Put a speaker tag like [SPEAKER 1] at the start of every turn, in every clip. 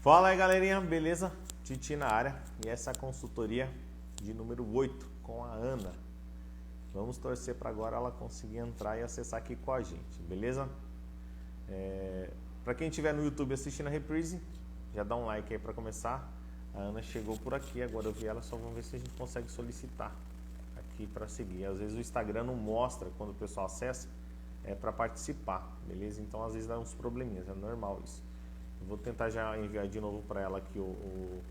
[SPEAKER 1] Fala aí, galerinha, beleza? Titi na área e essa é a consultoria de número 8 com a Ana. Vamos torcer para agora ela conseguir entrar e acessar aqui com a gente, beleza? Para quem estiver no YouTube assistindo a reprise, já dá um like aí para começar. A Ana chegou por aqui, agora eu vi ela, só vamos ver se a gente consegue solicitar aqui para seguir. Às vezes o Instagram não mostra quando o pessoal acessa para participar, beleza? Então às vezes dá uns probleminhas, é normal isso. Eu vou tentar já enviar de novo para ela aqui o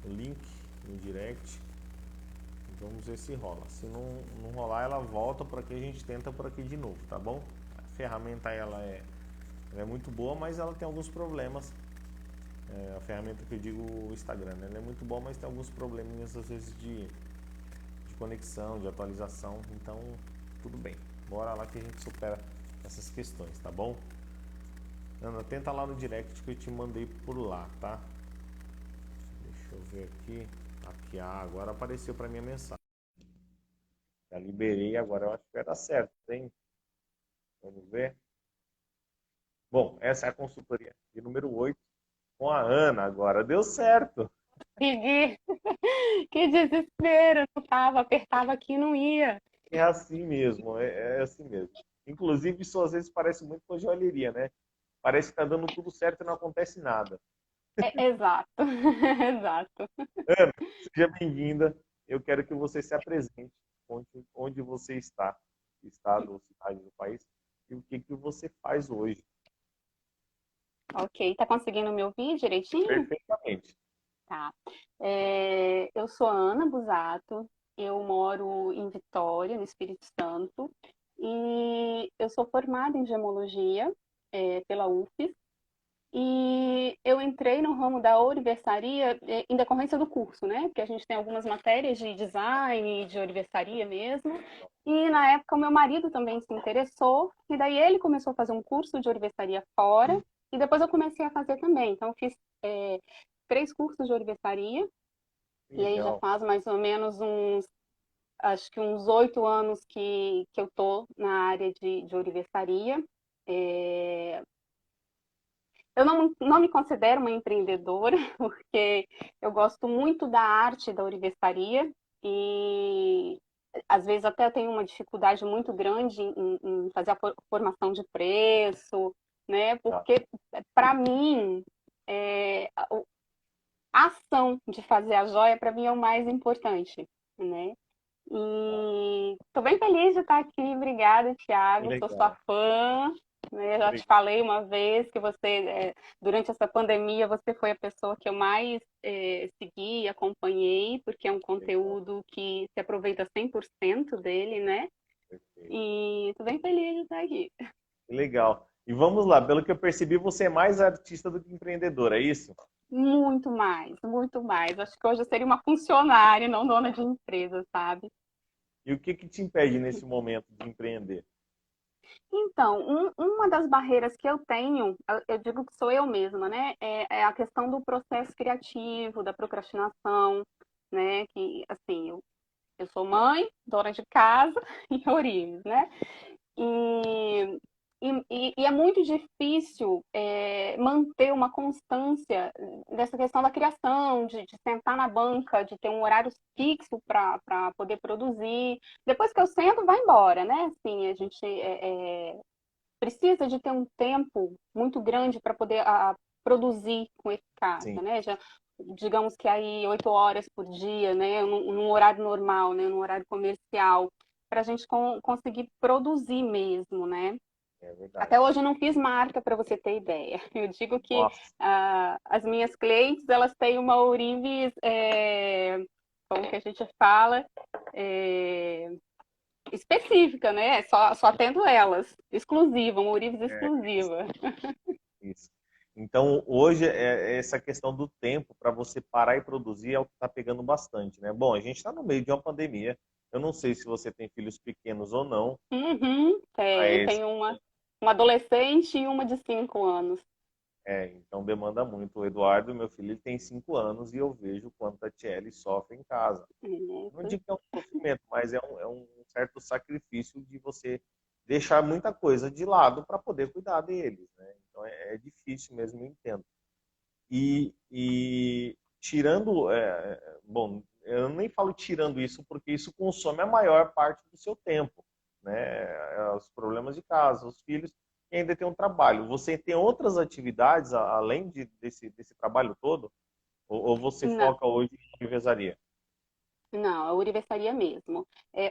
[SPEAKER 1] link no direct. Vamos ver se rola. Se não rolar, ela volta por aqui, a gente tenta por aqui de novo, tá bom? A ferramenta ela é muito boa, mas ela tem alguns problemas. A ferramenta que eu digo, o Instagram, né? Ela é muito boa, mas tem alguns probleminhas às vezes de conexão, de atualização. Então, tudo bem. Bora lá que a gente supera essas questões, tá bom? Ana, tenta lá no direct que eu te mandei por lá, tá? Deixa eu ver aqui. Aqui, agora apareceu para minha mensagem. Já liberei, agora eu acho que vai dar certo, hein? Vamos ver. Bom, essa é a consultoria de número 8 com a Ana agora. Deu certo.
[SPEAKER 2] Consegui. Que desespero. Não tava, apertava aqui e não ia.
[SPEAKER 1] É assim mesmo, é assim mesmo. Inclusive, isso às vezes parece muito com joalheria, né? Parece que tá dando tudo certo e não acontece nada.
[SPEAKER 2] Exato, exato.
[SPEAKER 1] Ana, seja bem-vinda. Eu quero que você se apresente onde você está, estado ou cidade do país, e o que você faz hoje.
[SPEAKER 2] Ok, tá conseguindo me ouvir direitinho?
[SPEAKER 1] Perfeitamente.
[SPEAKER 2] Tá. Eu sou Ana Busato, eu moro em Vitória, no Espírito Santo, e eu sou formada em gemologia, pela UFES, e eu entrei no ramo da ourivesaria em decorrência do curso, né? Porque a gente tem algumas matérias de design, de ourivesaria mesmo. E na época o meu marido também se interessou, e daí ele começou a fazer um curso de ourivesaria fora, e depois eu comecei a fazer também. Então eu fiz 3 cursos de ourivesaria,
[SPEAKER 1] Que
[SPEAKER 2] e aí já
[SPEAKER 1] legal.
[SPEAKER 2] faz mais ou menos acho que uns 8 anos que eu tô na área de ourivesaria. É, Eu não me considero uma empreendedora, porque eu gosto muito da arte da ourivesaria e às vezes até tenho uma dificuldade muito grande em fazer a formação de preço, né?
[SPEAKER 1] Tá.
[SPEAKER 2] Porque para mim a ação de fazer a joia para mim é o mais importante, né? E estou bem feliz de estar aqui. Obrigada,
[SPEAKER 1] Que
[SPEAKER 2] Thiago. Sou sua
[SPEAKER 1] legal.
[SPEAKER 2] fã. Né? Já te
[SPEAKER 1] Obrigado.
[SPEAKER 2] falei uma vez que durante essa pandemia, você foi a pessoa que eu mais segui e acompanhei, porque é um
[SPEAKER 1] Legal.
[SPEAKER 2] conteúdo que se aproveita 100% dele, né?
[SPEAKER 1] Perfeito.
[SPEAKER 2] E estou bem feliz de estar aqui.
[SPEAKER 1] Que legal. E vamos lá, pelo que eu percebi, você é mais artista do que empreendedora, é isso?
[SPEAKER 2] Muito mais, muito mais. Acho que hoje eu seria uma funcionária, não dona de empresa, sabe?
[SPEAKER 1] E o que te impede nesse momento de empreender?
[SPEAKER 2] Então, uma das barreiras que eu tenho, eu digo que sou eu mesma, né? É a questão do processo criativo, da procrastinação, né? Que, assim, eu sou mãe, dona de casa e orives, né? E, e é muito difícil manter uma constância dessa questão da criação, de sentar na banca, de ter um horário fixo para poder produzir. Depois que eu sento, vai embora, né? Assim, a gente precisa de ter um tempo muito grande para poder produzir com eficácia,
[SPEAKER 1] Sim,
[SPEAKER 2] né? Já, digamos que aí 8 horas por dia, né? Num horário normal, né? Num horário comercial, para a gente conseguir produzir mesmo, né?
[SPEAKER 1] é verdade.
[SPEAKER 2] Até hoje eu não fiz marca para você ter ideia. Eu digo que
[SPEAKER 1] Nossa,
[SPEAKER 2] as minhas clientes elas têm uma ourives, como que a gente fala, é, específica, né? Só atendo elas, exclusiva, uma ourives
[SPEAKER 1] é isso.
[SPEAKER 2] exclusiva.
[SPEAKER 1] Isso. Então, hoje, essa questão do tempo para você parar e produzir é o que está pegando bastante, né? Bom, a gente está no meio de uma pandemia. Eu não sei se você tem filhos pequenos ou não,
[SPEAKER 2] Uhum, tenho.
[SPEAKER 1] mas
[SPEAKER 2] Tenho uma adolescente e uma de 5 anos.
[SPEAKER 1] então demanda muito. O Eduardo, meu filho, ele tem 5 anos e eu vejo o quanto a Tiele sofre em casa. Não
[SPEAKER 2] Isso.
[SPEAKER 1] digo que é um sofrimento, mas é um certo sacrifício de você deixar muita coisa de lado para poder cuidar deles, né? Então é difícil mesmo, eu entendo. E tirando, bom, eu nem falo tirando isso porque isso consome a maior parte do seu tempo, né? Os problemas de casa, os filhos, e ainda tem um trabalho. Você tem outras atividades além desse trabalho todo? Ou você
[SPEAKER 2] Não,
[SPEAKER 1] foca hoje em revesaria?
[SPEAKER 2] não, a Uriversaria mesmo.
[SPEAKER 1] Ah,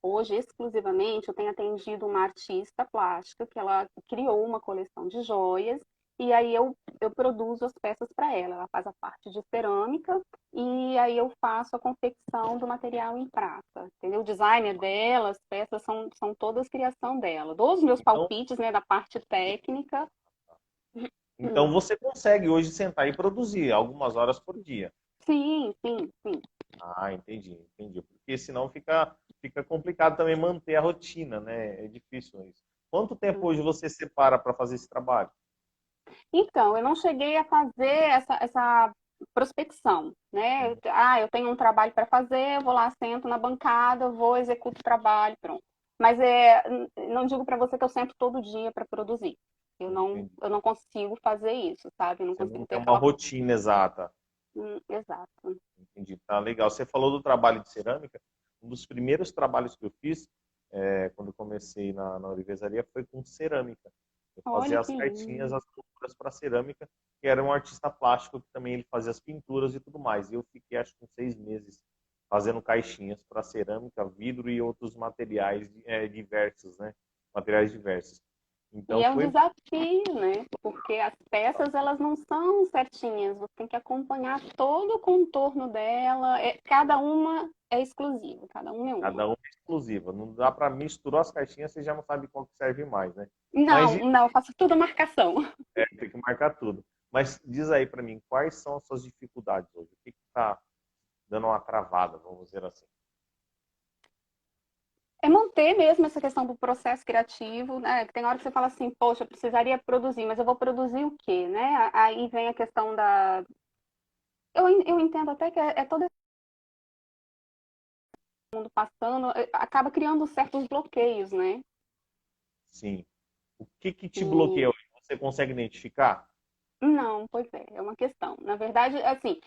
[SPEAKER 2] Hoje, exclusivamente, eu tenho atendido uma artista plástica que ela criou uma coleção de joias e aí eu produzo as peças para ela. Ela faz a parte de cerâmica e aí eu faço a confecção do material em prata, entendeu? O designer dela, as peças são todas criação dela. Dou os meus
[SPEAKER 1] então,
[SPEAKER 2] palpites, né, da parte técnica.
[SPEAKER 1] então você consegue hoje sentar e produzir algumas horas por dia.
[SPEAKER 2] Sim, sim, sim.
[SPEAKER 1] Ah, entendi. Porque senão fica complicado também manter a rotina, né? É difícil isso. Quanto tempo hoje você separa para fazer esse trabalho?
[SPEAKER 2] Então, eu não cheguei a fazer essa prospecção, né?
[SPEAKER 1] Uhum.
[SPEAKER 2] Eu tenho um trabalho para fazer, eu vou lá, sento na bancada, vou, executo o trabalho, pronto. Mas não digo para você que eu sento todo dia para produzir.
[SPEAKER 1] Entendi.
[SPEAKER 2] Eu não consigo fazer isso, sabe? Eu não
[SPEAKER 1] Você não
[SPEAKER 2] consigo ter
[SPEAKER 1] tem uma
[SPEAKER 2] aquela.
[SPEAKER 1] rotina exata.
[SPEAKER 2] Exato.
[SPEAKER 1] Entendi. Tá legal. Você falou do trabalho de cerâmica. Um dos primeiros trabalhos que eu fiz, quando eu comecei na orivesaria, foi com cerâmica. Eu
[SPEAKER 2] Olha
[SPEAKER 1] fazia
[SPEAKER 2] que
[SPEAKER 1] as cartinhas,
[SPEAKER 2] lindo.
[SPEAKER 1] as pinturas para cerâmica, que era um artista plástico que também ele fazia as pinturas e tudo mais. E eu fiquei, acho que, uns 6 meses fazendo caixinhas para cerâmica, vidro e outros materiais diversos, né? Materiais diversos.
[SPEAKER 2] E
[SPEAKER 1] Então
[SPEAKER 2] é um
[SPEAKER 1] foi
[SPEAKER 2] desafio, né? Porque as peças elas não são certinhas. Você tem que acompanhar todo o contorno dela. Cada uma é exclusiva, cada uma é uma.
[SPEAKER 1] cada uma exclusiva. Não dá para misturar as caixinhas, você já não sabe qual que serve mais, né? Mas
[SPEAKER 2] Não, eu faço tudo marcação.
[SPEAKER 1] tem que marcar tudo. Mas diz aí para mim, quais são as suas dificuldades hoje? O que está dando uma travada, vamos dizer assim?
[SPEAKER 2] É manter mesmo essa questão do processo criativo, né? Que tem hora que você fala assim, poxa, eu precisaria produzir, mas eu vou produzir o quê, né? Aí vem a questão da. Eu entendo até que é todo esse mundo passando, acaba criando certos bloqueios, né?
[SPEAKER 1] Sim. O que te bloqueia
[SPEAKER 2] E
[SPEAKER 1] hoje? Você consegue identificar?
[SPEAKER 2] Não, pois é uma questão. Na verdade, assim,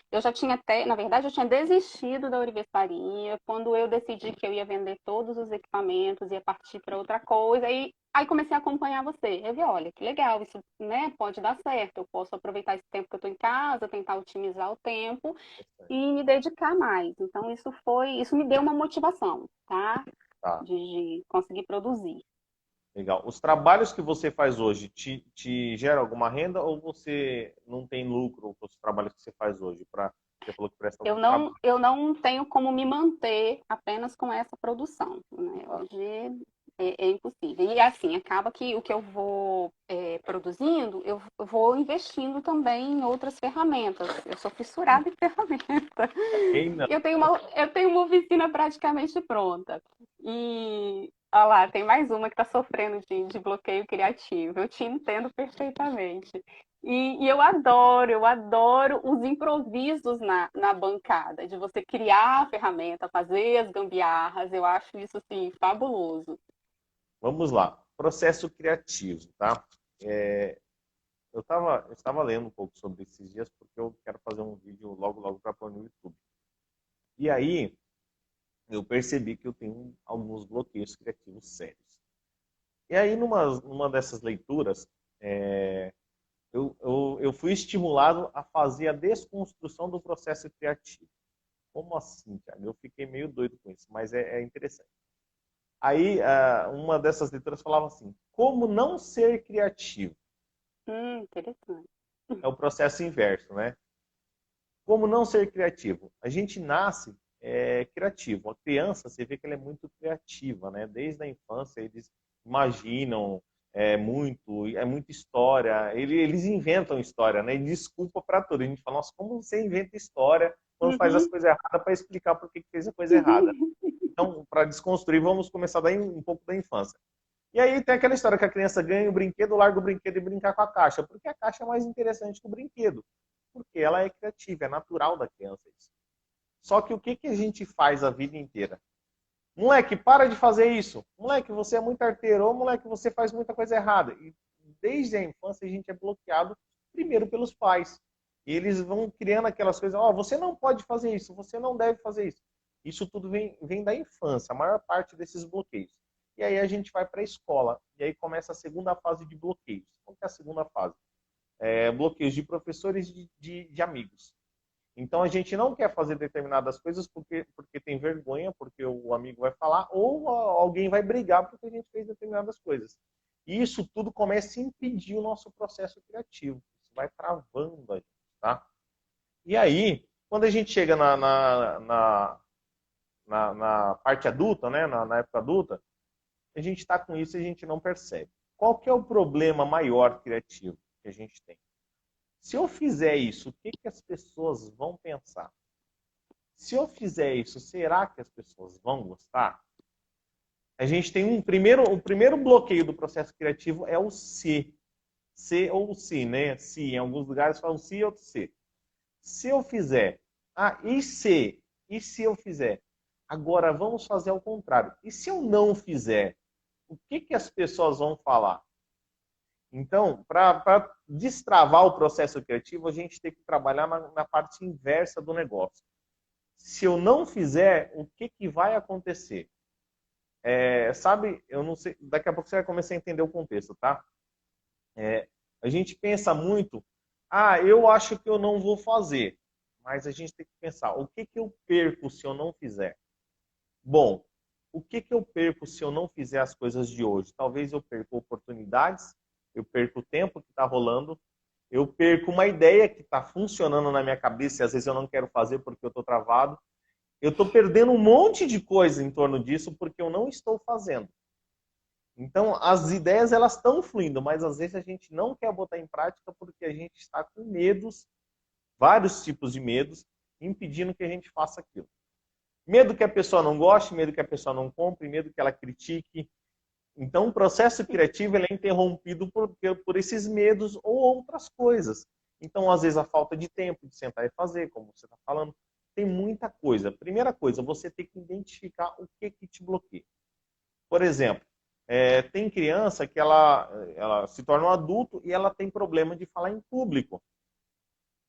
[SPEAKER 2] na verdade, eu tinha desistido da universitaria quando eu decidi que eu ia vender todos os equipamentos, ia partir para outra coisa, e aí comecei a acompanhar você. Eu vi, olha, que legal, isso, né, pode dar certo. Eu posso aproveitar esse tempo que eu estou em casa, tentar otimizar o tempo e me dedicar mais. Então, isso me deu uma motivação, tá?
[SPEAKER 1] Tá,
[SPEAKER 2] De conseguir produzir.
[SPEAKER 1] legal. Os trabalhos que você faz hoje te geram alguma renda ou você não tem lucro com os trabalhos que você faz hoje? Você falou que presta muito trabalho.
[SPEAKER 2] Eu não tenho como me manter apenas com essa produção, né? Hoje é impossível. E assim, acaba que o que eu vou produzindo, eu vou investindo também em outras ferramentas. Eu sou fissurada em ferramenta.
[SPEAKER 1] Quem não?
[SPEAKER 2] Eu tenho uma oficina praticamente pronta. E olha lá, tem mais uma que está sofrendo de bloqueio criativo. Eu te entendo perfeitamente. E eu adoro os improvisos na bancada, de você criar a ferramenta, fazer as gambiarras. Eu acho isso assim fabuloso.
[SPEAKER 1] Vamos lá. Processo criativo, tá? É, eu estava lendo um pouco sobre esses dias porque eu quero fazer um vídeo logo para pôr no YouTube. E aí eu percebi que eu tenho alguns bloqueios criativos sérios. E aí numa dessas leituras, eu fui estimulado a fazer a desconstrução do processo criativo. Como assim, Thiago? Eu fiquei meio doido com isso, mas é interessante. Aí uma dessas leituras falava assim: como não ser criativo?
[SPEAKER 2] Interessante.
[SPEAKER 1] É o processo inverso, né? Como não ser criativo? A gente nasce criativo. A criança, você vê que ela é muito criativa, né? Desde a infância eles imaginam é muita história. Eles inventam história, né? E desculpa para tudo. A gente fala, nossa, como você inventa história quando faz as
[SPEAKER 2] Uhum.
[SPEAKER 1] coisas erradas para explicar por que fez a coisa errada? Então, para desconstruir, vamos começar daí um pouco da infância. E aí tem aquela história que a criança ganha o brinquedo, larga o brinquedo e brincar com a caixa. Porque a caixa é mais interessante que o brinquedo. Porque ela é criativa, é natural da criança isso. Só que o que a gente faz a vida inteira? Moleque, para de fazer isso. Moleque, você é muito arteiro. Ou moleque, você faz muita coisa errada. E desde a infância a gente é bloqueado primeiro pelos pais. E eles vão criando aquelas coisas, ó, você não pode fazer isso, você não deve fazer isso. Isso tudo vem da infância, a maior parte desses bloqueios. E aí a gente vai para a escola, e aí começa a segunda fase de bloqueios. Qual que é a segunda fase? Bloqueios de professores e de amigos. Então a gente não quer fazer determinadas coisas porque tem vergonha, porque o amigo vai falar, ou alguém vai brigar porque a gente fez determinadas coisas. E isso tudo começa a impedir o nosso processo criativo. Isso vai travando a gente, tá? E aí, quando a gente chega na parte adulta, né, na época adulta, a gente está com isso e a gente não percebe. Qual que é o problema maior criativo que a gente tem? Se eu fizer isso, o que as pessoas vão pensar? Se eu fizer isso, será que as pessoas vão gostar? A gente tem o primeiro bloqueio do processo criativo é o se. Se ou si, né? Se, em alguns lugares falam si, outros se. Se eu fizer, e se? E se eu fizer? Agora vamos fazer ao contrário. E se eu não fizer? O que as pessoas vão falar? Então, para destravar o processo criativo, a gente tem que trabalhar na parte inversa do negócio. Se eu não fizer, o que vai acontecer? Sabe, eu não sei, daqui a pouco você vai começar a entender o contexto, tá? A gente pensa muito, eu acho que eu não vou fazer, mas a gente tem que pensar, o que eu perco se eu não fizer? Bom, o que eu perco se eu não fizer as coisas de hoje? Talvez eu perca oportunidades, eu perco o tempo que está rolando, eu perco uma ideia que está funcionando na minha cabeça e às vezes eu não quero fazer porque eu estou travado. Eu estou perdendo um monte de coisa em torno disso porque eu não estou fazendo. Então, as ideias elas estão fluindo, mas às vezes a gente não quer botar em prática porque a gente está com medos, vários tipos de medos, impedindo que a gente faça aquilo. Medo que a pessoa não goste, medo que a pessoa não compre, medo que ela critique. Então, o processo criativo ele é interrompido por esses medos ou outras coisas. Então, às vezes, a falta de tempo de sentar e fazer, como você está falando, tem muita coisa. Primeira coisa, você tem que identificar o que te bloqueia. Por exemplo, tem criança que ela se torna um adulto e ela tem problema de falar em público.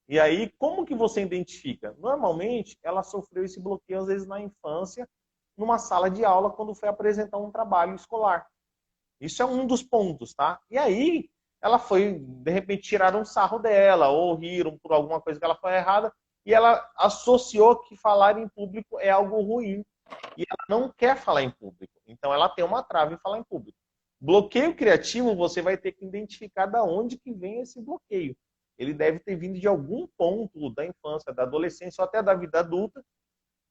[SPEAKER 1] E aí, como que você identifica? Normalmente, ela sofreu esse bloqueio, às vezes, na infância, numa sala de aula, quando foi apresentar um trabalho escolar. Isso é um dos pontos, tá? E aí, ela foi, de repente, tiraram um sarro dela, ou riram por alguma coisa que ela foi errada, e ela associou que falar em público é algo ruim. E ela não quer falar em público. Então, ela tem uma trava em falar em público. Bloqueio criativo, você vai ter que identificar de onde que vem esse bloqueio. Ele deve ter vindo de algum ponto da infância, da adolescência ou até da vida adulta.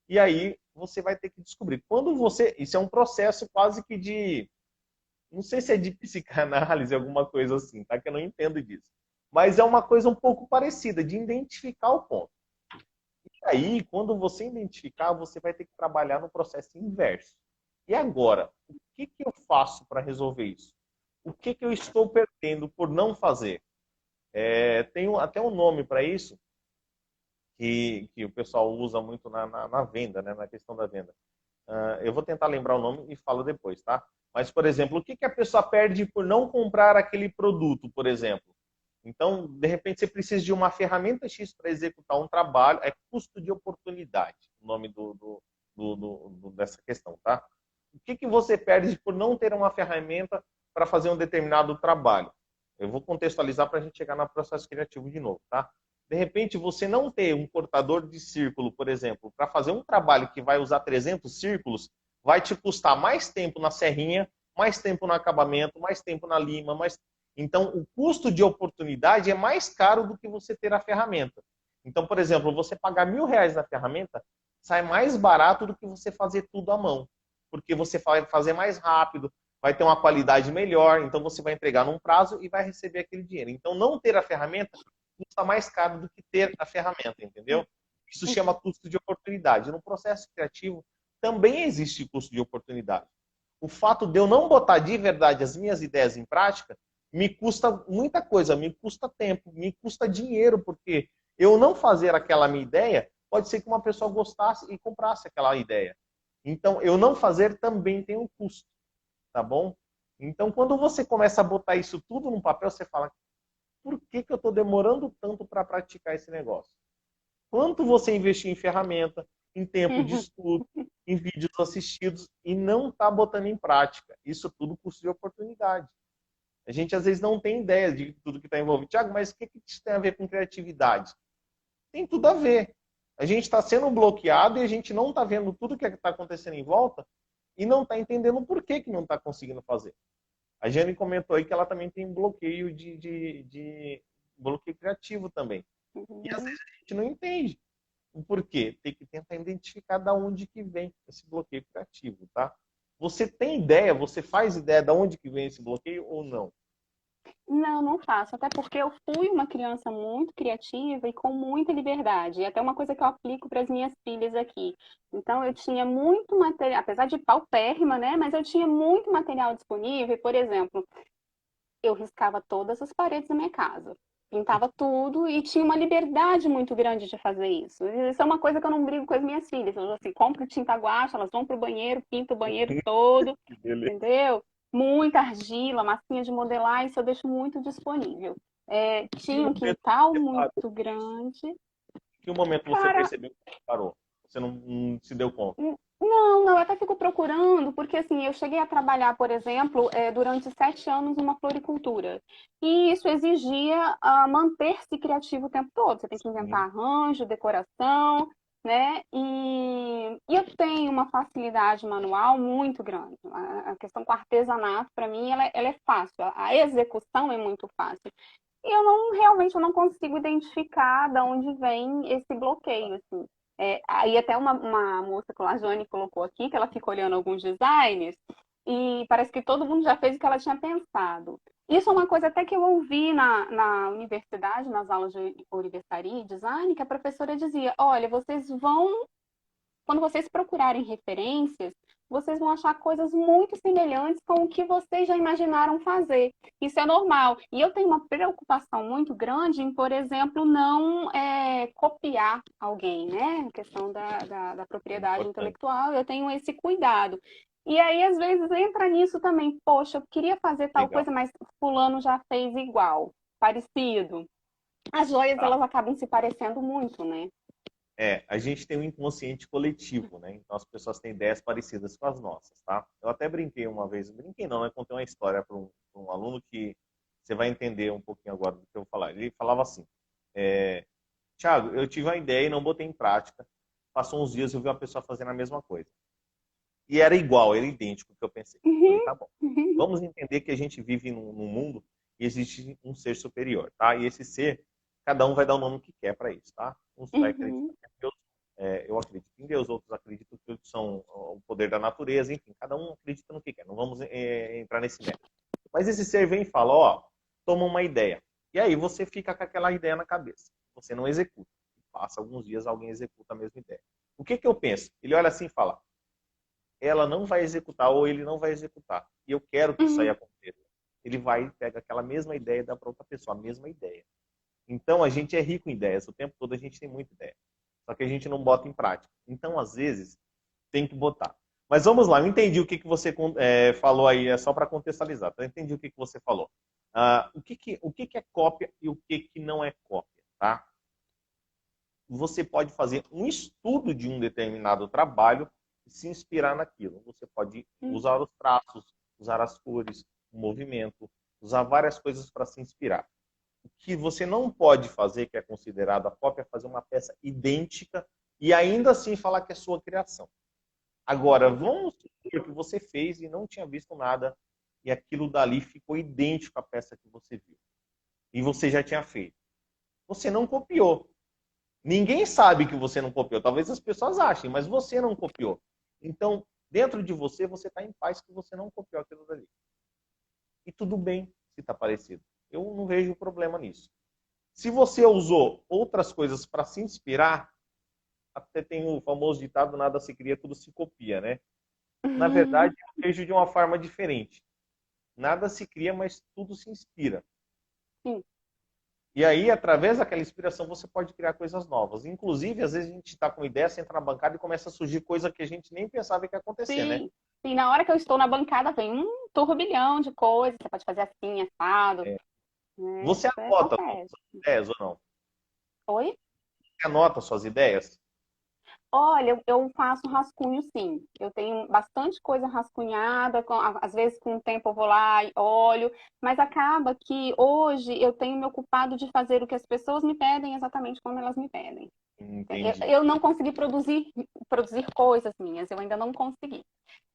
[SPEAKER 1] E aí, você vai ter que descobrir. Isso é um processo quase que de... Não sei se é de psicanálise, alguma coisa assim, tá? Que eu não entendo disso. Mas é uma coisa um pouco parecida, de identificar o ponto. E aí, quando você identificar, você vai ter que trabalhar no processo inverso. E agora, o que eu faço para resolver isso? O que eu estou perdendo por não fazer? Tem até um nome para isso, que o pessoal usa muito na venda, né? Na questão da venda. Eu vou tentar lembrar o nome e falo depois, tá? Mas, por exemplo, o que a pessoa perde por não comprar aquele produto, por exemplo? Então, de repente, você precisa de uma ferramenta X para executar um trabalho, é custo de oportunidade, o nome dessa questão, tá? O que você perde por não ter uma ferramenta para fazer um determinado trabalho? Eu vou contextualizar para a gente chegar no processo criativo de novo, tá? De repente, você não ter um cortador de círculo, por exemplo, para fazer um trabalho que vai usar 300 círculos, vai te custar mais tempo na serrinha, mais tempo no acabamento, mais tempo na lima, Então, o custo de oportunidade é mais caro do que você ter a ferramenta. Então, por exemplo, você pagar R$1.000 na ferramenta sai mais barato do que você fazer tudo à mão. Porque você vai fazer mais rápido, vai ter uma qualidade melhor, então você vai entregar num prazo e vai receber aquele dinheiro. Então, não ter a ferramenta custa mais caro do que ter a ferramenta, entendeu? Isso chama custo de oportunidade. No processo criativo também existe custo de oportunidade. O fato de eu não botar de verdade as minhas ideias em prática me custa muita coisa, me custa tempo, me custa dinheiro, porque eu não fazer aquela minha ideia, pode ser que uma pessoa gostasse e comprasse aquela ideia. Então, eu não fazer também tem um custo, tá bom? Então, quando você começa a botar isso tudo no papel, você fala, por que que eu estou demorando tanto para praticar esse negócio? Quanto você investir em ferramenta, em tempo de
[SPEAKER 2] Uhum.
[SPEAKER 1] estudo, em vídeos assistidos e não está botando em prática? Isso tudo custo de oportunidade. A gente às vezes não tem ideia de tudo que está envolvido. Tiago, mas o que isso tem a ver com criatividade? Tem tudo a ver. A gente está sendo bloqueado e a gente não está vendo tudo que está acontecendo em volta e não está entendendo por que, que não está conseguindo fazer. A Jane comentou aí que ela também tem bloqueio de bloqueio criativo também. E às
[SPEAKER 2] Uhum.
[SPEAKER 1] vezes a gente não entende o porquê. Tem que tentar identificar da onde que vem esse bloqueio criativo, tá? Você tem ideia, você faz ideia de onde que vem esse bloqueio ou não?
[SPEAKER 2] Não, não faço. Até porque eu fui uma criança muito criativa e com muita liberdade. E até uma coisa que eu aplico para as minhas filhas aqui. Então, eu tinha muito material, apesar de paupérrima, né? Mas eu tinha muito material disponível. Por exemplo, eu riscava todas as paredes da minha casa. Pintava tudo e tinha uma liberdade muito grande de fazer isso. Isso é uma coisa que eu não brigo com as minhas filhas. Eu assim, compro tinta guache, elas vão pro banheiro, pintam o banheiro todo,
[SPEAKER 1] Beleza.
[SPEAKER 2] entendeu? Muita argila, massinha de modelar, isso eu deixo muito disponível. É,
[SPEAKER 1] Que
[SPEAKER 2] tinha um
[SPEAKER 1] momento
[SPEAKER 2] quintal
[SPEAKER 1] você parou?
[SPEAKER 2] muito grande.
[SPEAKER 1] Que momento você
[SPEAKER 2] Cara,
[SPEAKER 1] percebeu que parou? Você não se deu conta?
[SPEAKER 2] não, não, eu até fico procurando, porque assim, eu cheguei a trabalhar, por exemplo, durante 7 anos numa floricultura. E isso exigia manter-se criativo o tempo todo. Você tem que
[SPEAKER 1] Sim,
[SPEAKER 2] inventar arranjo, decoração, né? E eu tenho uma facilidade manual muito grande. A questão com artesanato, para mim, ela é fácil. A execução é muito fácil. E realmente eu não consigo identificar de onde vem esse bloqueio, assim. Aí até uma moça, a Jane, colocou aqui, que ela fica olhando alguns designers e parece que todo mundo já fez o que ela tinha pensado. Isso é uma coisa até que eu ouvi na universidade, nas aulas de universitaria e design, que a professora dizia, olha, quando vocês procurarem referências, vocês vão achar coisas muito semelhantes com o que vocês já imaginaram fazer. Isso é normal. E eu tenho uma preocupação muito grande em, por exemplo, não copiar alguém, né? A questão da
[SPEAKER 1] é
[SPEAKER 2] propriedade
[SPEAKER 1] importante.
[SPEAKER 2] intelectual, eu tenho esse cuidado. E aí, às vezes, entra nisso também. Poxa, eu queria fazer tal
[SPEAKER 1] Legal.
[SPEAKER 2] coisa, mas fulano já fez igual, parecido. As joias,
[SPEAKER 1] Tá.
[SPEAKER 2] elas acabam se parecendo muito, né?
[SPEAKER 1] A gente tem um inconsciente coletivo, né? Então as pessoas têm ideias parecidas com as nossas, tá? Eu até brinquei uma vez, brinquei não, né? Contei uma história para um aluno que você vai entender um pouquinho agora do que eu vou falar. Ele falava assim, Thiago, eu tive uma ideia e não botei em prática. Passou uns dias e eu vi uma pessoa fazendo a mesma coisa. E era igual, era idêntico ao que eu pensei. Eu falei, tá bom. Vamos entender que a gente vive num mundo e existe um ser superior, tá? E esse ser, cada um vai dar o nome que quer para isso, tá? Uns vai acreditar
[SPEAKER 2] Uhum.
[SPEAKER 1] que é Deus, eu acredito em Deus, outros acreditam que são o poder da natureza, enfim, cada um acredita no que quer. Não vamos entrar nesse mérito. Mas esse ser vem e fala, ó, toma uma ideia. E aí você fica com aquela ideia na cabeça. Você não executa. Passa alguns dias, alguém executa a mesma ideia. O que eu penso? Ele olha assim e fala, ela não vai executar ou ele não vai executar. E eu quero que isso aí
[SPEAKER 2] Uhum.
[SPEAKER 1] aconteça. Ele vai e pega aquela mesma ideia e dá para outra pessoa, a mesma ideia. Então a gente é rico em ideias, o tempo todo a gente tem muita ideia. Só que a gente não bota em prática. Então, às vezes, tem que botar. Mas vamos lá, eu entendi o que você falou aí, é só para contextualizar. Tá? Eu entendi o que você falou. O que é cópia e o que não é cópia, tá? Você pode fazer um estudo de um determinado trabalho e se inspirar naquilo. Você pode usar os traços, usar as cores, o movimento, usar várias coisas para se inspirar. O que você não pode fazer, que é considerado a cópia, é fazer uma peça idêntica e ainda assim falar que é sua criação. Agora,
[SPEAKER 2] Uhum.
[SPEAKER 1] vamos supor que você fez e não tinha visto nada e aquilo dali ficou idêntico à peça que você viu. E você já tinha feito. Você não copiou. Ninguém sabe que você não copiou. Talvez as pessoas achem, mas você não copiou. Então, dentro de você, você está em paz que você não copiou aquilo dali. E tudo bem se está parecido. Eu não vejo problema nisso. Se você usou outras coisas para se inspirar, até tem o famoso ditado, nada se cria, tudo se copia, né? Na verdade,
[SPEAKER 2] Uhum.
[SPEAKER 1] eu vejo de uma forma diferente. Nada se cria, mas tudo se inspira.
[SPEAKER 2] Sim.
[SPEAKER 1] E aí, através daquela inspiração, você pode criar coisas novas. Inclusive, às vezes a gente está com ideia, senta na bancada e começa a surgir coisa que a gente nem pensava que ia acontecer, né?
[SPEAKER 2] Sim, sim, na hora que eu estou na bancada vem um turbilhão de coisas, você pode fazer assim, assado. né?
[SPEAKER 1] Você
[SPEAKER 2] Isso
[SPEAKER 1] anota
[SPEAKER 2] acontece.
[SPEAKER 1] suas ideias ou não?
[SPEAKER 2] Oi?
[SPEAKER 1] Você anota suas ideias?
[SPEAKER 2] Olha, eu faço rascunho, sim. Eu tenho bastante coisa rascunhada, às vezes com o tempo eu vou lá e olho, mas acaba que hoje eu tenho me ocupado de fazer o que as pessoas me pedem exatamente como elas me pedem.
[SPEAKER 1] Entendi.
[SPEAKER 2] Eu não consegui produzir coisas minhas, eu ainda não consegui.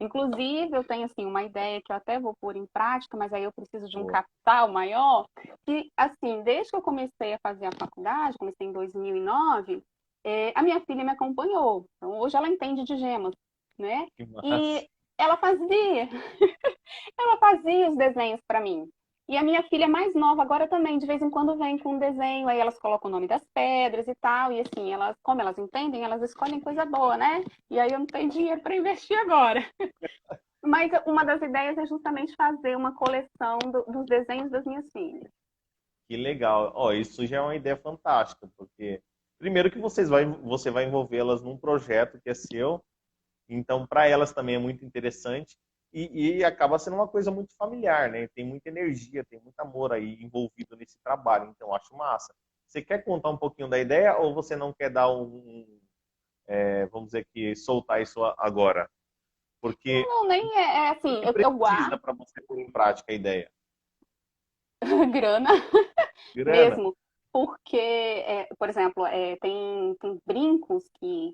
[SPEAKER 2] Inclusive, eu tenho assim uma ideia que eu até vou pôr em prática, mas aí eu preciso de um
[SPEAKER 1] Boa.
[SPEAKER 2] capital maior, que assim, desde que eu comecei a fazer a faculdade, comecei em 2009, a minha filha me acompanhou. Então, hoje ela entende de gemas, né?
[SPEAKER 1] Que massa.
[SPEAKER 2] E ela fazia, ela fazia os desenhos para mim. E a minha filha mais nova agora também, de vez em quando vem com um desenho, aí elas colocam o nome das pedras e tal, e assim, elas, como elas entendem, elas escolhem coisa boa, né? E aí eu não tenho dinheiro para investir agora. Mas uma das ideias é justamente fazer uma coleção dos desenhos das minhas filhas.
[SPEAKER 1] Que legal. Ó, isso já é uma ideia fantástica, porque primeiro que você vai envolvê-las num projeto que é seu, então para elas também é muito interessante e acaba sendo uma coisa muito familiar, né? Tem muita energia, tem muito amor aí envolvido nesse trabalho, então eu acho massa. Você quer contar um pouquinho da ideia ou você não quer dar vamos dizer que soltar isso agora? Porque
[SPEAKER 2] Não, nem é
[SPEAKER 1] o
[SPEAKER 2] assim,
[SPEAKER 1] que
[SPEAKER 2] eu guardo
[SPEAKER 1] precisa para você pôr em prática a ideia?
[SPEAKER 2] grana
[SPEAKER 1] Grana?
[SPEAKER 2] mesmo, porque, por exemplo, tem brincos que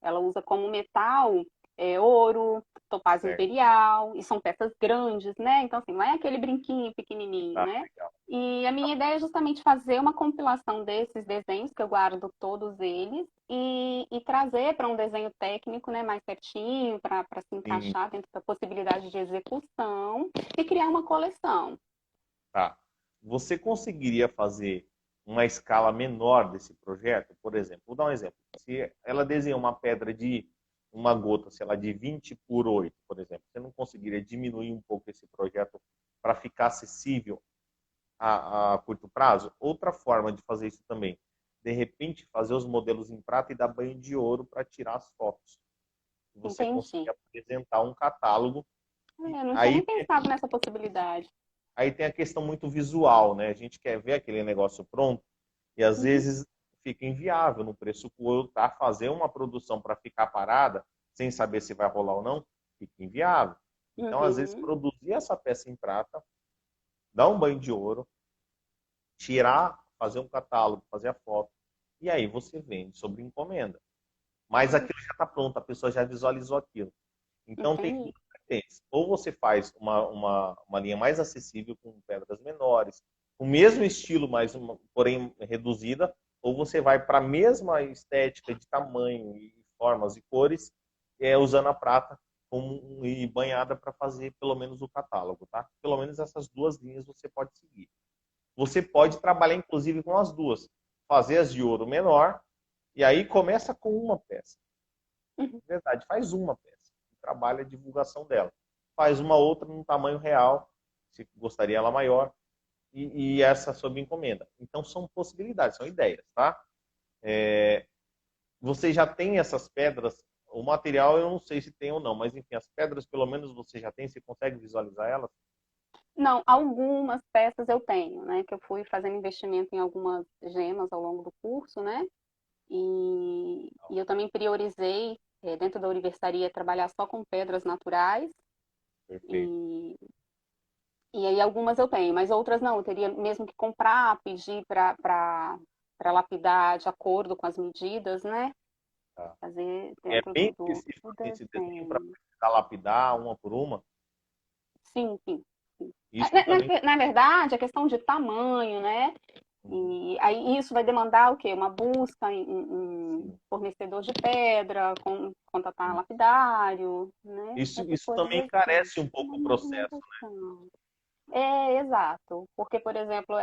[SPEAKER 2] ela usa como metal, ouro, topázio
[SPEAKER 1] Certo.
[SPEAKER 2] imperial, e são peças grandes, né? Então, assim, não é aquele brinquinho pequenininho,
[SPEAKER 1] Tá,
[SPEAKER 2] né?
[SPEAKER 1] legal.
[SPEAKER 2] E a minha ideia é justamente fazer uma compilação desses desenhos, que eu guardo todos eles, e trazer para um desenho técnico, né, mais certinho, para se
[SPEAKER 1] Sim,
[SPEAKER 2] encaixar dentro da possibilidade de execução, e criar uma coleção.
[SPEAKER 1] tá. Você conseguiria fazer uma escala menor desse projeto? Por exemplo, vou dar um exemplo. Se ela desenhar uma pedra de uma gota, sei lá, de 20 por 8, por exemplo, você não conseguiria diminuir um pouco esse projeto para ficar acessível a curto prazo? Outra forma de fazer isso também, de repente fazer os modelos em prata e dar banho de ouro para tirar as fotos. Você
[SPEAKER 2] Entendi.
[SPEAKER 1] conseguir apresentar um catálogo. E
[SPEAKER 2] Eu não tinha
[SPEAKER 1] aí
[SPEAKER 2] nem pensado nessa possibilidade.
[SPEAKER 1] Aí tem a questão muito visual, né? A gente quer ver aquele negócio pronto e às
[SPEAKER 2] Uhum,
[SPEAKER 1] vezes fica inviável no preço que eu tá fazer uma produção para ficar parada sem saber se vai rolar ou não, fica inviável. Então, às vezes,
[SPEAKER 2] uhum,
[SPEAKER 1] produzir essa peça em prata, dar um banho de ouro, tirar, fazer um catálogo, fazer a foto, e aí você vende sobre encomenda. Mas aquilo já está pronto, a pessoa já visualizou aquilo. Então, tem
[SPEAKER 2] entendi.
[SPEAKER 1] duas vertentes. Ou você faz uma linha mais acessível, com pedras menores, com o mesmo estilo, mas porém reduzida, ou você vai para a mesma estética de tamanho e formas e cores, usando a prata e banhada para fazer pelo menos o catálogo, tá? Pelo menos essas duas linhas você pode seguir. Você pode trabalhar, inclusive, com as duas. Fazer as de ouro menor, e aí começa com uma peça.
[SPEAKER 2] Uhum,
[SPEAKER 1] Verdade, faz uma peça. Trabalha a divulgação dela. Faz uma outra no tamanho real, se gostaria ela maior, e essa sob encomenda. Então são possibilidades, são ideias, tá? Você já tem essas pedras, o material eu não sei se tem ou não, mas enfim, as pedras pelo menos você já tem, você consegue visualizar elas?
[SPEAKER 2] não, algumas peças eu tenho, né? Que eu fui fazendo investimento em algumas gemas ao longo do curso, né? E eu também priorizei, dentro da universitaria, trabalhar só com pedras naturais.
[SPEAKER 1] Perfeito.
[SPEAKER 2] E, e aí algumas eu tenho, mas outras não. Eu teria mesmo que comprar, pedir para lapidar de acordo com as medidas, né?
[SPEAKER 1] Tá.
[SPEAKER 2] Fazer
[SPEAKER 1] É
[SPEAKER 2] dentro
[SPEAKER 1] bem
[SPEAKER 2] do
[SPEAKER 1] específico esse desenho para
[SPEAKER 2] desenho.
[SPEAKER 1] precisar lapidar uma por uma.
[SPEAKER 2] Sim, sim. Sim.
[SPEAKER 1] Isso também.
[SPEAKER 2] Na verdade, a questão de tamanho, né?
[SPEAKER 1] Uhum.
[SPEAKER 2] E aí isso vai demandar o quê? Uma busca em
[SPEAKER 1] Sim,
[SPEAKER 2] fornecedor de pedra, contratar
[SPEAKER 1] sim.
[SPEAKER 2] lapidário, né? Essas
[SPEAKER 1] Isso
[SPEAKER 2] coisas
[SPEAKER 1] também
[SPEAKER 2] assim.
[SPEAKER 1] encarece um pouco
[SPEAKER 2] Uma
[SPEAKER 1] o processo.
[SPEAKER 2] movimentação. Exato. Porque, por exemplo,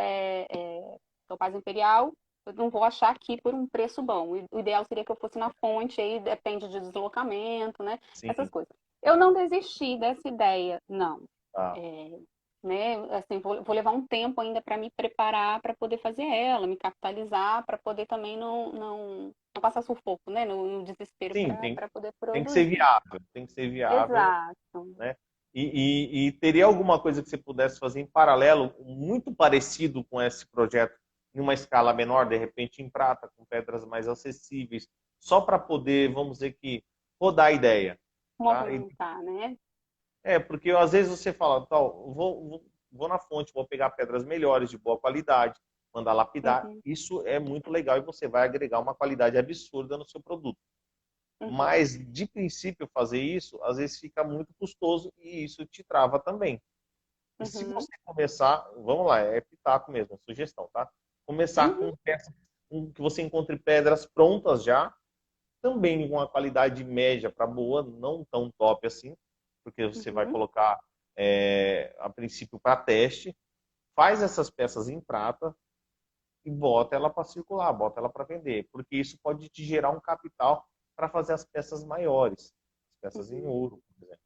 [SPEAKER 2] Topaz Imperial, eu não vou achar aqui por um preço bom. O ideal seria que eu fosse na fonte, aí depende de deslocamento, né? Essas
[SPEAKER 1] Sim,
[SPEAKER 2] coisas. Eu não desisti dessa ideia, não.
[SPEAKER 1] tá.
[SPEAKER 2] É, né? Assim, vou levar um tempo ainda para me preparar para poder fazer ela, me capitalizar, para poder também não passar sufoco, né? No desespero
[SPEAKER 1] Sim,
[SPEAKER 2] para poder
[SPEAKER 1] tem que ser
[SPEAKER 2] produzir.
[SPEAKER 1] viável, tem que ser viável,
[SPEAKER 2] Exato.
[SPEAKER 1] né? E teria alguma coisa que você pudesse fazer em paralelo, muito parecido com esse projeto, em uma escala menor, de repente em prata, com pedras mais acessíveis, só para poder, vamos dizer que, rodar a ideia. Tá?
[SPEAKER 2] Movimentar, né?
[SPEAKER 1] Porque às vezes você fala, tal, vou na fonte, vou pegar pedras melhores, de boa qualidade, mandar lapidar.
[SPEAKER 2] Uhum,
[SPEAKER 1] Isso é muito legal e você vai agregar uma qualidade absurda no seu produto.
[SPEAKER 2] uhum,
[SPEAKER 1] Mas, de princípio, fazer isso, às vezes fica muito custoso e isso te trava também. E se
[SPEAKER 2] uhum,
[SPEAKER 1] você começar, vamos lá, é pitaco mesmo, sugestão, tá? Começar
[SPEAKER 2] uhum,
[SPEAKER 1] com peças que você encontre pedras prontas já, também com uma qualidade média para boa, não tão top assim, porque você vai
[SPEAKER 2] uhum.
[SPEAKER 1] colocar a princípio para teste, faz essas peças em prata e bota ela para circular, bota ela para vender, porque isso pode te gerar um capital para fazer as peças maiores, as peças em
[SPEAKER 2] Uhum,
[SPEAKER 1] ouro, por exemplo.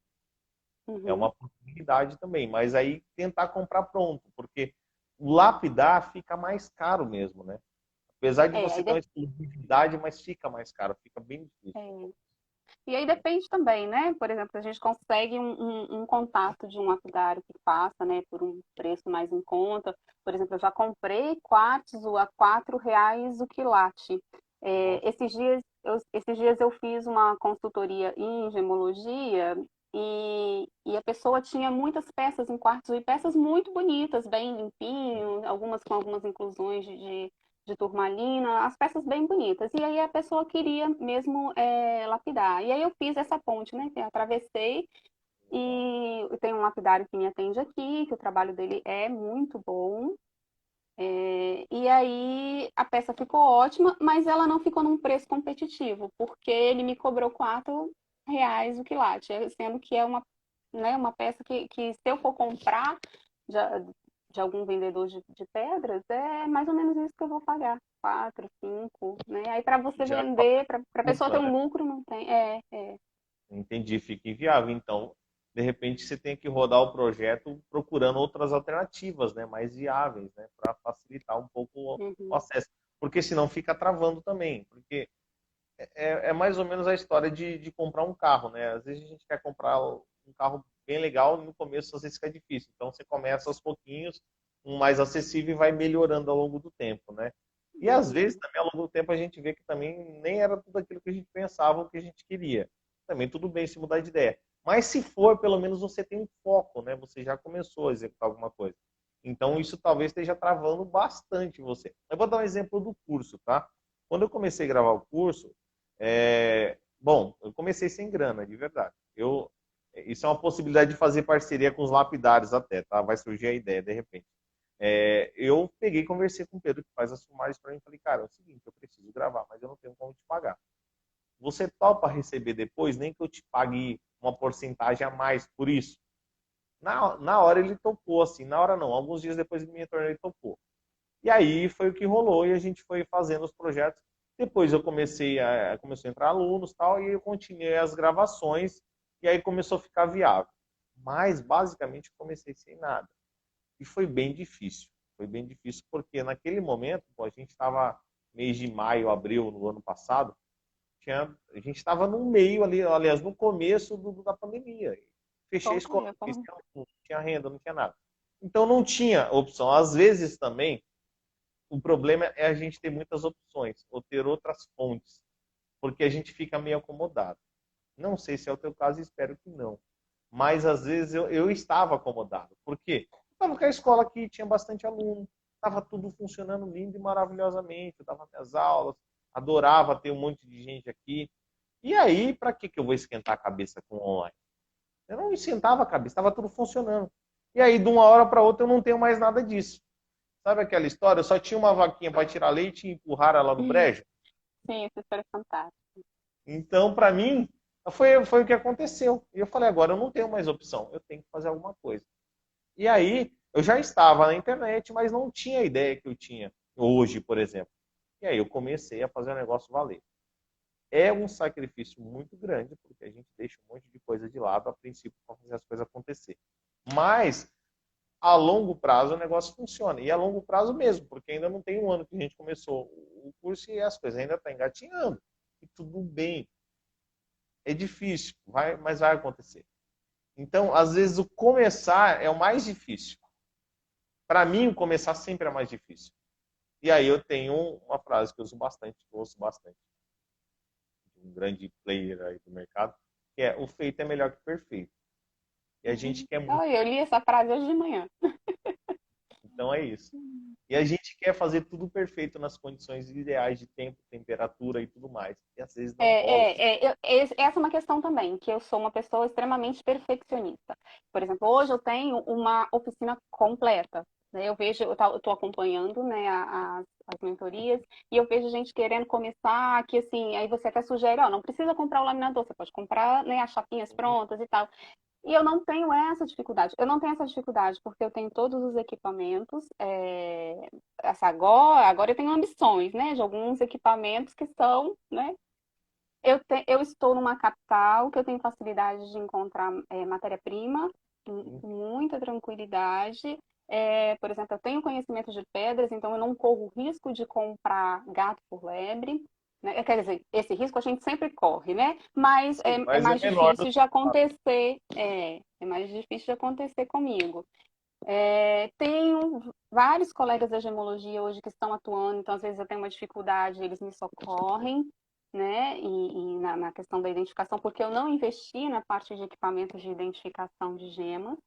[SPEAKER 1] É
[SPEAKER 2] uhum.
[SPEAKER 1] uma possibilidade também, mas aí tentar comprar pronto, porque o lapidar fica mais caro mesmo, né? Apesar de
[SPEAKER 2] É,
[SPEAKER 1] você ter uma exclusividade, mas fica mais caro, fica bem difícil.
[SPEAKER 2] é. E aí depende também, né? Por exemplo, a gente consegue um contato de um lapidário que faça, né, por um preço mais em conta. Por exemplo, eu já comprei quartzo a R$ 4 o quilate.
[SPEAKER 1] Nossa,
[SPEAKER 2] Esses dias eu fiz uma consultoria em gemologia e a pessoa tinha muitas peças em quartzo e peças muito bonitas, bem limpinho, algumas com algumas inclusões de turmalina, as peças bem bonitas. E aí a pessoa queria mesmo lapidar. E aí eu fiz essa ponte, né? Eu atravessei
[SPEAKER 1] legal.
[SPEAKER 2] e tem um lapidário que me atende aqui, que o trabalho dele é muito bom. E aí a peça ficou ótima, mas ela não ficou num preço competitivo, porque ele me cobrou R$ 4 o quilate, sendo que é né, uma peça que se eu for comprar de algum vendedor de pedras, é mais ou menos isso que eu vou pagar. 4, 5, né? Aí para você
[SPEAKER 1] Já com a
[SPEAKER 2] vender, para a pessoa ter
[SPEAKER 1] conta,
[SPEAKER 2] um
[SPEAKER 1] né?
[SPEAKER 2] lucro, não tem.
[SPEAKER 1] Entendi, fica inviável. Então, de repente, você tem que rodar o projeto procurando outras alternativas, né, mais viáveis, né, para facilitar um pouco o
[SPEAKER 2] Uhum,
[SPEAKER 1] acesso. Porque senão fica travando também. Porque é mais ou menos a história de comprar um carro, né? Às vezes a gente quer comprar um carro bem legal e no começo às vezes fica difícil. Então você começa aos pouquinhos, um mais acessível e vai melhorando ao longo do tempo, né? E às vezes
[SPEAKER 2] uhum,
[SPEAKER 1] também ao longo do tempo a gente vê que também nem era tudo aquilo que a gente pensava ou que a gente queria. Também tudo bem se mudar de ideia. Mas se for, pelo menos você tem um foco, né? Você já começou a executar alguma coisa. Então isso talvez esteja travando bastante você. Eu vou dar um exemplo do curso, tá? Quando eu comecei a gravar o curso, bom, eu comecei sem grana, de verdade. Isso é uma possibilidade de fazer parceria com os lapidários até, tá? Vai surgir a ideia, de repente. Eu peguei e conversei com o Pedro, que faz as filmagens para mim, falei, cara, é o seguinte, eu preciso gravar, mas eu não tenho como te pagar. Você topa receber depois, nem que eu te pague uma porcentagem a mais por isso? Na hora ele topou, assim, na hora não, alguns dias depois ele me retornou e topou. E aí foi o que rolou e a gente foi fazendo os projetos. Depois eu começou a entrar alunos e tal, e eu continuei as gravações e aí começou a ficar viável. Mas basicamente eu comecei sem nada. E foi bem difícil. Foi bem difícil porque naquele momento, pô, a gente estava mês de maio, abril no ano passado, a gente estava no meio ali, aliás, no começo da pandemia. Fechei a
[SPEAKER 2] pois
[SPEAKER 1] escola,
[SPEAKER 2] é, como...
[SPEAKER 1] não tinha renda, não tinha nada. Então não tinha opção. Às vezes também o problema é a gente ter muitas opções ou ter outras fontes, porque a gente fica meio acomodado. Não sei se é o teu caso, espero que não. Mas às vezes eu estava acomodado. Por quê? Estava com a escola aqui, tinha bastante aluno, estava tudo funcionando lindo e maravilhosamente. Eu dava minhas aulas, adorava ter um monte de gente aqui. E aí, para que eu vou esquentar a cabeça com online? Eu não esquentava a cabeça, estava tudo funcionando. E aí, de uma hora para outra, eu não tenho mais nada disso. Sabe aquela história? Eu só tinha uma vaquinha para tirar leite e empurrar ela no brejo.
[SPEAKER 2] Sim, essa história é fantástica.
[SPEAKER 1] Então, para mim, foi o que aconteceu. E eu falei, agora eu não tenho mais opção, eu tenho que fazer alguma coisa. E aí, eu já estava na internet, mas não tinha a ideia que eu tinha hoje, por exemplo. E aí eu comecei a fazer o negócio valer. É um sacrifício muito grande, porque a gente deixa um monte de coisa de lado a princípio para fazer as coisas acontecer. Mas a longo prazo o negócio funciona. E a longo prazo mesmo, porque ainda não tem um ano que a gente começou o curso e as coisas ainda estão engatinhando. E tudo bem. É difícil, mas vai acontecer. Então, às vezes, o começar é o mais difícil. Para mim, o começar sempre é mais difícil. E aí eu tenho uma frase que eu uso bastante, que eu ouço bastante, de um grande player aí do mercado, que é: o feito é melhor que o perfeito. E a gente quer muito.
[SPEAKER 2] Oh, eu li essa frase hoje de manhã.
[SPEAKER 1] Então é isso. E a gente quer fazer tudo perfeito nas condições ideais de tempo, temperatura e tudo mais. E às vezes não rola.
[SPEAKER 2] Essa é uma questão também, que eu sou uma pessoa extremamente perfeccionista. Por exemplo, hoje eu tenho uma oficina completa, né? Eu vejo, eu estou acompanhando, né, as mentorias, e eu vejo gente querendo começar, que assim, aí você até sugere, ó, não precisa comprar o laminador, você pode comprar, né, as chapinhas prontas e tal. E eu não tenho essa dificuldade. Eu não tenho essa dificuldade porque eu tenho todos os equipamentos. Agora eu tenho ambições, né? De alguns equipamentos que são, né? Eu estou numa capital que eu tenho facilidade de encontrar matéria-prima com muita tranquilidade. Por exemplo, eu tenho conhecimento de pedras, então eu não corro o risco de comprar gato por lebre. Né? Quer dizer, esse risco a gente sempre corre, né? Mas
[SPEAKER 1] Sim,
[SPEAKER 2] é
[SPEAKER 1] mas é
[SPEAKER 2] mais
[SPEAKER 1] menor do
[SPEAKER 2] difícil
[SPEAKER 1] que
[SPEAKER 2] de acontecer. É mais difícil de acontecer comigo. Tenho vários colegas da gemologia hoje que estão atuando, então às vezes eu tenho uma dificuldade, eles me socorrem, né? E na questão da identificação, porque eu não investi na parte de equipamentos de identificação de gemas.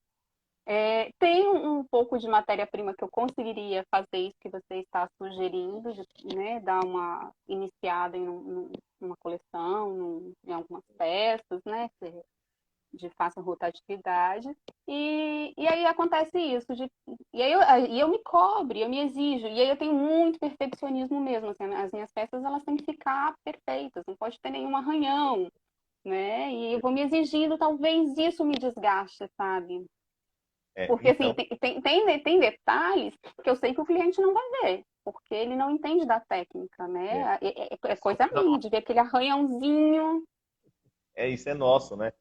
[SPEAKER 2] Tem um pouco de matéria-prima que eu conseguiria fazer isso que você está sugerindo, né, dar uma iniciada numa coleção, em algumas peças, né, de fácil rotatividade. E aí acontece isso, e aí eu me cobre, eu me exijo, e aí eu tenho muito perfeccionismo mesmo, assim, as minhas peças elas têm que ficar perfeitas, não pode ter nenhum arranhão, né, e eu vou me exigindo, talvez isso me desgaste, sabe? Porque, assim,
[SPEAKER 1] Então,
[SPEAKER 2] tem detalhes que eu sei que o cliente não vai ver, porque ele não entende da técnica,
[SPEAKER 1] é,
[SPEAKER 2] né? É
[SPEAKER 1] isso é
[SPEAKER 2] coisa
[SPEAKER 1] coisa
[SPEAKER 2] minha,
[SPEAKER 1] nossa.
[SPEAKER 2] de ver aquele arranhãozinho.
[SPEAKER 1] Isso é nosso, né?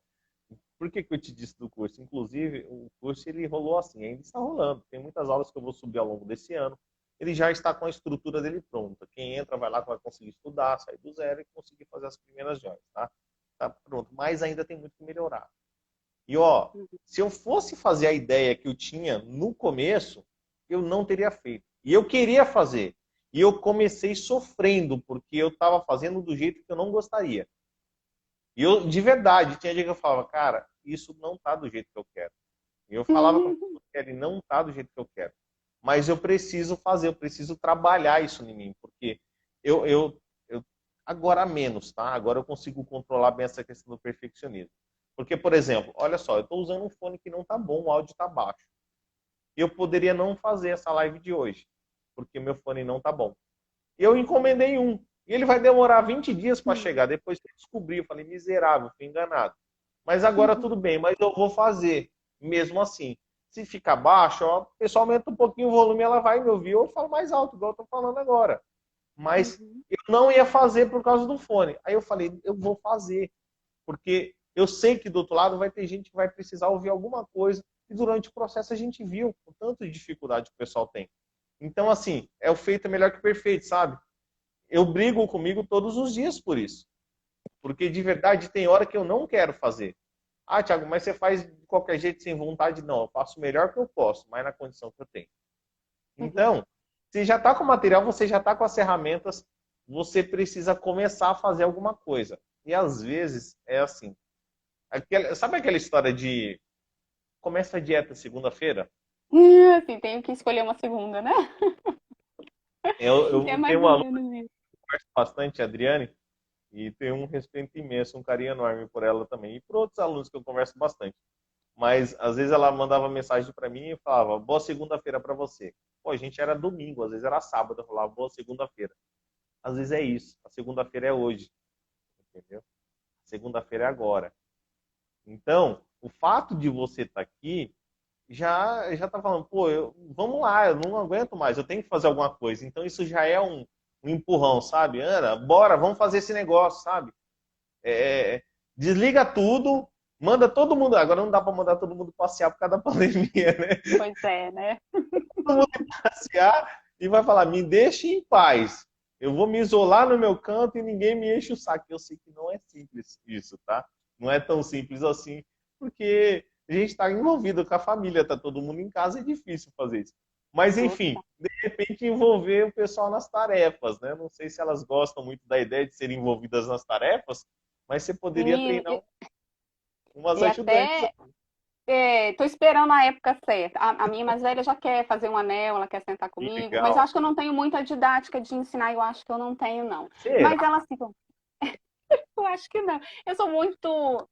[SPEAKER 1] Por que eu te disse do curso? Inclusive, o curso ele rolou assim, ainda está rolando. Tem muitas aulas que eu vou subir ao longo desse ano. Ele já está com a estrutura dele pronta. Quem entra vai lá, vai conseguir estudar, sair do zero e conseguir fazer as primeiras joias, tá? Tá pronto. Mas ainda tem muito que melhorar. E ó, se eu fosse fazer a ideia que eu tinha no começo, eu não teria feito. E eu queria fazer. E eu comecei sofrendo, porque eu estava fazendo do jeito que eu não gostaria. E eu, de verdade, tinha dia que eu falava, cara, isso não tá do jeito que eu quero. E eu falava com a pessoa que ele não tá do jeito que eu quero. Mas eu preciso fazer, eu preciso trabalhar isso em mim, porque eu agora menos, tá? Agora eu consigo controlar bem essa questão do perfeccionismo. Porque, por exemplo, olha só, eu estou usando um fone que não tá bom, o áudio tá baixo. Eu poderia não fazer essa live de hoje, porque meu fone não tá bom. Eu encomendei um. E ele vai demorar 20 dias para chegar. Depois que eu descobri, eu falei, miserável, fui enganado. Mas agora tudo bem, mas eu vou fazer, mesmo assim. Se ficar baixo, ó, o pessoal aumenta um pouquinho o volume, ela vai me ouvir, ou eu falo mais alto, igual eu tô falando agora. Mas eu não ia fazer por causa do fone. Aí eu falei, eu vou fazer. Porque eu sei que do outro lado vai ter gente que vai precisar ouvir alguma coisa. E durante o processo a gente viu o tanto de dificuldade que o pessoal tem. Então, assim, é o feito é melhor que o perfeito, sabe? Eu brigo comigo todos os dias por isso. Porque de verdade tem hora que eu não quero fazer. Ah, Thiago, mas você faz de qualquer jeito sem vontade? Não, eu faço o melhor que eu posso, mas na condição que eu tenho. Então, se já está com o material, você já está com as ferramentas, você precisa começar a fazer alguma coisa. E às vezes é assim. Sabe aquela história de começa a dieta segunda-feira?
[SPEAKER 2] Assim, tenho que escolher uma segunda, né? É
[SPEAKER 1] Eu
[SPEAKER 2] mais
[SPEAKER 1] tenho
[SPEAKER 2] ou
[SPEAKER 1] uma aluna
[SPEAKER 2] menos isso.
[SPEAKER 1] que conversa bastante, a Adriane, e tenho um respeito imenso, um carinho enorme por ela também. E por outros alunos que eu converso bastante. Mas às vezes ela mandava mensagem para mim e falava, boa segunda-feira para você. Pô, a gente era domingo, às vezes era sábado, eu falava, boa segunda-feira. Às vezes é isso, a segunda-feira é hoje, entendeu? Segunda-feira é agora. Então, o fato de você estar aqui já tá falando, pô, vamos lá, eu não aguento mais, eu tenho que fazer alguma coisa. Então isso já é um empurrão, sabe? Ana, bora, vamos fazer esse negócio, sabe? É, desliga tudo, manda todo mundo. Agora não dá para mandar todo mundo passear por causa da pandemia, né?
[SPEAKER 2] Pois é, né?
[SPEAKER 1] Todo mundo passear e vai falar: me deixe em paz. Eu vou me isolar no meu canto e ninguém me enche o saco. Eu sei que não é simples isso, tá? Não é tão simples assim, porque a gente está envolvido com a família, está todo mundo em casa, é difícil fazer isso. Mas, enfim, de repente envolver o pessoal nas tarefas, né? Não sei se elas gostam muito da ideia de serem envolvidas nas tarefas, mas você poderia
[SPEAKER 2] Menino,
[SPEAKER 1] treinar umas
[SPEAKER 2] e
[SPEAKER 1] ajudantes.
[SPEAKER 2] até tô esperando a época certa. A minha mais velha já quer fazer um anel, ela quer sentar comigo, mas eu
[SPEAKER 1] Legal.
[SPEAKER 2] acho que eu não tenho muita didática de ensinar, eu acho que eu não tenho, não. Mas
[SPEAKER 1] Será?
[SPEAKER 2] ela assim, eu acho que não. Eu sou muito.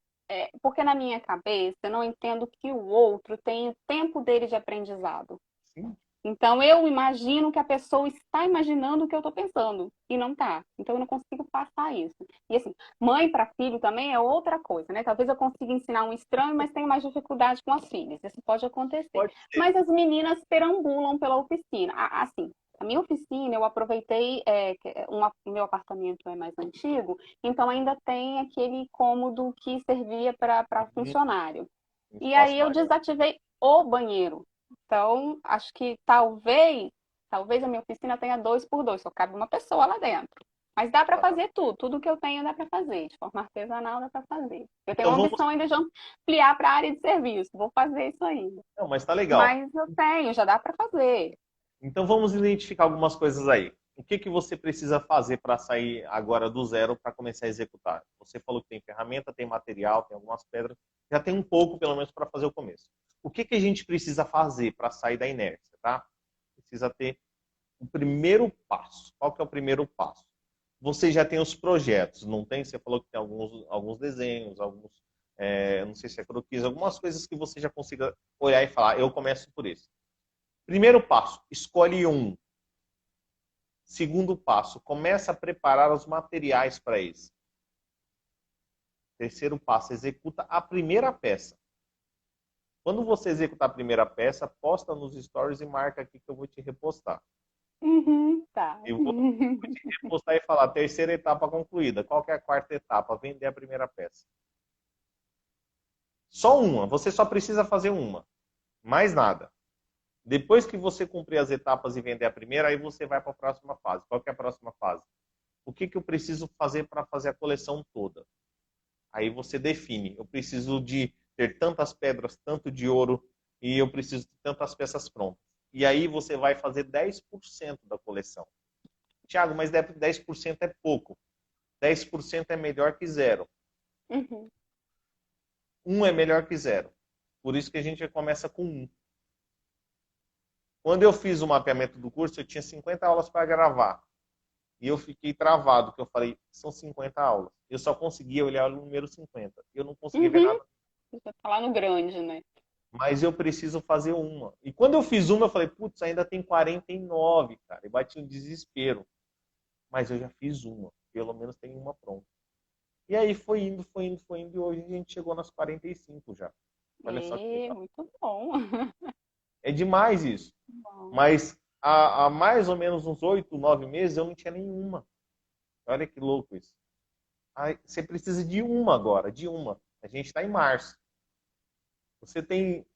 [SPEAKER 2] Porque na minha cabeça eu não entendo que o outro tem o tempo dele de aprendizado.
[SPEAKER 1] Sim,
[SPEAKER 2] Então eu imagino que a pessoa está imaginando o que eu estou pensando e não está. Então eu não consigo passar isso. E assim, mãe para filho também é outra coisa, né? Talvez eu consiga ensinar um estranho, mas tenho mais dificuldade com as filhas. Isso pode acontecer.
[SPEAKER 1] pode ser.
[SPEAKER 2] Mas as meninas perambulam pela oficina. Assim, a minha oficina eu aproveitei, o meu apartamento é mais antigo, então ainda tem aquele cômodo que servia para
[SPEAKER 1] Um
[SPEAKER 2] funcionário. E
[SPEAKER 1] espaço
[SPEAKER 2] aí eu
[SPEAKER 1] maior.
[SPEAKER 2] desativei o banheiro. Então, acho que talvez a minha oficina tenha 2x2, só cabe uma pessoa lá dentro. Mas dá para fazer tudo que eu tenho dá para fazer, de forma artesanal dá para fazer. Eu tenho
[SPEAKER 1] Então
[SPEAKER 2] uma
[SPEAKER 1] vamos.
[SPEAKER 2] ambição ainda de ampliar para a área de serviço, vou fazer isso ainda.
[SPEAKER 1] Não, mas tá legal.
[SPEAKER 2] Mas eu tenho, já dá para fazer.
[SPEAKER 1] Então vamos identificar algumas coisas aí. O que, que você precisa fazer para sair agora do zero para começar a executar? Você falou que tem ferramenta, tem material, tem algumas pedras, já tem um pouco pelo menos para fazer o começo. O que, que a gente precisa fazer para sair da inércia, tá? Precisa ter o primeiro passo. Qual que é o primeiro passo? Você já tem os projetos, não tem? Você falou que tem alguns desenhos, não sei se é croquis, algumas coisas que você já consiga olhar e falar, eu começo por isso. Primeiro passo, escolhe um. Segundo passo, começa a preparar os materiais para isso. Terceiro passo, executa a primeira peça. Quando você executar a primeira peça, posta nos stories e marca aqui que eu vou te repostar.
[SPEAKER 2] Tá.
[SPEAKER 1] Eu vou te repostar e falar, terceira etapa concluída. Qual que é a quarta etapa? Vender a primeira peça. Só uma, você só precisa fazer uma. Mais nada. Depois que você cumprir as etapas e vender a primeira, aí você vai para a próxima fase. Qual que é a próxima fase? O que, que eu preciso fazer para fazer a coleção toda? Aí você define. Eu preciso de ter tantas pedras, tanto de ouro, e eu preciso de tantas peças prontas. E aí você vai fazer 10% da coleção. Tiago, mas 10% é pouco. 10% é melhor que zero.
[SPEAKER 2] Uhum.
[SPEAKER 1] Um é melhor que zero. Por isso que a gente começa com um. Quando eu fiz o mapeamento do curso, eu tinha 50 aulas para gravar. E eu fiquei travado, porque eu falei, são 50 aulas. Eu só conseguia olhar o número 50. Eu não conseguia ver
[SPEAKER 2] Uhum.
[SPEAKER 1] nada.
[SPEAKER 2] Você tá lá no grande, né?
[SPEAKER 1] Mas eu preciso fazer uma. E quando eu fiz uma, eu falei, putz, ainda tem 49, cara. E bati um desespero. Mas eu já fiz uma. Pelo menos tem uma pronta. E aí foi indo, foi indo, foi indo. E hoje a gente chegou nas 45 já. Olha só que legal.
[SPEAKER 2] Muito bom.
[SPEAKER 1] É demais isso.
[SPEAKER 2] Bom.
[SPEAKER 1] Mas há mais ou menos uns 8, 9 meses eu não tinha nenhuma. Olha que louco isso. Aí, você precisa de uma agora, de uma. A gente está em março. Você tem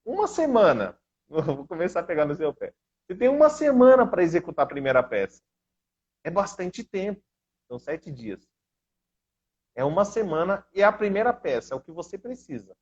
[SPEAKER 1] uma semana. Vou começar a pegar no seu pé. Você tem uma semana para executar a primeira peça. É bastante tempo. São 7 dias. É uma semana e é a primeira peça. É o que você precisa.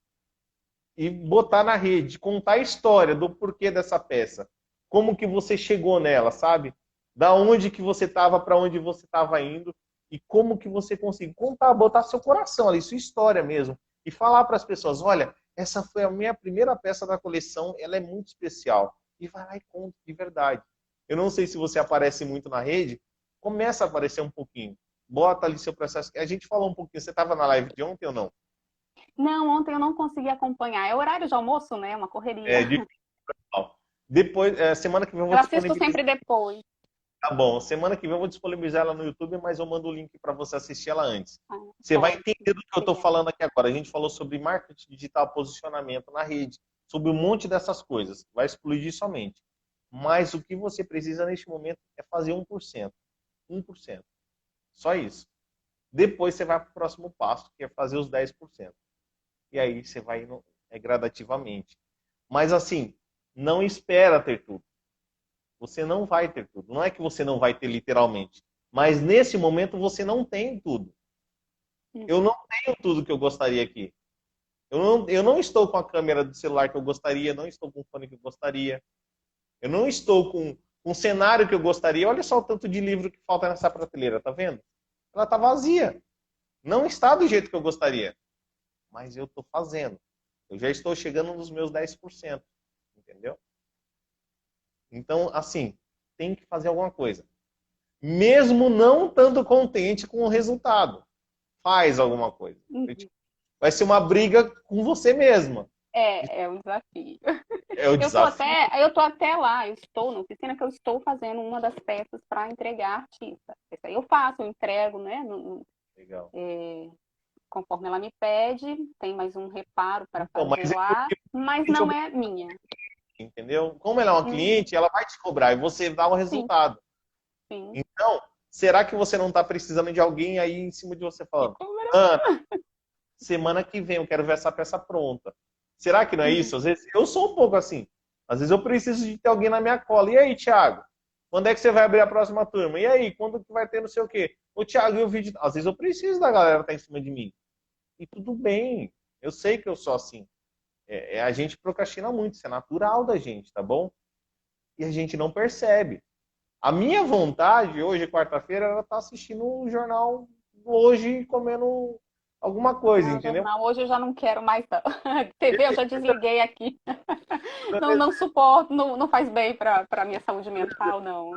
[SPEAKER 1] E botar na rede, contar a história do porquê dessa peça. Como que você chegou nela, sabe? Da onde que você estava, para onde você estava indo. E como que você conseguiu contar, botar seu coração ali, sua história mesmo. E falar para as pessoas, olha, essa foi a minha primeira peça da coleção, ela é muito especial. E vai lá e conta de verdade. Eu não sei se você aparece muito na rede, começa a aparecer um pouquinho. Bota ali seu processo. A gente falou um pouquinho, você estava na live de ontem ou não?
[SPEAKER 2] Não, ontem eu não consegui acompanhar. É horário de almoço, né? Uma correria.
[SPEAKER 1] É difícil. Depois, semana que vem eu vou
[SPEAKER 2] Eu assisto
[SPEAKER 1] disponibilizar.
[SPEAKER 2] sempre depois.
[SPEAKER 1] Tá bom, semana que vem eu vou disponibilizar ela no YouTube, mas eu mando o link para você assistir ela antes.
[SPEAKER 2] Ah,
[SPEAKER 1] Você vai
[SPEAKER 2] ótimo.
[SPEAKER 1] entender do que eu estou
[SPEAKER 2] Obrigada.
[SPEAKER 1] falando aqui agora. A gente falou sobre marketing digital, posicionamento na rede, sobre um monte dessas coisas. Vai explodir somente. Mas o que você precisa neste momento é fazer 1%. 1%. Só isso. Depois você vai para o próximo passo, que é fazer os 10%. E aí você vai indo gradativamente. Mas assim, não espera ter tudo. Você não vai ter tudo. Não é que você não vai ter literalmente. Mas nesse momento você não tem tudo. Eu não tenho tudo que eu gostaria aqui. Eu não estou com a câmera do celular que eu gostaria, não estou com o fone que eu gostaria, eu não estou com um cenário que eu gostaria. Olha só o tanto de livro que falta nessa prateleira, tá vendo? Ela tá vazia. Não está do jeito que eu gostaria, mas eu estou fazendo. Eu já estou chegando nos meus 10%, entendeu? Então, assim, tem que fazer alguma coisa. Mesmo não estando contente com o resultado, faz alguma coisa.
[SPEAKER 2] Uhum.
[SPEAKER 1] Vai ser uma briga com você mesma.
[SPEAKER 2] É um desafio.
[SPEAKER 1] É o desafio.
[SPEAKER 2] Eu tô até lá, eu estou na oficina que eu estou fazendo uma das peças para entregar a artista. Isso aí eu faço, eu entrego, né?
[SPEAKER 1] Legal.
[SPEAKER 2] Conforme ela me pede, tem mais um reparo para
[SPEAKER 1] Então,
[SPEAKER 2] fazer
[SPEAKER 1] mas
[SPEAKER 2] lá, mas não é minha.
[SPEAKER 1] entendeu? Como ela é uma
[SPEAKER 2] Uhum.
[SPEAKER 1] cliente, ela vai te cobrar e você dá o
[SPEAKER 2] Sim,
[SPEAKER 1] resultado.
[SPEAKER 2] sim.
[SPEAKER 1] Então, será que você não está precisando de alguém aí em cima de você
[SPEAKER 2] E
[SPEAKER 1] falando,
[SPEAKER 2] cobra.
[SPEAKER 1] Ana, semana que vem eu quero ver essa peça pronta. Será que não é
[SPEAKER 2] Uhum.
[SPEAKER 1] isso? Às vezes eu sou um pouco assim. Às vezes eu preciso de ter alguém na minha cola. E aí, Thiago? Quando é que você vai abrir a próxima turma? E aí, quando que vai ter não sei o quê? O Thiago e o vídeo. Às vezes eu preciso da galera estar em cima de mim. E tudo bem. Eu sei que eu sou assim. A gente procrastina muito, isso é natural da gente, tá bom? E a gente não percebe. A minha vontade hoje, quarta-feira, era estar assistindo um jornal hoje e comendo alguma coisa,
[SPEAKER 2] Ah,
[SPEAKER 1] entendeu?
[SPEAKER 2] jornal, hoje eu já não quero mais, não. TV eu já desliguei aqui. Não, não suporto, não faz bem para a minha saúde mental, não.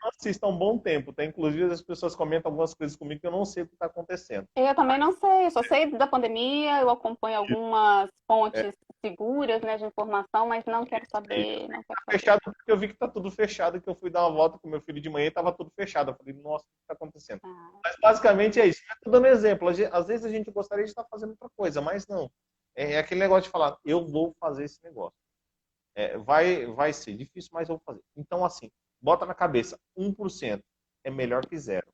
[SPEAKER 1] Não assisto há um bom tempo, tá? Inclusive, as pessoas comentam algumas coisas comigo que eu não sei o que está acontecendo.
[SPEAKER 2] Eu também não sei, eu só sei da pandemia, eu acompanho algumas
[SPEAKER 1] É,
[SPEAKER 2] fontes seguras, né, de informação, mas não quero
[SPEAKER 1] e
[SPEAKER 2] saber, não quero
[SPEAKER 1] tá
[SPEAKER 2] saber.
[SPEAKER 1] fechado porque eu vi que tá tudo fechado, que eu fui dar uma volta com meu filho de manhã e tava tudo fechado. Eu falei, nossa, o que está acontecendo?
[SPEAKER 2] Ah,
[SPEAKER 1] Mas basicamente é isso. Eu tô dando exemplo. Às vezes a gente gostaria de estar fazendo outra coisa, mas não. É aquele negócio de falar, eu vou fazer esse negócio. Vai ser difícil, mas eu vou fazer. Então, assim, bota na cabeça, 1% é melhor que zero.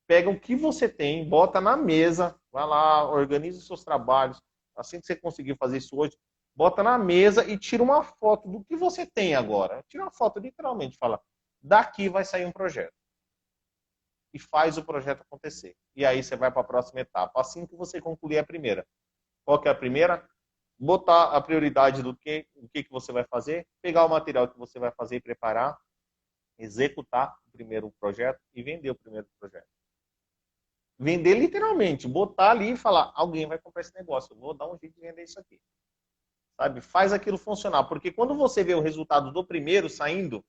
[SPEAKER 1] Pega o que você tem, bota na mesa, vai lá, organiza os seus trabalhos. Assim que você conseguir fazer isso hoje, bota na mesa e tira uma foto do que você tem agora. Tira uma foto, literalmente, fala, daqui vai sair um projeto. E faz o projeto acontecer. E aí você vai para a próxima etapa. Assim que você concluir a primeira. Qual que é a primeira? Botar a prioridade o que você vai fazer, pegar o material que você vai fazer e preparar, executar o primeiro projeto e vender o primeiro projeto. Vender literalmente, botar ali e falar, alguém vai comprar esse negócio, eu vou dar um jeito de vender isso aqui. Sabe? Faz aquilo funcionar, porque quando você vê o resultado do primeiro saindo,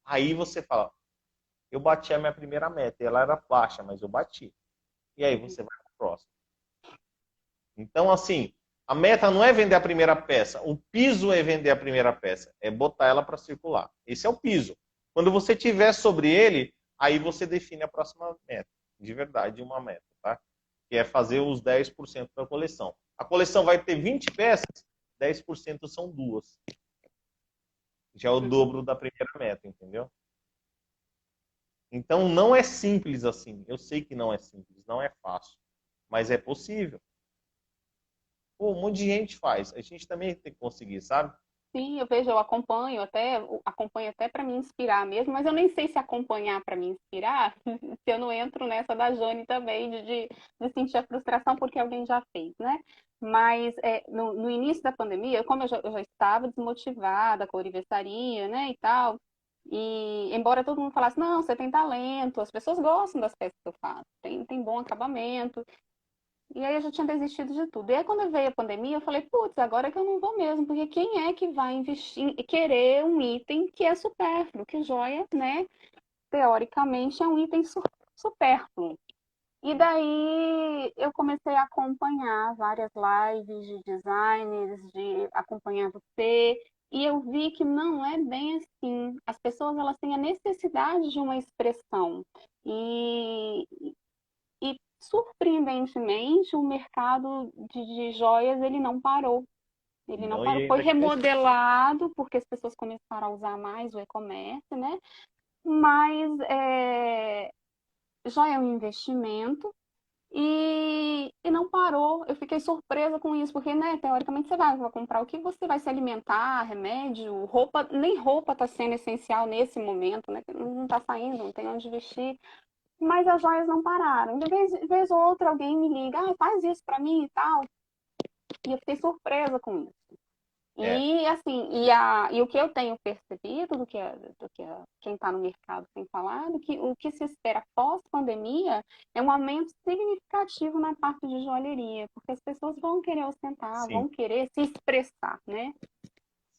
[SPEAKER 1] aí você fala, eu bati a minha primeira meta, ela era baixa, mas eu bati. E aí
[SPEAKER 2] uhum.
[SPEAKER 1] você vai para o próximo. Então, assim, a meta não é vender a primeira peça, o piso é vender a primeira peça, é botar ela para circular. Esse é o piso. Quando você tiver sobre ele, aí você define a próxima meta, de verdade, uma meta, tá? Que é fazer os 10% da coleção. A coleção vai ter 20 peças, 10% são duas. Já é o
[SPEAKER 2] Uhum.
[SPEAKER 1] dobro da primeira meta, entendeu? Então não é simples assim. Eu sei que não é simples, não é fácil, mas é possível. Pô, um monte de gente faz. A gente também tem que conseguir, sabe?
[SPEAKER 2] Sim, eu vejo, eu acompanho até para me inspirar mesmo, mas eu nem sei se acompanhar para me inspirar, se eu não entro nessa da Jane também, de sentir a frustração porque alguém já fez, né? Mas no início da pandemia, como eu já estava desmotivada com a orivesaria, né, e tal, e embora todo mundo falasse, não, você tem talento, as pessoas gostam das peças que eu faço, tem bom acabamento, e aí eu já tinha desistido de tudo. E aí quando veio a pandemia, eu falei, putz, agora que eu não vou mesmo, porque quem é que vai investir, querer um item que é supérfluo, que joia, né, teoricamente é um item supérfluo. E daí eu comecei a acompanhar várias lives de designers, de acompanhar você, e eu vi que não é bem assim. As pessoas elas têm a necessidade de uma expressão. E, e surpreendentemente, o mercado de joias ele não parou. Ele não
[SPEAKER 1] Não,
[SPEAKER 2] parou.
[SPEAKER 1] e
[SPEAKER 2] Foi
[SPEAKER 1] ainda cresce.
[SPEAKER 2] remodelado porque as pessoas começaram a usar mais o e-commerce, né? Mas joia é um investimento e não parou. Eu fiquei surpresa com isso, porque, né, teoricamente você vai comprar o que você vai se alimentar, remédio, roupa, nem roupa está sendo essencial nesse momento, né? Não está saindo, não tem onde vestir. Mas as joias não pararam. De vez ou outra alguém me liga, faz isso para mim e tal. E eu fiquei surpresa com isso.
[SPEAKER 1] É,
[SPEAKER 2] E assim, e o que eu tenho percebido do que quem está no mercado tem falado, que o que se espera pós-pandemia é um aumento significativo na parte de joalheria, porque as pessoas vão querer ostentar,
[SPEAKER 1] sim,
[SPEAKER 2] vão querer se expressar, né?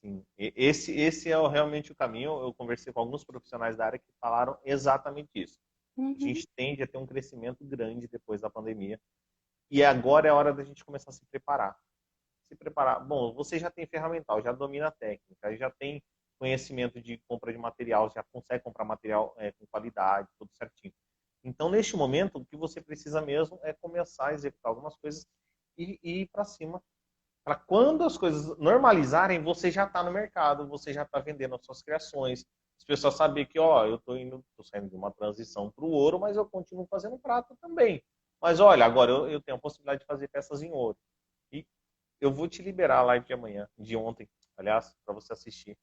[SPEAKER 1] sim. Esse é realmente o caminho. Eu conversei com alguns profissionais da área que falaram exatamente isso. A
[SPEAKER 2] Uhum.
[SPEAKER 1] gente tende a ter um crescimento grande depois da pandemia. E agora é a hora da gente começar a se preparar. Se preparar. Bom, você já tem ferramental, já domina a técnica, já tem conhecimento de compra de material, já consegue comprar material com qualidade, tudo certinho. Então, neste momento, o que você precisa mesmo é começar a executar algumas coisas e ir para cima. Para quando as coisas normalizarem, você já está no mercado, você já está vendendo as suas criações. As pessoas sabem que, ó, eu estou saindo de uma transição para o ouro, mas eu continuo fazendo prata também. Mas olha, agora eu tenho a possibilidade de fazer peças em ouro. E eu vou te liberar a live de amanhã, de ontem, aliás, para você assistir.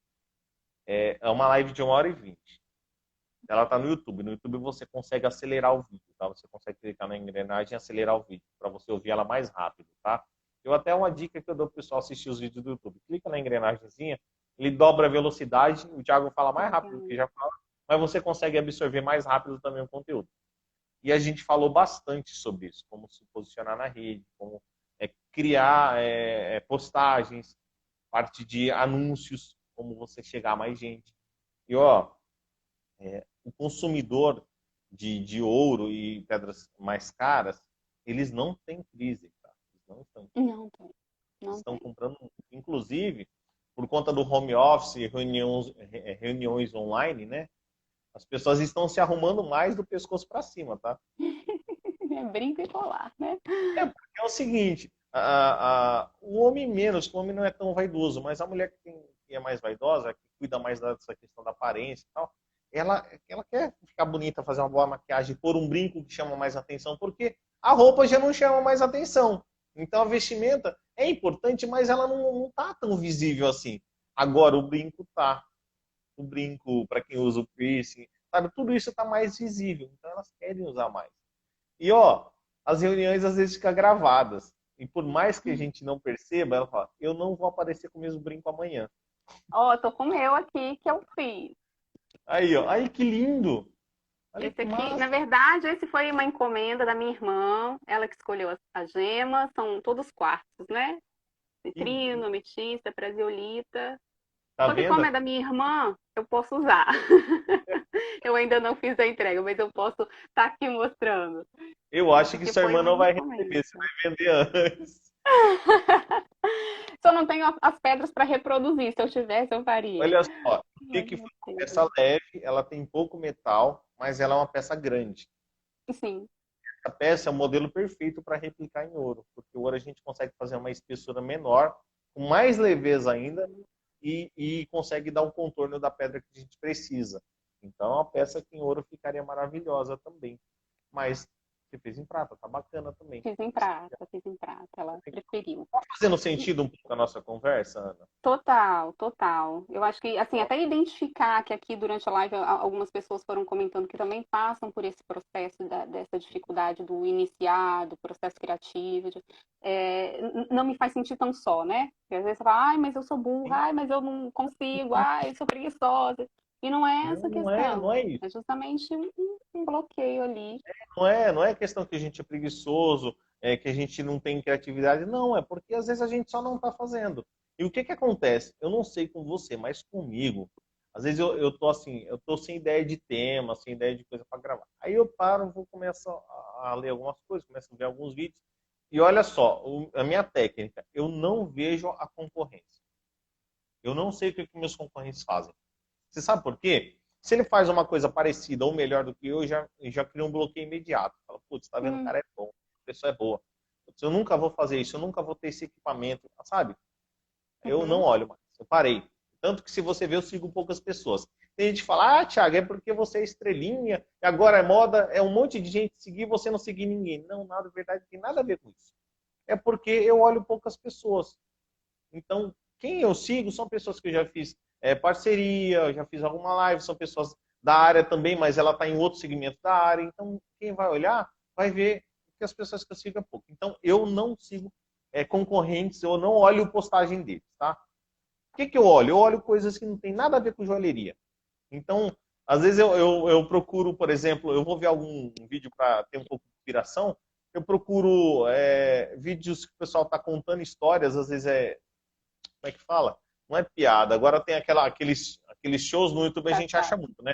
[SPEAKER 1] É uma live de 1h20. Ela está no YouTube. No YouTube você consegue acelerar o vídeo, tá? Você consegue clicar na engrenagem e acelerar o vídeo, para você ouvir ela mais rápido, tá? Eu até uma dica que eu dou para o pessoal assistir os vídeos do YouTube. Clica na engrenagemzinha, ele dobra a velocidade, o Thiago fala mais rápido do que já fala, mas você consegue absorver mais rápido também o conteúdo. E a gente falou bastante sobre isso, como se posicionar na rede, como criar postagens, parte de anúncios, como você chegar a mais gente. E ó, o consumidor de ouro e pedras mais caras, eles não têm crise, tá? Eles não estão.
[SPEAKER 2] Não tem,
[SPEAKER 1] Eles
[SPEAKER 2] não
[SPEAKER 1] estão
[SPEAKER 2] tem.
[SPEAKER 1] comprando, inclusive, por conta do home office, reuniões online, né? As pessoas estão se arrumando mais do pescoço para cima, tá?
[SPEAKER 2] É brinco e colar, né?
[SPEAKER 1] Porque é o seguinte, o homem menos, o homem não é tão vaidoso, mas a mulher que é mais vaidosa, que cuida mais dessa questão da aparência e tal, ela quer ficar bonita, fazer uma boa maquiagem, pôr um brinco que chama mais atenção, porque a roupa já não chama mais atenção. Então a vestimenta é importante, mas ela não tá tão visível assim. Agora o brinco tá. O brinco, para quem usa o piercing, sabe? Tudo isso tá mais visível. Então elas querem usar mais. E ó, as reuniões às vezes ficam gravadas. E por mais que a gente não perceba, ela fala, eu não vou aparecer com o mesmo brinco amanhã.
[SPEAKER 2] Ó, tô com o meu aqui que eu fiz.
[SPEAKER 1] Aí, ó, aí que lindo. Olha
[SPEAKER 2] Esse
[SPEAKER 1] que
[SPEAKER 2] aqui, na
[SPEAKER 1] massa.
[SPEAKER 2] verdade, esse foi uma encomenda da minha irmã, ela que escolheu as gemas, são todos quartos, né?
[SPEAKER 1] Que,
[SPEAKER 2] Citrino, ametista, praziolita.
[SPEAKER 1] tá
[SPEAKER 2] Só que como
[SPEAKER 1] vendo?
[SPEAKER 2] é da minha irmã, eu posso usar. Eu ainda não fiz a entrega, mas eu posso estar aqui mostrando.
[SPEAKER 1] Eu acho que
[SPEAKER 2] Porque
[SPEAKER 1] sua
[SPEAKER 2] foi
[SPEAKER 1] irmã
[SPEAKER 2] uma
[SPEAKER 1] não vai
[SPEAKER 2] encomenda.
[SPEAKER 1] receber, você vai vender antes.
[SPEAKER 2] Só não tenho as pedras para reproduzir. Se eu tivesse, eu faria.
[SPEAKER 1] Olha só, o que
[SPEAKER 2] Mas
[SPEAKER 1] que
[SPEAKER 2] não
[SPEAKER 1] foi uma
[SPEAKER 2] tenho.
[SPEAKER 1] peça leve, ela tem pouco metal, mas ela é uma peça grande.
[SPEAKER 2] Sim.
[SPEAKER 1] Essa peça é o modelo perfeito para replicar em ouro, porque o ouro a gente consegue fazer uma espessura menor, com mais leveza ainda, e consegue dar o contorno da pedra que a gente precisa. Então, é uma peça que em ouro ficaria maravilhosa também. Mas você fez em prata, tá bacana também.
[SPEAKER 2] Fiz em prata, ela preferiu.
[SPEAKER 1] Tá fazendo sentido um pouco a nossa conversa, Ana?
[SPEAKER 2] Total, total. Eu acho que, assim,
[SPEAKER 1] Ó,
[SPEAKER 2] até identificar que aqui durante a live algumas pessoas foram comentando que também passam por esse processo dessa dificuldade do iniciar, do processo criativo. Não me faz sentir tão só, né? Porque às vezes você fala, ai, mas eu sou burra, ai, mas eu não consigo, ai, eu sou preguiçosa. E não é
[SPEAKER 1] não,
[SPEAKER 2] essa
[SPEAKER 1] não
[SPEAKER 2] questão.
[SPEAKER 1] é isso.
[SPEAKER 2] É justamente um bloqueio ali.
[SPEAKER 1] Não é questão que a gente é preguiçoso, que a gente não tem criatividade. Não, é porque às vezes a gente só não está fazendo. E o que que acontece? Eu não sei com você, mas comigo, às vezes eu tô assim, eu tô sem ideia de tema, sem ideia de coisa para gravar. Aí eu paro, vou começar a ler algumas coisas, começo a ver alguns vídeos. E olha só, a minha técnica, eu não vejo a concorrência. Eu não sei o que meus concorrentes fazem. Você sabe por quê? Se ele faz uma coisa parecida ou melhor do que eu, já cria um bloqueio imediato. Fala, putz, tá vendo, o
[SPEAKER 2] Hum,
[SPEAKER 1] cara é bom, a pessoa é boa. Putz, eu nunca vou fazer isso, eu nunca vou ter esse equipamento, sabe? Eu não
[SPEAKER 2] uhum.
[SPEAKER 1] olho mais, eu parei. Tanto que se você ver, eu sigo poucas pessoas. Tem gente que fala, ah, Thiago, é porque você é estrelinha, e agora é moda, é um monte de gente seguir, você não seguir ninguém. Não, na verdade, tem nada a ver com isso. É porque eu olho poucas pessoas. Então, quem eu sigo são pessoas que eu já fiz parceria, eu já fiz alguma live, são pessoas da área também, mas ela está em outro segmento da área. Então, quem vai olhar vai ver que as pessoas que eu sigo é pouco. Então, eu não sigo concorrentes, eu não olho postagem deles, tá? O que eu olho? Eu olho coisas que não tem nada a ver com joalheria. Então, às vezes eu procuro, por exemplo, eu vou ver algum vídeo para ter um pouco de inspiração, eu procuro vídeos que o pessoal está contando histórias, às vezes como é que fala? Não é piada, agora tem aqueles shows no YouTube, a
[SPEAKER 2] Tá,
[SPEAKER 1] gente
[SPEAKER 2] tá.
[SPEAKER 1] acha muito, né?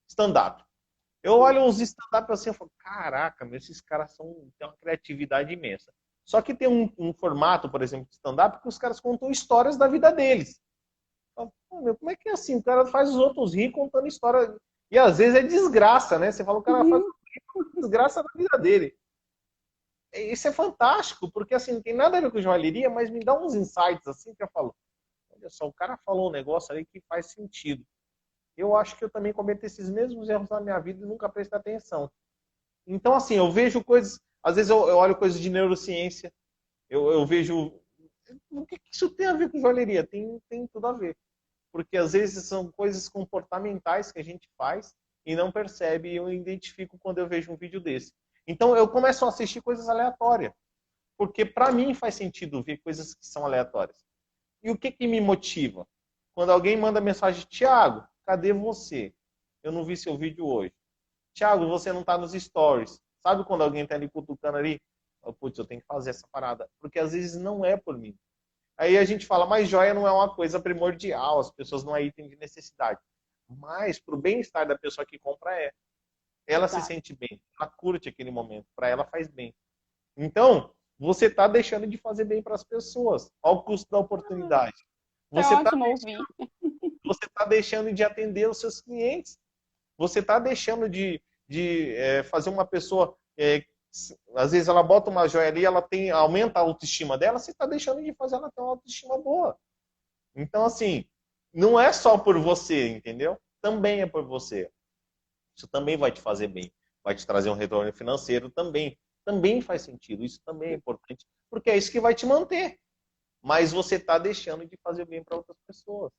[SPEAKER 1] Stand-up. Eu olho uns stand-up assim e falo, caraca, esses caras têm uma criatividade imensa. Só que tem um formato, por exemplo, de stand-up, que os caras contam histórias da vida deles. Falo, meu, como é que é assim? O cara faz os outros rir contando história. E às vezes é desgraça, né? Você fala, o cara faz
[SPEAKER 2] Uhum.
[SPEAKER 1] desgraça da vida dele. Isso é fantástico, porque assim, não tem nada a ver com joalheria, mas me dá uns insights assim que eu falo, olha só, o cara falou um negócio ali que faz sentido. Eu acho que eu também cometo esses mesmos erros na minha vida e nunca prestei atenção. Então, assim, eu vejo coisas, às vezes eu olho coisas de neurociência, eu vejo. O que isso tem a ver com joalheria? Tem tudo a ver. Porque às vezes são coisas comportamentais que a gente faz e não percebe, e eu identifico quando eu vejo um vídeo desse. Então eu começo a assistir coisas aleatórias, porque para mim faz sentido ver coisas que são aleatórias. E o que me motiva? Quando alguém manda mensagem, Thiago, cadê você? Eu não vi seu vídeo hoje. Thiago, você não está nos stories. Sabe quando alguém está ali cutucando ali? Putz, eu tenho que fazer essa parada. Porque às vezes não é por mim. Aí a gente fala, mas joia não é uma coisa primordial, as pessoas não é item de necessidade. Mas para o bem-estar da pessoa que compra ela se
[SPEAKER 2] Exato.
[SPEAKER 1] sente bem, ela curte aquele momento, para ela faz bem. Então, você está deixando de fazer bem para as pessoas, ao custo da oportunidade.
[SPEAKER 2] É
[SPEAKER 1] Você está
[SPEAKER 2] ótimo ouvir.
[SPEAKER 1] deixando de atender os seus clientes. Você está deixando de fazer uma pessoa. Às vezes ela bota uma joalheria, aumenta a autoestima dela, você está deixando de fazer ela ter uma autoestima boa. Então, assim, não é só por você, entendeu? Também é por você. Isso também vai te fazer bem. Vai te trazer um retorno financeiro também. Também faz sentido. Isso também é importante. Porque é isso que vai te manter. Mas você está deixando de fazer bem para outras pessoas.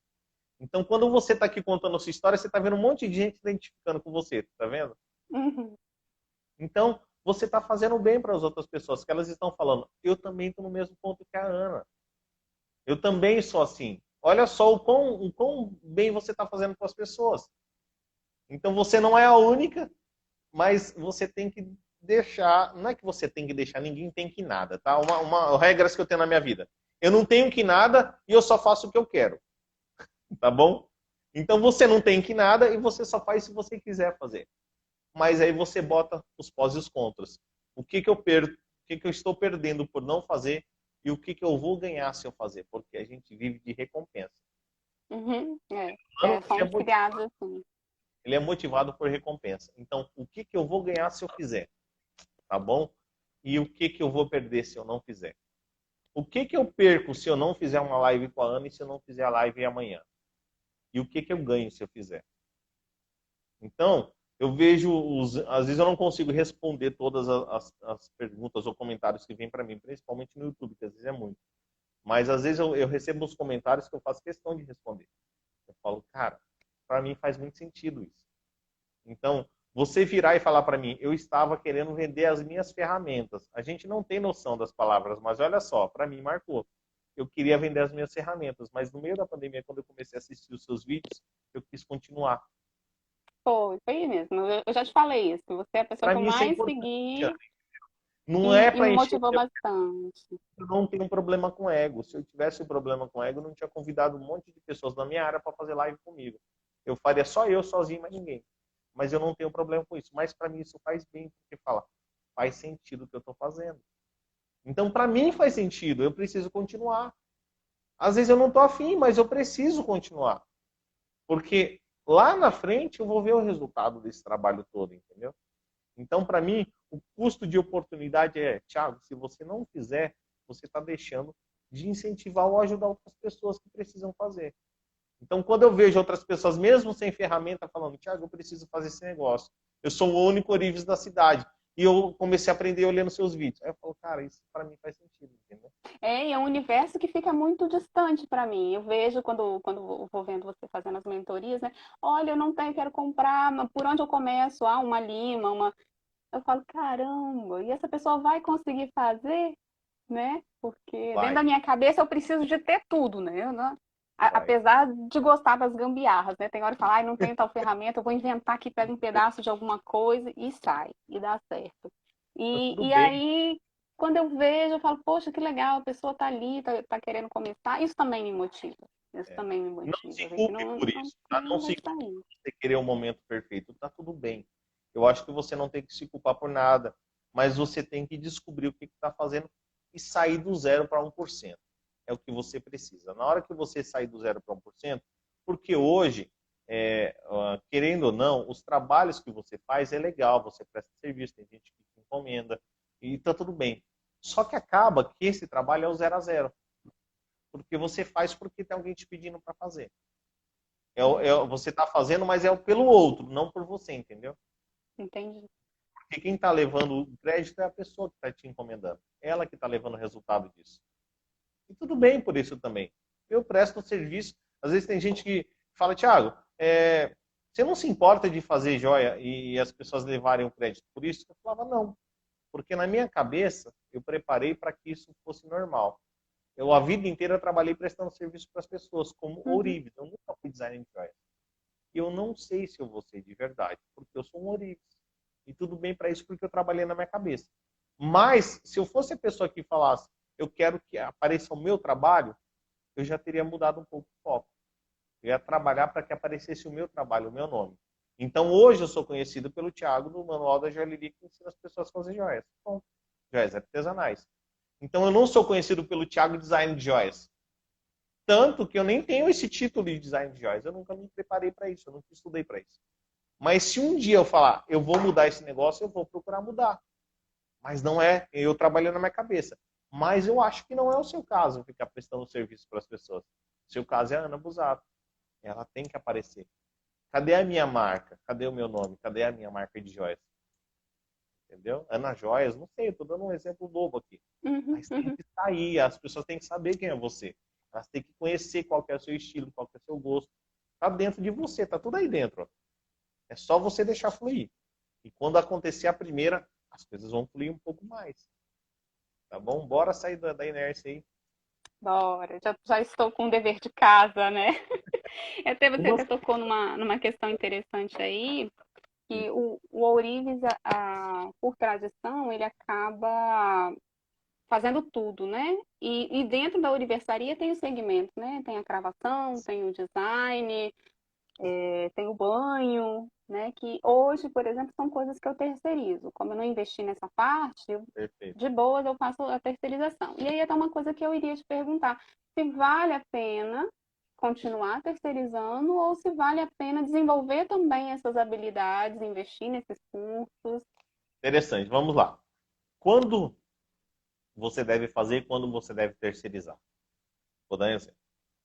[SPEAKER 1] Então, quando você está aqui contando a sua história, você está vendo um monte de gente se identificando com você. Tá vendo?
[SPEAKER 2] Uhum.
[SPEAKER 1] Então, você está fazendo bem para as outras pessoas, que elas estão falando, eu também estou no mesmo ponto que a Ana. Eu também sou assim. Olha só o quão bem você está fazendo com as pessoas. Então, você não é a única, mas você tem que deixar. Não é que você tem que deixar, ninguém tem que nada, tá? Regras que eu tenho na minha vida. Eu não tenho que nada e eu só faço o que eu quero. Tá bom? Então, você não tem que nada e você só faz se você quiser fazer. Mas aí você bota os pós e os contras. O que eu perco, o que eu estou perdendo por não fazer e o que eu vou ganhar se eu fazer, porque a gente vive de recompensa.
[SPEAKER 2] Uhum.
[SPEAKER 1] Ele
[SPEAKER 2] Somos criados assim.
[SPEAKER 1] é motivado por recompensa. Então, o que eu vou ganhar se eu fizer, tá bom? E o que eu vou perder se eu não fizer? O que eu perco se eu não fizer uma live com a Ana e se eu não fizer a live amanhã? E o que eu ganho se eu fizer? Então, eu vejo, às vezes eu não consigo responder todas as perguntas ou comentários que vêm para mim, principalmente no YouTube, que às vezes é muito. Mas às vezes eu recebo uns comentários que eu faço questão de responder. Eu falo, cara, para mim faz muito sentido isso. Então, você virar e falar para mim, eu estava querendo vender as minhas ferramentas. A gente não tem noção das palavras, mas olha só, para mim marcou. Eu queria vender as minhas ferramentas, mas no meio da pandemia, quando eu comecei a assistir os seus vídeos, eu quis continuar.
[SPEAKER 2] Foi mesmo. Eu já te falei isso. Você é a pessoa
[SPEAKER 1] Para
[SPEAKER 2] que eu
[SPEAKER 1] mim isso é
[SPEAKER 2] mais
[SPEAKER 1] importante.
[SPEAKER 2] segui
[SPEAKER 1] Não é
[SPEAKER 2] e me
[SPEAKER 1] para encher.
[SPEAKER 2] motivou bastante.
[SPEAKER 1] Eu não tenho um problema com ego. Se eu tivesse um problema com ego, eu não tinha convidado um monte de pessoas da minha área para fazer live comigo. Eu faria só eu sozinho, mas ninguém. Mas eu não tenho problema com isso. Mas para mim isso faz bem, porque faz sentido o que eu estou fazendo. Então, para mim faz sentido. Eu preciso continuar. Às vezes eu não estou afim, mas eu preciso continuar. Porque lá na frente eu vou ver o resultado desse trabalho todo, entendeu? Então, para mim, o custo de oportunidade Thiago, se você não fizer, você está deixando de incentivar ou ajudar outras pessoas que precisam fazer. Então, quando eu vejo outras pessoas, mesmo sem ferramenta, falando, Thiago, eu preciso fazer esse negócio. Eu sou o único Orives da cidade. E eu comecei a aprender olhando seus vídeos. Aí eu falo, cara, isso para mim faz sentido, entendeu?
[SPEAKER 2] E é um universo que fica muito distante para mim. Eu vejo quando eu vou vendo você fazendo as mentorias, né? Olha, eu não tenho, quero comprar, mas por onde eu começo? Uma lima, uma. Eu falo, caramba, e essa pessoa vai conseguir fazer? né? Porque dentro
[SPEAKER 1] Vai,
[SPEAKER 2] da minha cabeça eu preciso de ter tudo, né?
[SPEAKER 1] vai.
[SPEAKER 2] Apesar de gostar das gambiarras, né? Tem hora que fala, ai, não tenho tal ferramenta, eu vou inventar aqui, pego um pedaço de alguma coisa e sai, e dá certo.
[SPEAKER 1] Tá tudo
[SPEAKER 2] E
[SPEAKER 1] bem.
[SPEAKER 2] aí, quando eu vejo, eu falo, poxa, que legal, a pessoa tá ali, tá querendo começar, isso também me motiva. Isso
[SPEAKER 1] É.
[SPEAKER 2] também me
[SPEAKER 1] Não se
[SPEAKER 2] motiva, ver que
[SPEAKER 1] culpe por isso, tá? Não
[SPEAKER 2] não vai
[SPEAKER 1] se culpe
[SPEAKER 2] sair.
[SPEAKER 1] por você querer o momento perfeito. Tá tudo bem. Eu acho que você não tem que se culpar por nada, mas você tem que descobrir o que está fazendo e sair do 0 para 1%. É o que você precisa. Na hora que você sair do 0 para 1%, porque hoje, querendo ou não, os trabalhos que você faz é legal, você presta serviço, tem gente que te encomenda, e tá tudo bem. Só que acaba que esse trabalho é o 0 a 0, porque você faz porque tem alguém te pedindo para fazer. Você está fazendo, mas é pelo outro, não por você, entendeu?
[SPEAKER 2] Entendi.
[SPEAKER 1] Porque quem está levando o crédito é a pessoa que está te encomendando. Ela que está levando o resultado disso. E tudo bem por isso também. Eu presto um serviço. Às vezes tem gente que fala, Thiago, você não se importa de fazer joia e as pessoas levarem o crédito por isso? Eu falava, não. Porque na minha cabeça, eu preparei para que isso fosse normal. Eu, a vida inteira, trabalhei prestando serviço para as pessoas, como
[SPEAKER 2] Uhum,
[SPEAKER 1] ourives. Eu nunca fui designer de joia. E eu não sei se eu vou ser de verdade, porque eu sou um ourives. E tudo bem para isso, porque eu trabalhei na minha cabeça. Mas, se eu fosse a pessoa que falasse, eu quero que apareça o meu trabalho, eu já teria mudado um pouco o foco. Eu ia trabalhar para que aparecesse o meu trabalho, o meu nome. Então, hoje eu sou conhecido pelo Thiago do Manual da Joalheria, que ensina as pessoas a fazer joias. Bom, joias artesanais. Então, eu não sou conhecido pelo Thiago Design de Joias. Tanto que eu nem tenho esse título de design de joias. Eu nunca me preparei para isso, eu nunca estudei para isso. Mas se um dia eu falar, eu vou mudar esse negócio, eu vou procurar mudar. Mas não é eu trabalhando na minha cabeça. Mas eu acho que não é o seu caso ficar prestando serviço para as pessoas. O seu caso é a Ana Busato. Ela tem que aparecer. Cadê a minha marca? Cadê o meu nome? Cadê a minha marca de joias? Entendeu? Ana Joias, não sei, estou dando um exemplo bobo aqui.
[SPEAKER 2] uhum,
[SPEAKER 1] Mas tem
[SPEAKER 2] uhum.
[SPEAKER 1] que sair, as pessoas têm que saber quem é você. Elas têm que conhecer qual que é o seu estilo, qual que é o seu gosto. Está dentro de você, está tudo aí dentro. Ó. É só você deixar fluir. E quando acontecer a primeira, as coisas vão fluir um pouco mais. Tá bom? Bora sair da inércia aí.
[SPEAKER 2] Bora, já estou com o dever de casa, né? Até você
[SPEAKER 1] Uma...
[SPEAKER 2] até tocou numa questão interessante aí, que o ourives, por tradição, ele acaba fazendo tudo, né? E dentro da ourivesaria tem os segmentos, né? Tem a cravação, tem o design, tem o banho, né? Que hoje, por exemplo, são coisas que eu terceirizo. Como eu não investi nessa parte,
[SPEAKER 1] Perfeito.
[SPEAKER 2] de boas eu faço a terceirização. E aí é uma coisa que eu iria te perguntar, se vale a pena continuar terceirizando ou se vale a pena desenvolver também essas habilidades, investir nesses cursos.
[SPEAKER 1] Interessante. Vamos lá. Quando você deve fazer e quando você deve terceirizar? Vou dar um exemplo.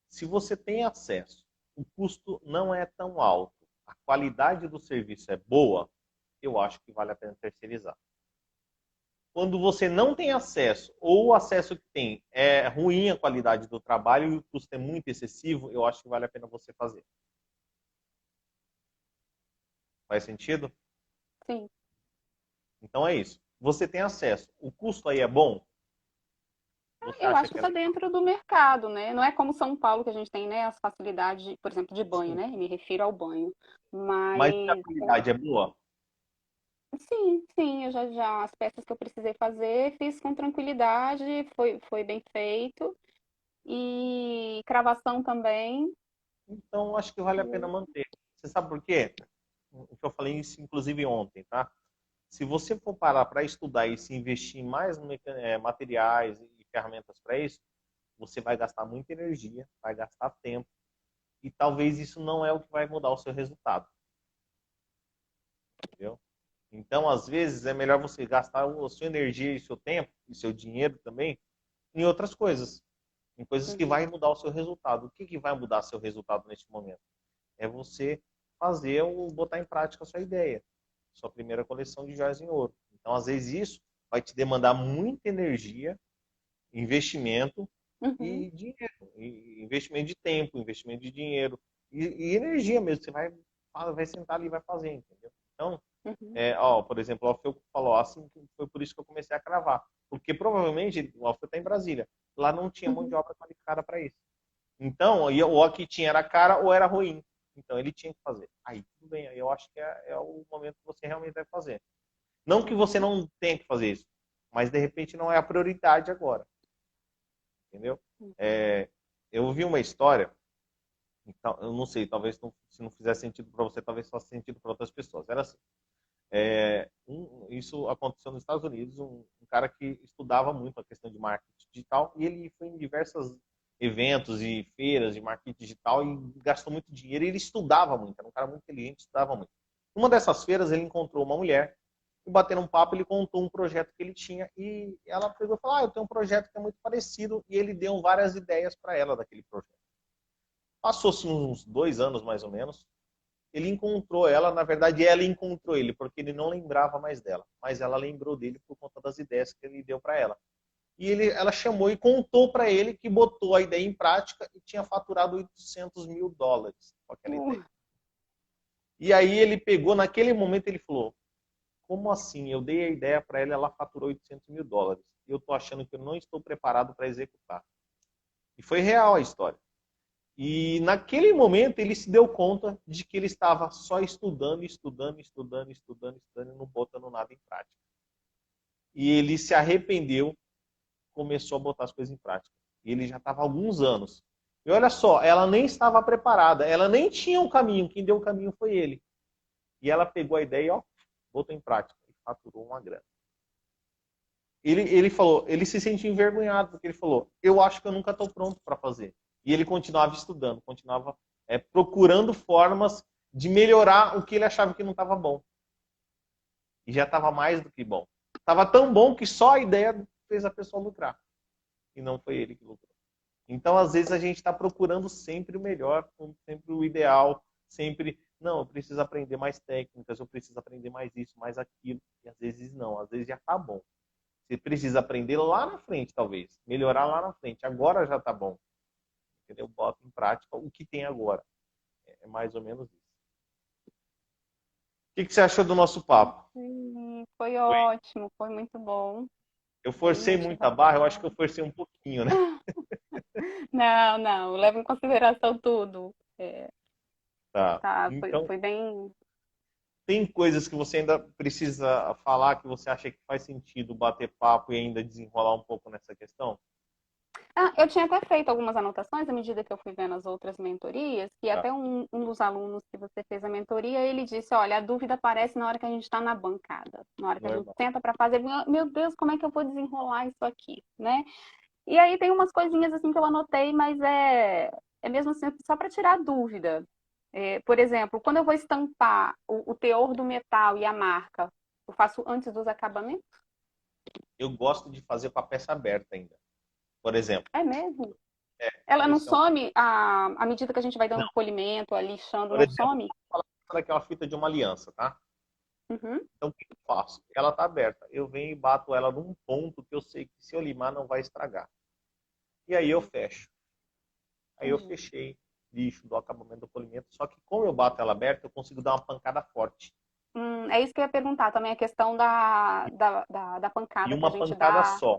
[SPEAKER 1] Se você tem acesso, o custo não é tão alto, a qualidade do serviço é boa, eu acho que vale a pena terceirizar. Quando você não tem acesso, ou o acesso que tem é ruim a qualidade do trabalho e o custo é muito excessivo, eu acho que vale a pena você fazer. Faz sentido?
[SPEAKER 2] Sim.
[SPEAKER 1] Então é isso. Você tem acesso. O custo aí é bom? Você
[SPEAKER 2] Eu
[SPEAKER 1] acha
[SPEAKER 2] acho que
[SPEAKER 1] que é
[SPEAKER 2] está
[SPEAKER 1] legal?
[SPEAKER 2] dentro do mercado, né? Não é como São Paulo que a gente tem, né, as facilidades, por exemplo, de banho,
[SPEAKER 1] Sim.
[SPEAKER 2] né? Me refiro ao banho.
[SPEAKER 1] Mas a
[SPEAKER 2] Mas
[SPEAKER 1] qualidade é boa?
[SPEAKER 2] sim, sim, eu já as peças que eu precisei fazer, fiz com tranquilidade, foi bem feito. E cravação também.
[SPEAKER 1] Então acho que vale a pena manter. Você sabe por quê? O que eu falei isso, inclusive, ontem, tá? Se você for parar para estudar e se investir em mais materiais e ferramentas para isso, você vai gastar muita energia, vai gastar tempo, e talvez isso não é o que vai mudar o seu resultado, entendeu? Então, às vezes, é melhor você gastar a sua energia e seu tempo, e seu dinheiro também, em outras coisas, em coisas que
[SPEAKER 2] Uhum,
[SPEAKER 1] vai mudar o seu resultado. O que, que vai mudar seu resultado neste momento? É você fazer ou botar em prática a sua ideia, sua primeira coleção de joias em ouro. Então, às vezes, isso vai te demandar muita energia, investimento
[SPEAKER 2] uhum,
[SPEAKER 1] e dinheiro. E investimento de tempo, investimento de dinheiro e energia mesmo. Você vai sentar ali e vai fazer, entendeu? Então,
[SPEAKER 2] Uhum.
[SPEAKER 1] Ó, por exemplo, o Alfeu falou assim, foi por isso que eu comecei a cravar. Porque provavelmente o Alfeu está em Brasília. Lá não tinha mão de
[SPEAKER 2] Uhum.
[SPEAKER 1] obra qualificada para isso. Então, ou a que tinha era cara ou era ruim. Então, ele tinha que fazer. Aí, tudo bem. Aí eu acho que é o momento que você realmente deve fazer. Não que você
[SPEAKER 2] Uhum.
[SPEAKER 1] não tenha que fazer isso, mas de repente não é a prioridade agora. Entendeu?
[SPEAKER 2] Uhum.
[SPEAKER 1] É, eu ouvi uma história, então, eu não sei, talvez não, se não fizer sentido para você, talvez faça sentido para outras pessoas. Era assim, isso aconteceu nos Estados Unidos, um cara que estudava muito a questão de marketing digital e ele foi em diversos eventos e feiras de marketing digital e gastou muito dinheiro. E ele estudava muito, era um cara muito inteligente, estudava muito. Numa dessas feiras ele encontrou uma mulher e batendo um papo ele contou um projeto que ele tinha e ela pegou e falou: eu tenho um projeto que é muito parecido, e ele deu várias ideias para ela daquele projeto. Passou-se uns 2 anos mais ou menos, ele encontrou ela, na verdade ela encontrou ele, porque ele não lembrava mais dela, mas ela lembrou dele por conta das ideias que ele deu para ela. E ela chamou e contou para ele que botou a ideia em prática e tinha faturado US$ 800 mil com aquela ideia. E aí ele pegou, naquele momento ele falou: como assim? Eu dei a ideia para ela faturou US$ 800 mil. E eu estou achando que eu não estou preparado para executar. E foi real a história. E naquele momento ele se deu conta de que ele estava só estudando, estudando, estudando, estudando, estudando e não botando nada em prática. E ele se arrependeu, começou a botar as coisas em prática. E ele já estava há alguns anos. E olha só, ela nem estava preparada, ela nem tinha um caminho, quem deu o caminho foi ele. E ela pegou a ideia e ó, botou em prática e faturou uma grana. Ele falou, ele se sentiu envergonhado, porque ele falou: eu acho que eu nunca estou pronto para fazer. E ele continuava estudando, continuava procurando formas de melhorar o que ele achava que não estava bom. E já estava mais do que bom. Estava tão bom que só a ideia fez a pessoa lucrar. E não foi ele que lucrou. Então, às vezes, a gente está procurando sempre o melhor, sempre o ideal, sempre, não, eu preciso aprender mais técnicas, eu preciso aprender mais isso, mais aquilo. E às vezes não, às vezes já está bom. Você precisa aprender lá na frente, talvez. Melhorar lá na frente. Agora já está bom. Entendeu? Bota em prática o que tem agora. É mais ou menos isso. O que você achou do nosso papo?
[SPEAKER 2] Sim, foi
[SPEAKER 1] Foi?
[SPEAKER 2] ótimo, foi muito bom,
[SPEAKER 1] Eu
[SPEAKER 2] bem
[SPEAKER 1] forcei muita barra, eu acho que eu
[SPEAKER 2] motivador.
[SPEAKER 1] forcei um pouquinho, né?
[SPEAKER 2] Não, não, leva em consideração tudo.
[SPEAKER 1] Tá.
[SPEAKER 2] Tá,
[SPEAKER 1] Então,
[SPEAKER 2] foi bem.
[SPEAKER 1] tem coisas que você ainda precisa falar que você acha que faz sentido bater papo e ainda desenrolar um pouco nessa questão?
[SPEAKER 2] Ah, eu tinha até feito algumas anotações à medida que eu fui vendo as outras mentorias, e
[SPEAKER 1] Tá.
[SPEAKER 2] até um dos alunos que você fez a mentoria, ele disse, olha, a dúvida aparece na hora que a gente está na bancada, na hora que a gente
[SPEAKER 1] Normal.
[SPEAKER 2] senta para fazer, meu Deus, como é que eu vou desenrolar isso aqui, né? E aí tem umas coisinhas assim que eu anotei, mas é mesmo assim, só para tirar a dúvida. Por exemplo, quando eu vou estampar o teor do metal e a marca, eu faço antes dos acabamentos?
[SPEAKER 1] Eu gosto de fazer com a peça aberta ainda. Por exemplo,
[SPEAKER 2] É mesmo?
[SPEAKER 1] é,
[SPEAKER 2] Ela não
[SPEAKER 1] esse é um...
[SPEAKER 2] some à medida que a gente vai
[SPEAKER 1] Não,
[SPEAKER 2] dando polimento, lixando,
[SPEAKER 1] por
[SPEAKER 2] não
[SPEAKER 1] exemplo,
[SPEAKER 2] some?
[SPEAKER 1] vou falar daquela fita de uma aliança, tá?
[SPEAKER 2] Uhum.
[SPEAKER 1] Então, o que eu faço? Ela está aberta. Eu venho e bato ela num ponto que eu sei que se eu limar não vai estragar. E aí eu fecho. Aí eu
[SPEAKER 2] Entendi.
[SPEAKER 1] fechei, lixo, do acabamento do polimento. Só que como eu bato ela aberta, eu consigo dar uma pancada forte.
[SPEAKER 2] É isso que eu ia perguntar também, a questão da
[SPEAKER 1] E
[SPEAKER 2] pancada que a
[SPEAKER 1] uma
[SPEAKER 2] gente
[SPEAKER 1] pancada
[SPEAKER 2] dá,
[SPEAKER 1] só.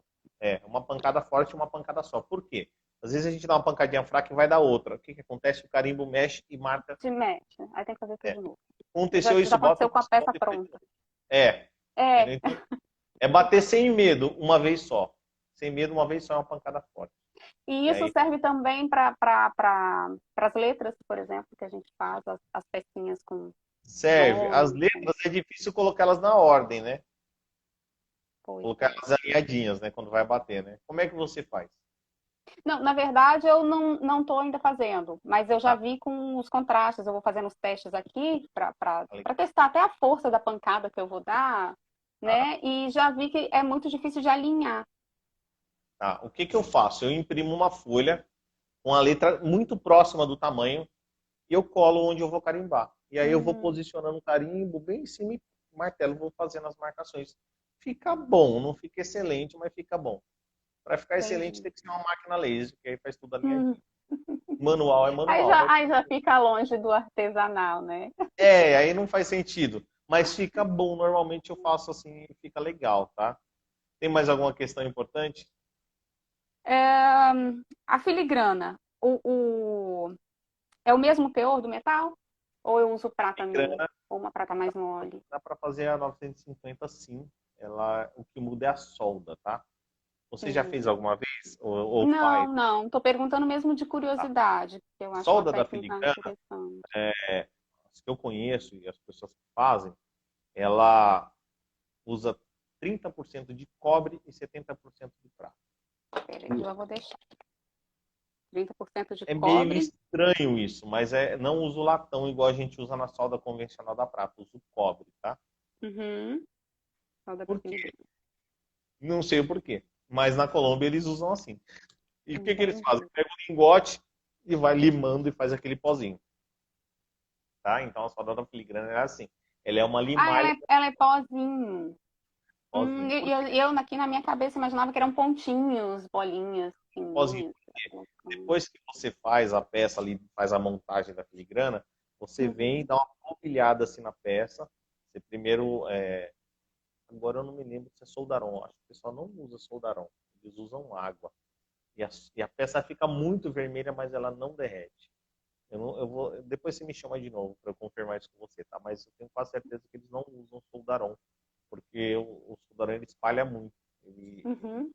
[SPEAKER 1] Uma pancada forte e uma pancada só. Por quê? Às vezes a gente dá uma pancadinha fraca e vai dar outra. O que, que acontece? O carimbo mexe e marca.
[SPEAKER 2] de mexe, aí tem que fazer tudo
[SPEAKER 1] É.
[SPEAKER 2] de novo. Já,
[SPEAKER 1] Aconteceu
[SPEAKER 2] já
[SPEAKER 1] isso, bota
[SPEAKER 2] aconteceu com a
[SPEAKER 1] pressão
[SPEAKER 2] peça
[SPEAKER 1] depois.
[SPEAKER 2] pronta.
[SPEAKER 1] É.
[SPEAKER 2] É,
[SPEAKER 1] Entendeu? Então, é bater sem medo, uma vez só. Sem medo, uma vez só é uma pancada forte.
[SPEAKER 2] e
[SPEAKER 1] E
[SPEAKER 2] isso
[SPEAKER 1] aí
[SPEAKER 2] serve também para as letras, por exemplo, que a gente faz, as pecinhas com
[SPEAKER 1] serve. As
[SPEAKER 2] nome, com
[SPEAKER 1] letras é difícil colocá-las na ordem, né?
[SPEAKER 2] pois
[SPEAKER 1] Colocar
[SPEAKER 2] é.
[SPEAKER 1] elas alinhadinhas, né? Quando vai bater, né? Como é que você faz?
[SPEAKER 2] Não, na verdade, eu não estou ainda fazendo, mas eu já
[SPEAKER 1] Ah,
[SPEAKER 2] vi com os contrastes, eu vou fazendo os testes aqui
[SPEAKER 1] ali.
[SPEAKER 2] para testar até a força da pancada que eu vou dar,
[SPEAKER 1] Ah,
[SPEAKER 2] né? E já vi que é muito difícil de alinhar.
[SPEAKER 1] tá. O que que eu faço? Eu imprimo uma folha com a letra muito próxima do tamanho e eu colo onde eu vou carimbar. E aí eu vou
[SPEAKER 2] Hum,
[SPEAKER 1] posicionando o carimbo bem em cima e martelo, vou fazendo as marcações. Fica bom, não fica excelente, mas fica bom. Para ficar excelente
[SPEAKER 2] entendi.
[SPEAKER 1] tem que ser uma máquina laser, que aí faz tudo
[SPEAKER 2] Hum.
[SPEAKER 1] alinhadinho. Manual é
[SPEAKER 2] Aí
[SPEAKER 1] manual,
[SPEAKER 2] já,
[SPEAKER 1] mas
[SPEAKER 2] aí já fica longe do artesanal, né?
[SPEAKER 1] aí não faz sentido. mas fica bom. Normalmente eu faço assim e fica legal, tá? Tem mais alguma questão importante?
[SPEAKER 2] É, a filigrana, é o mesmo teor do metal? Ou eu uso prata mesmo?
[SPEAKER 1] Grana
[SPEAKER 2] Ou uma prata mais mole?
[SPEAKER 1] dá para fazer a 950 sim. O que muda é a solda, tá? Você já fez
[SPEAKER 2] Uhum.
[SPEAKER 1] alguma vez? Ou faz?
[SPEAKER 2] Não, não. Estou perguntando mesmo de
[SPEAKER 1] Tá?
[SPEAKER 2] curiosidade, porque eu acho uma
[SPEAKER 1] Solda da
[SPEAKER 2] técnica
[SPEAKER 1] filigrana,
[SPEAKER 2] interessante.
[SPEAKER 1] as que eu conheço e as pessoas que fazem, ela usa 30% de cobre e 70% de prata.
[SPEAKER 2] Peraí, que eu vou deixar. 30% de
[SPEAKER 1] É meio
[SPEAKER 2] cobre.
[SPEAKER 1] estranho isso, mas não uso latão igual a gente usa na solda convencional da prata, uso cobre, tá?
[SPEAKER 2] Uhum. Solda da
[SPEAKER 1] Por quê?
[SPEAKER 2] filigrana.
[SPEAKER 1] Não sei o porquê, mas na Colômbia eles usam assim. E o que, que eles fazem?
[SPEAKER 2] Entendi.
[SPEAKER 1] Pega o lingote e vai limando e faz aquele pozinho, tá? Então a solda da filigrana é assim. Ela é uma
[SPEAKER 2] Ah,
[SPEAKER 1] limalha
[SPEAKER 2] ela é pozinho.
[SPEAKER 1] pozinho.
[SPEAKER 2] E
[SPEAKER 1] Por quê?
[SPEAKER 2] eu aqui na minha cabeça imaginava que eram pontinhos, bolinhas
[SPEAKER 1] Pozinho.
[SPEAKER 2] fininhas pra colocar.
[SPEAKER 1] Depois que você faz a peça ali, faz a montagem da filigrana, você vem e
[SPEAKER 2] Uhum.
[SPEAKER 1] dá uma polvilhada assim na peça. Você primeiro, agora eu não me lembro se é soldarão. Acho que o pessoal não usa soldarão. Eles usam água. E a peça fica muito vermelha, mas ela não derrete. Eu vou, depois você me chama de novo para eu confirmar isso com você, tá? Mas eu tenho quase certeza que eles não usam soldarão, porque o soldarão ele espalha muito. Ele
[SPEAKER 2] Uhum.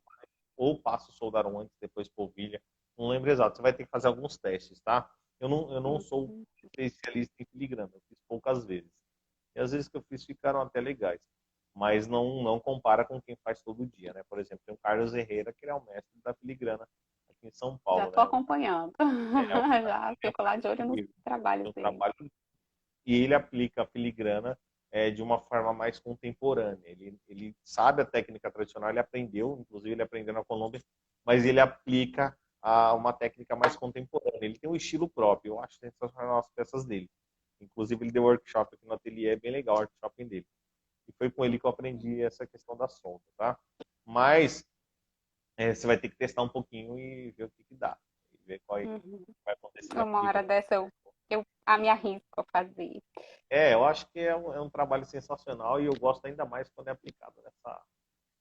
[SPEAKER 1] ou passa o soldarão antes, depois polvilha. Não lembro exato. Você vai ter que fazer alguns testes, tá? Eu não sou
[SPEAKER 2] Uhum.
[SPEAKER 1] especialista em filigrana, eu fiz poucas vezes. E às vezes que eu fiz ficaram até legais. Mas não compara com quem faz todo dia, né? Por exemplo, tem o Carlos Herrera, que ele é o mestre da filigrana aqui em São
[SPEAKER 2] Já
[SPEAKER 1] Paulo,
[SPEAKER 2] estou
[SPEAKER 1] né?
[SPEAKER 2] acompanhando.
[SPEAKER 1] É, o cara
[SPEAKER 2] Já
[SPEAKER 1] tem
[SPEAKER 2] fico lá de olho nos trabalhos
[SPEAKER 1] um
[SPEAKER 2] dele.
[SPEAKER 1] trabalho e ele aplica a filigrana de uma forma mais contemporânea. Ele sabe a técnica tradicional, ele aprendeu, inclusive ele aprendeu na Colômbia, mas ele aplica uma técnica mais contemporânea. Ele tem um estilo próprio, eu acho sensacional as peças dele. Inclusive ele deu workshop aqui no ateliê, é bem legal o workshop dele. E foi com ele que eu aprendi essa questão da solda, tá? Mas você vai ter que testar um pouquinho e ver o que dá. E ver qual é que
[SPEAKER 2] Uhum.
[SPEAKER 1] vai acontecer na
[SPEAKER 2] Uma hora
[SPEAKER 1] filigrana.
[SPEAKER 2] dessa eu me arrisco a fazer.
[SPEAKER 1] Eu acho que é um trabalho sensacional e eu gosto ainda mais quando é aplicado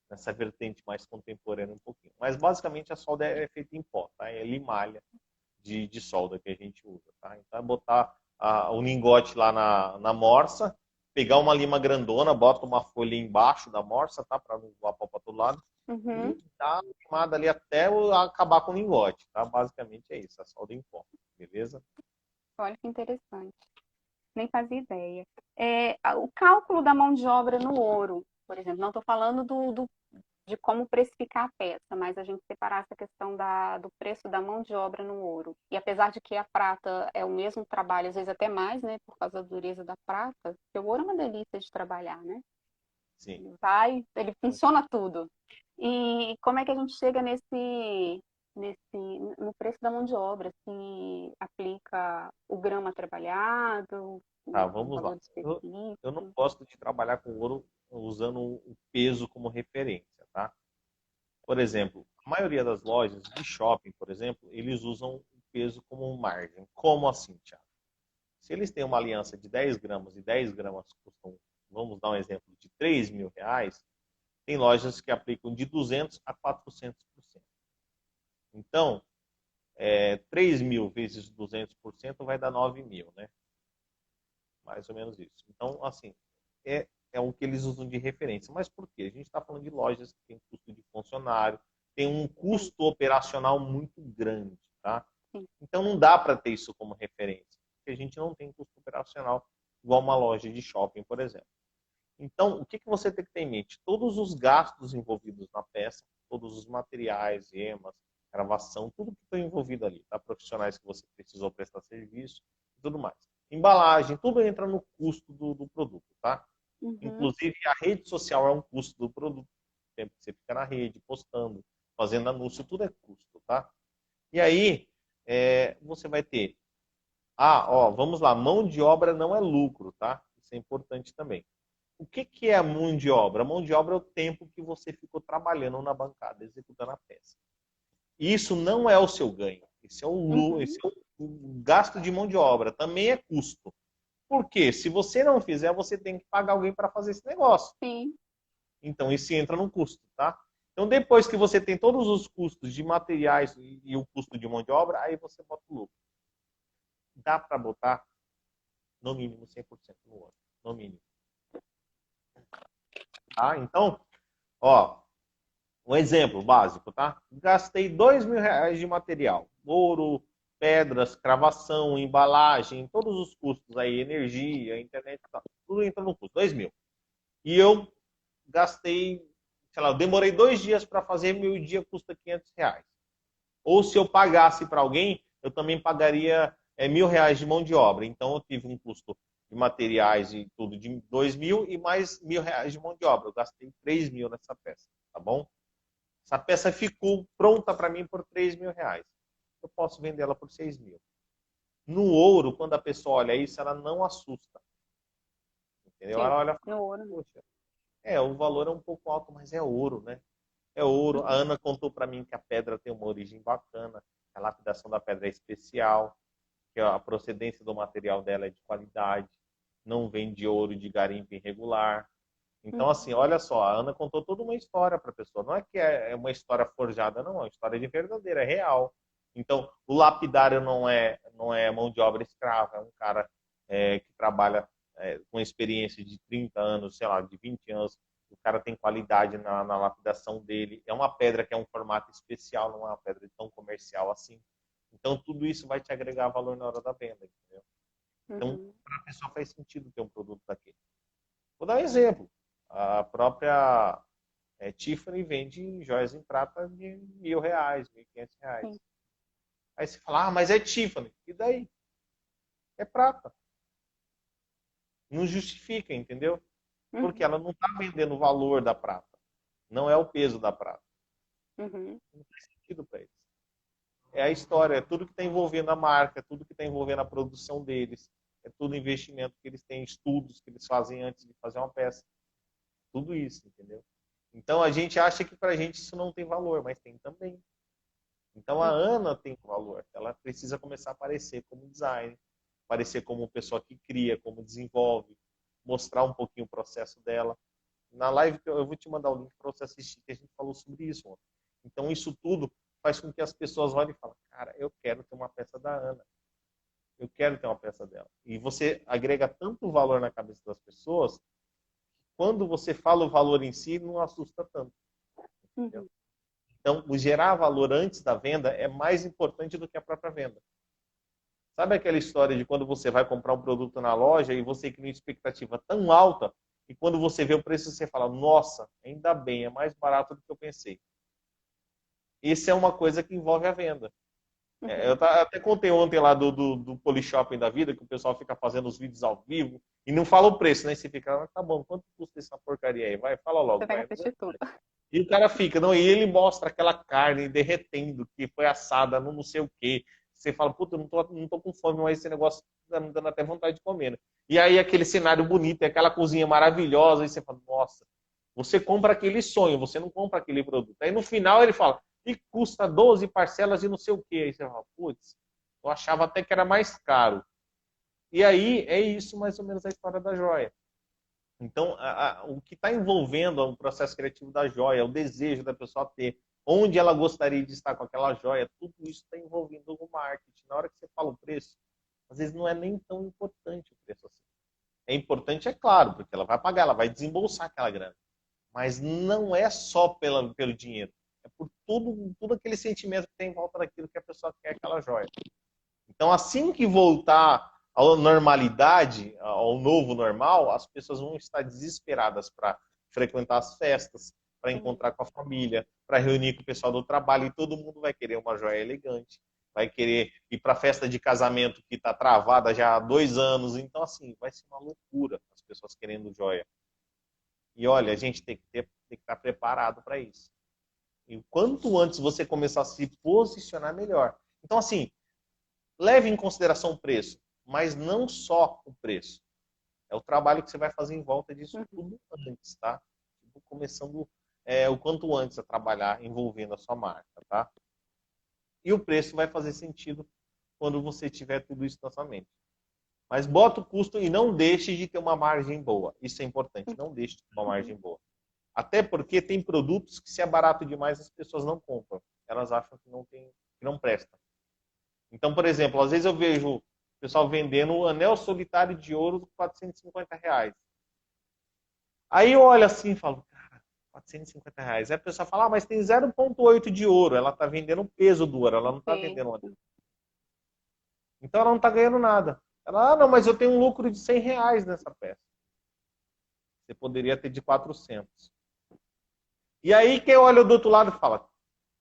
[SPEAKER 1] nessa vertente mais contemporânea um pouquinho. Mas basicamente a solda é feita em pó, tá? É limalha de solda que a gente usa, tá? Então é botar o lingote lá na morsa, pegar uma lima grandona, bota uma folha embaixo da morsa, tá? Para não voar para todo lado
[SPEAKER 2] Uhum.
[SPEAKER 1] e dá uma limada ali até acabar com o lingote, tá? Basicamente é isso, a solda em pó, beleza?
[SPEAKER 2] Olha que interessante. Nem fazia ideia. O cálculo da mão de obra no ouro, por exemplo, não estou falando de como precificar a peça, mas a gente separar essa questão do preço da mão de obra no ouro. E apesar de que a prata é o mesmo trabalho, às vezes até mais, né, por causa da dureza da prata, porque o ouro é uma delícia de trabalhar, né?
[SPEAKER 1] Sim.
[SPEAKER 2] Ele funciona tudo. E como é que a gente chega no preço da mão de obra? Se aplica o grama trabalhado,
[SPEAKER 1] Tá,
[SPEAKER 2] um
[SPEAKER 1] vamos lá.
[SPEAKER 2] valor
[SPEAKER 1] Eu não
[SPEAKER 2] específico?
[SPEAKER 1] gosto de trabalhar com ouro usando o peso como referência, tá? Por exemplo, a maioria das lojas de shopping, por exemplo, eles usam o peso como margem. Como assim, Thiago? Se eles têm uma aliança de 10 gramas e 10 gramas custam, vamos dar um exemplo, de R$ 3.000, tem lojas que aplicam de 200 a 400%. Então, 3.000 vezes 200% vai dar 9.000, né? Mais ou menos isso. Então, assim, é o que eles usam de referência. Mas por quê? A gente está falando de lojas que tem custo de funcionário, tem um
[SPEAKER 2] Sim,
[SPEAKER 1] custo operacional muito grande, tá?
[SPEAKER 2] sim.
[SPEAKER 1] Então não dá para ter isso como referência, porque a gente não tem custo operacional igual uma loja de shopping, por exemplo. Então, o que você tem que ter em mente? Todos os gastos envolvidos na peça, todos os materiais, emas, gravação, tudo que foi envolvido ali, tá? Profissionais que você precisou prestar serviço e tudo mais. Embalagem, tudo entra no custo do produto, tá?
[SPEAKER 2] Uhum.
[SPEAKER 1] Inclusive, a rede social é um custo do produto. O tempo que você fica na rede, postando, fazendo anúncio, tudo é custo, tá? E aí, você vai ter... vamos lá, mão de obra não é lucro, tá? Isso é importante também. O que é a mão de obra? A mão de obra é o tempo que você ficou trabalhando na bancada, executando a peça. Isso não é o seu ganho. Esse é
[SPEAKER 2] Uhum.
[SPEAKER 1] o gasto de mão de obra. Também é custo. Porque se você não fizer, você tem que pagar alguém para fazer esse negócio.
[SPEAKER 2] Sim.
[SPEAKER 1] Então, isso entra no custo, tá? Então, depois que você tem todos os custos de materiais e o custo de mão de obra, aí você bota o lucro. Dá para botar, no mínimo, 100% no ouro. No mínimo. Tá? Então, ó, um exemplo básico, tá? Gastei R$ 2.000 de material. Ouro, pedras, cravação, embalagem, todos os custos aí, energia, internet, tá, tudo entra no custo, 2.000. E eu gastei, sei lá, eu demorei 2 dias para fazer, meu dia custa R$ 500. Ou se eu pagasse para alguém, eu também pagaria R$ 1.000 de mão de obra. Então eu tive um custo de materiais e tudo de 2.000 e mais R$ 1.000 de mão de obra. Eu gastei 3.000 nessa peça, tá bom? Essa peça ficou pronta para mim por R$ 3.000. Eu posso vendê-la por 6.000. No ouro, quando a pessoa olha isso, ela não assusta. Entendeu?
[SPEAKER 2] Sim,
[SPEAKER 1] Ela olha e
[SPEAKER 2] no
[SPEAKER 1] fala,
[SPEAKER 2] ouro, né?
[SPEAKER 1] poxa, o valor é um pouco alto, mas é ouro, né? É ouro. A Ana contou para mim que a pedra tem uma origem bacana, a lapidação da pedra é especial, que a procedência do material dela é de qualidade, não vem de ouro de garimpo irregular. Então, assim, olha só, a Ana contou toda uma história para a pessoa. Não é que é uma história forjada, não, é uma história de verdadeira, é real. Então, o lapidário não é mão de obra escrava, é um cara que trabalha com experiência de 30 anos, sei lá, de 20 anos. O cara tem qualidade na lapidação dele. É uma pedra que é um formato especial, não é uma pedra tão comercial assim. Então, tudo isso vai te agregar valor na hora da venda, entendeu? Então,
[SPEAKER 2] Uhum.
[SPEAKER 1] para a pessoa faz sentido ter um produto daquele. Vou dar um exemplo. A própria Tiffany vende joias em prata de R$ 1.000, R$ 1.500.
[SPEAKER 2] Sim.
[SPEAKER 1] Aí você fala, mas é Tiffany. E daí? É prata. Não justifica, entendeu? Porque
[SPEAKER 2] Uhum.
[SPEAKER 1] ela não está vendendo o valor da prata. Não é o peso da prata.
[SPEAKER 2] Uhum.
[SPEAKER 1] Não faz sentido para eles. É a história, é tudo que está envolvendo a marca, é tudo que está envolvendo a produção deles, é tudo investimento que eles têm, estudos que eles fazem antes de fazer uma peça. Tudo isso, entendeu? Então a gente acha que para a gente isso não tem valor, mas tem também. Então a
[SPEAKER 2] Uhum.
[SPEAKER 1] Ana tem valor. Ela precisa começar a aparecer como designer, aparecer como pessoa que cria, como desenvolve, mostrar um pouquinho o processo dela. Na live eu vou te mandar o link para você assistir, que a gente falou sobre isso ontem. Então isso tudo faz com que as pessoas olhem e falem, cara, eu quero ter uma peça da Ana. Eu quero ter uma peça dela. E você agrega tanto valor na cabeça das pessoas, quando você fala o valor em si, não assusta tanto. Entendeu?
[SPEAKER 2] Uhum.
[SPEAKER 1] Então, o gerar valor antes da venda é mais importante do que a própria venda. Sabe aquela história de quando você vai comprar um produto na loja e você cria uma expectativa tão alta e quando você vê o preço você fala, nossa, ainda bem, é mais barato do que eu pensei. Isso é uma coisa que envolve a venda. Eu
[SPEAKER 2] Uhum.
[SPEAKER 1] até contei ontem lá do Polyshopping da vida, que o pessoal fica fazendo os vídeos ao vivo e não fala o preço, né? Você fica, tá bom, quanto custa essa porcaria aí? Vai, fala
[SPEAKER 2] Você
[SPEAKER 1] logo,
[SPEAKER 2] tem que
[SPEAKER 1] vai.
[SPEAKER 2] assistir tudo.
[SPEAKER 1] E o cara fica, não, e ele mostra aquela carne derretendo, que foi assada no não sei o quê. Você fala, puta, eu não tô com fome, mas esse negócio tá me dando até vontade de comer, né? E aí aquele cenário bonito, aquela cozinha maravilhosa, e você fala, nossa, você compra aquele sonho, você não compra aquele produto. Aí no final ele fala, e custa 12 parcelas e não sei o quê. Aí você fala, putz, eu achava até que era mais caro. E aí é isso mais ou menos a história da joia. Então, o que está envolvendo o processo criativo da joia, o desejo da pessoa ter, onde ela gostaria de estar com aquela joia, tudo isso está envolvendo o marketing. Na hora que você fala o preço, às vezes não é nem tão importante o preço assim. É importante, é claro, porque ela vai pagar, ela vai desembolsar aquela grana. Mas não é só pelo dinheiro. É por tudo aquele sentimento que tem em volta daquilo que a pessoa quer, aquela joia. Então, assim que voltar à normalidade, ao novo normal, as pessoas vão estar desesperadas para frequentar as festas, para
[SPEAKER 2] Sim.
[SPEAKER 1] encontrar com a família, para reunir com o pessoal do trabalho, e todo mundo vai querer uma joia elegante, vai querer ir para a festa de casamento que está travada já há 2 anos. Então, assim, vai ser uma loucura as pessoas querendo joia. E olha, a gente tem que estar preparado para isso. E quanto antes você começar a se posicionar, melhor. Então, assim, leve em consideração o preço, mas não só o preço. É o trabalho que você vai fazer em volta disso
[SPEAKER 2] Uhum.
[SPEAKER 1] tudo antes, tá? Tipo, começando o quanto antes a trabalhar envolvendo a sua marca, tá? E o preço vai fazer sentido quando você tiver tudo isso na sua mente. Mas bota o custo e não deixe de ter uma margem boa. Isso é importante, não deixe de ter uma margem boa. Até porque tem produtos que se é barato demais as pessoas não compram. Elas acham que não presta. Então, por exemplo, às vezes eu vejo o pessoal vendendo um anel solitário de ouro por R$ 450. Aí eu olho assim e falo, cara, R$ 450. Aí a pessoa fala, mas tem 0,8 de ouro. Ela está vendendo o peso do ouro, ela não está vendendo o anel. Então ela não está ganhando nada. Ela, não, mas eu tenho um lucro de R$ 100 nessa peça. Você poderia ter de 400. E aí quem olha do outro lado fala,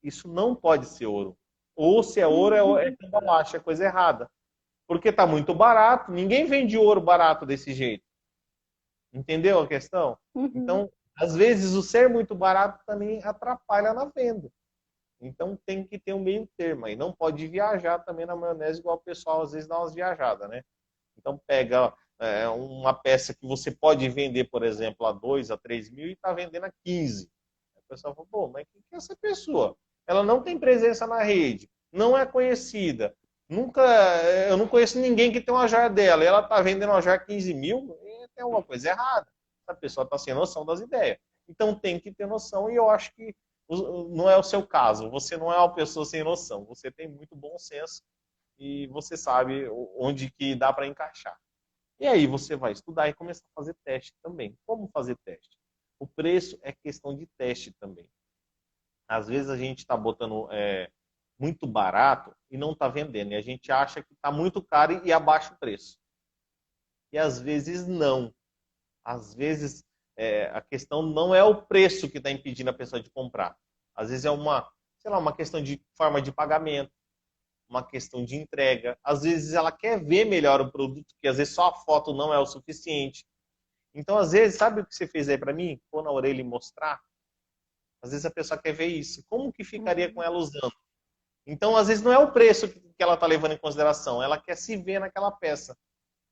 [SPEAKER 1] isso não pode ser ouro. Ou se é ouro, é cambalacho, é coisa errada. Porque está muito barato, ninguém vende ouro barato desse jeito. Entendeu a questão? Então, às vezes, o ser muito barato também atrapalha na venda. Então, tem que ter um meio termo aí. Não pode viajar também na maionese, igual o pessoal às vezes dá umas viajadas, né? Então, pega uma peça que você pode vender, por exemplo, a 2 a 3 mil e está vendendo a 15. Aí o pessoal fala, pô, mas quem que é essa pessoa? Ela não tem presença na rede, não é conhecida. Eu não conheço ninguém que tem uma joia dela. E ela está vendendo uma joia a 15 mil, tem alguma coisa errada. A pessoa está sem noção das ideias. Então tem que ter noção, e eu acho que não é o seu caso. Você não é uma pessoa sem noção. Você tem muito bom senso e você sabe onde que dá para encaixar. E aí você vai estudar e começar a fazer teste também. Como fazer teste? O preço é questão de teste também. Às vezes a gente está botando muito barato e não está vendendo. E a gente acha que está muito caro e abaixa o preço. E às vezes não. Às vezes a questão não é o preço que está impedindo a pessoa de comprar. Às vezes é uma questão de forma de pagamento, uma questão de entrega. Às vezes ela quer ver melhor o produto, porque às vezes só a foto não é o suficiente. Então, às vezes, sabe o que você fez aí para mim? Pôr na orelha e mostrar. Às vezes a pessoa quer ver isso. Como que ficaria com ela usando? Então, às vezes, não é o preço que ela está levando em consideração. Ela quer se ver naquela peça.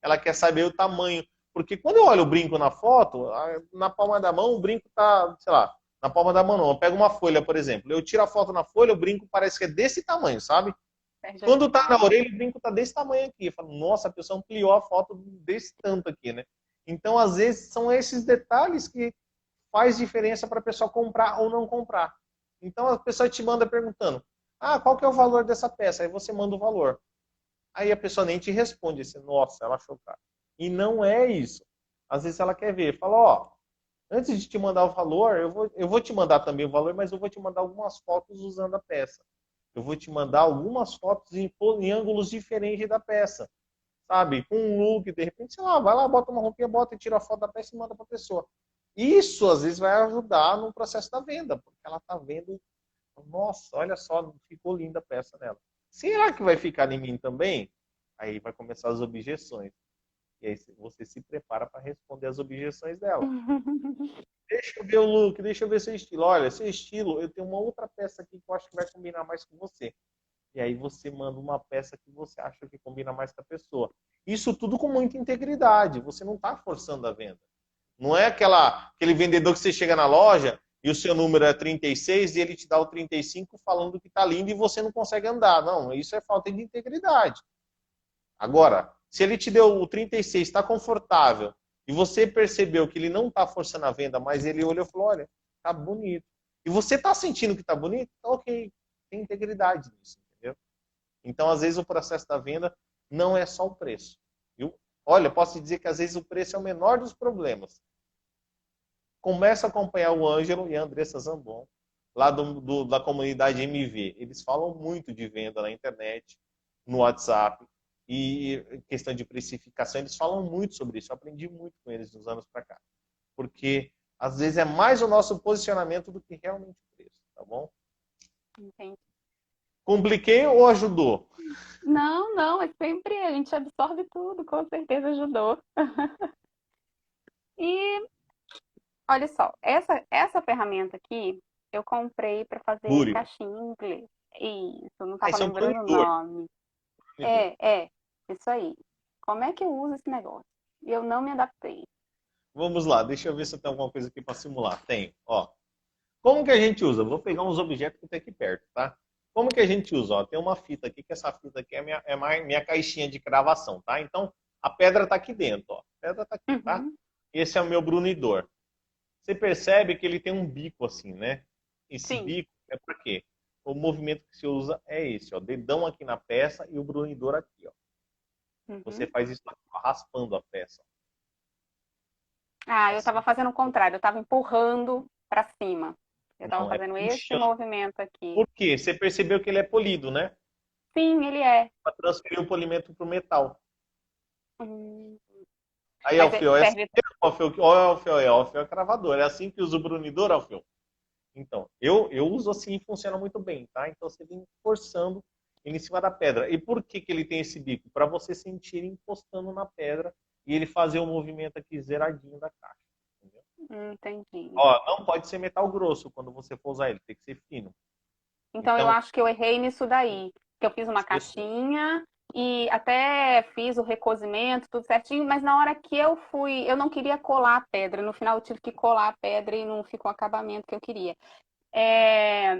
[SPEAKER 1] Ela quer saber o tamanho. Porque quando eu olho o brinco na foto, na palma da mão, o brinco está, sei lá, na palma da mão não. Eu pego uma folha, por exemplo. Eu tiro a foto na folha, o brinco parece que é desse tamanho, sabe? Quando está na orelha, o brinco está desse tamanho aqui. Eu falo, nossa, a pessoa ampliou a foto desse tanto aqui, né? Então, às vezes, são esses detalhes que faz diferença para a pessoa comprar ou não comprar. Então, a pessoa te manda perguntando, qual que é o valor dessa peça? Aí você manda o valor. Aí a pessoa nem te responde, assim, nossa, ela achou caro. E não é isso. Às vezes ela quer ver, fala, antes de te mandar o valor, eu vou te mandar também o valor, mas eu vou te mandar algumas fotos usando a peça. Eu vou te mandar algumas fotos em ângulos diferentes da peça. Sabe? Com um look, de repente, sei lá, vai lá, bota uma roupinha, bota e tira a foto da peça e manda para a pessoa. Isso, às vezes, vai ajudar no processo da venda, porque ela está vendo, nossa, olha só, ficou linda a peça nela. Será que vai ficar em mim também? Aí vai começar as objeções. E aí você se prepara para responder as objeções dela. Deixa eu ver o look, deixa eu ver seu estilo. Olha, seu estilo, eu tenho uma outra peça aqui que eu acho que vai combinar mais com você. E aí você manda uma peça que você acha que combina mais com a pessoa. Isso tudo com muita integridade. Você não está forçando a venda. Não é aquele vendedor que você chega na loja e o seu número é 36 e ele te dá o 35 falando que está lindo e você não consegue andar. Não, isso é falta de integridade. Agora, se ele te deu o 36, está confortável, e você percebeu que ele não está forçando a venda, mas ele olhou e falou, olha, está bonito. E você está sentindo que está bonito? Ok, tem integridade nisso. Então, às vezes, o processo da venda não é só o preço. Viu? Olha, posso te dizer que às vezes o preço é o menor dos problemas. Começa a acompanhar o Ângelo e a Andressa Zambon, lá da comunidade MV. Eles falam muito de venda na internet, no WhatsApp, e questão de precificação, eles falam muito sobre isso. Eu aprendi muito com eles nos anos para cá. Porque, às vezes, é mais o nosso posicionamento do que realmente o preço, tá bom?
[SPEAKER 2] Entendi.
[SPEAKER 1] Compliquei ou ajudou?
[SPEAKER 2] Não, é sempre a gente absorve tudo, com certeza ajudou. E olha só, essa ferramenta aqui eu comprei para fazer
[SPEAKER 1] Búrio.
[SPEAKER 2] caixinha em inglês. Isso, não estava
[SPEAKER 1] Esse é um
[SPEAKER 2] lembrando o
[SPEAKER 1] planejador.
[SPEAKER 2] nome. Isso aí. Como é que eu uso esse negócio? Eu não me adaptei.
[SPEAKER 1] Vamos lá, deixa eu ver se eu tenho alguma coisa aqui para simular. Tenho, ó. Como que a gente usa? Vou pegar uns objetos que tem aqui perto, tá? Como que a gente usa? Ó, tem uma fita aqui, que essa fita aqui é minha caixinha de gravação, tá? Então, A pedra está aqui dentro, ó. A pedra está aqui, tá?
[SPEAKER 2] Uhum.
[SPEAKER 1] Esse é o meu brunidor. Você percebe que ele tem um bico assim, né? Esse
[SPEAKER 2] Sim.
[SPEAKER 1] bico é para quê? O movimento que se usa é esse, ó. Dedão aqui na peça e o brunidor aqui, ó. Você
[SPEAKER 2] Uhum.
[SPEAKER 1] faz isso aqui, ó, raspando a peça.
[SPEAKER 2] Ah, eu
[SPEAKER 1] Assim,
[SPEAKER 2] estava fazendo o contrário, eu estava empurrando para cima. Eu estava
[SPEAKER 1] não, é
[SPEAKER 2] fazendo esse
[SPEAKER 1] puxando.
[SPEAKER 2] movimento aqui.
[SPEAKER 1] Por quê? Você percebeu que ele é polido, né?
[SPEAKER 2] Sim, ele é.
[SPEAKER 1] Para transferir o polimento para o metal.
[SPEAKER 2] Hum.
[SPEAKER 1] Aí,
[SPEAKER 2] Mas
[SPEAKER 1] Alfio, é assim
[SPEAKER 2] serve.
[SPEAKER 1] mesmo, Alfio? Ó, Alfio é cravador. É assim que usa o brunidor, Alfio? Então, eu uso assim e funciona muito bem, tá? Então, você vem forçando ele em cima da pedra. E por que, que ele tem esse bico? Para você sentir ele encostando na pedra e ele fazer o movimento aqui zeradinho da caixa. Entendeu?
[SPEAKER 2] Entendi.
[SPEAKER 1] Ó, não pode ser metal grosso quando você for usar ele, tem que ser fino.
[SPEAKER 2] Então eu
[SPEAKER 1] Então,
[SPEAKER 2] acho que eu errei nisso daí. Que eu fiz uma
[SPEAKER 1] espessura.
[SPEAKER 2] caixinha e até fiz o recozimento, tudo certinho, mas na hora que eu fui, eu não queria colar a pedra. No final eu tive que colar a pedra e não ficou o acabamento que eu queria. É,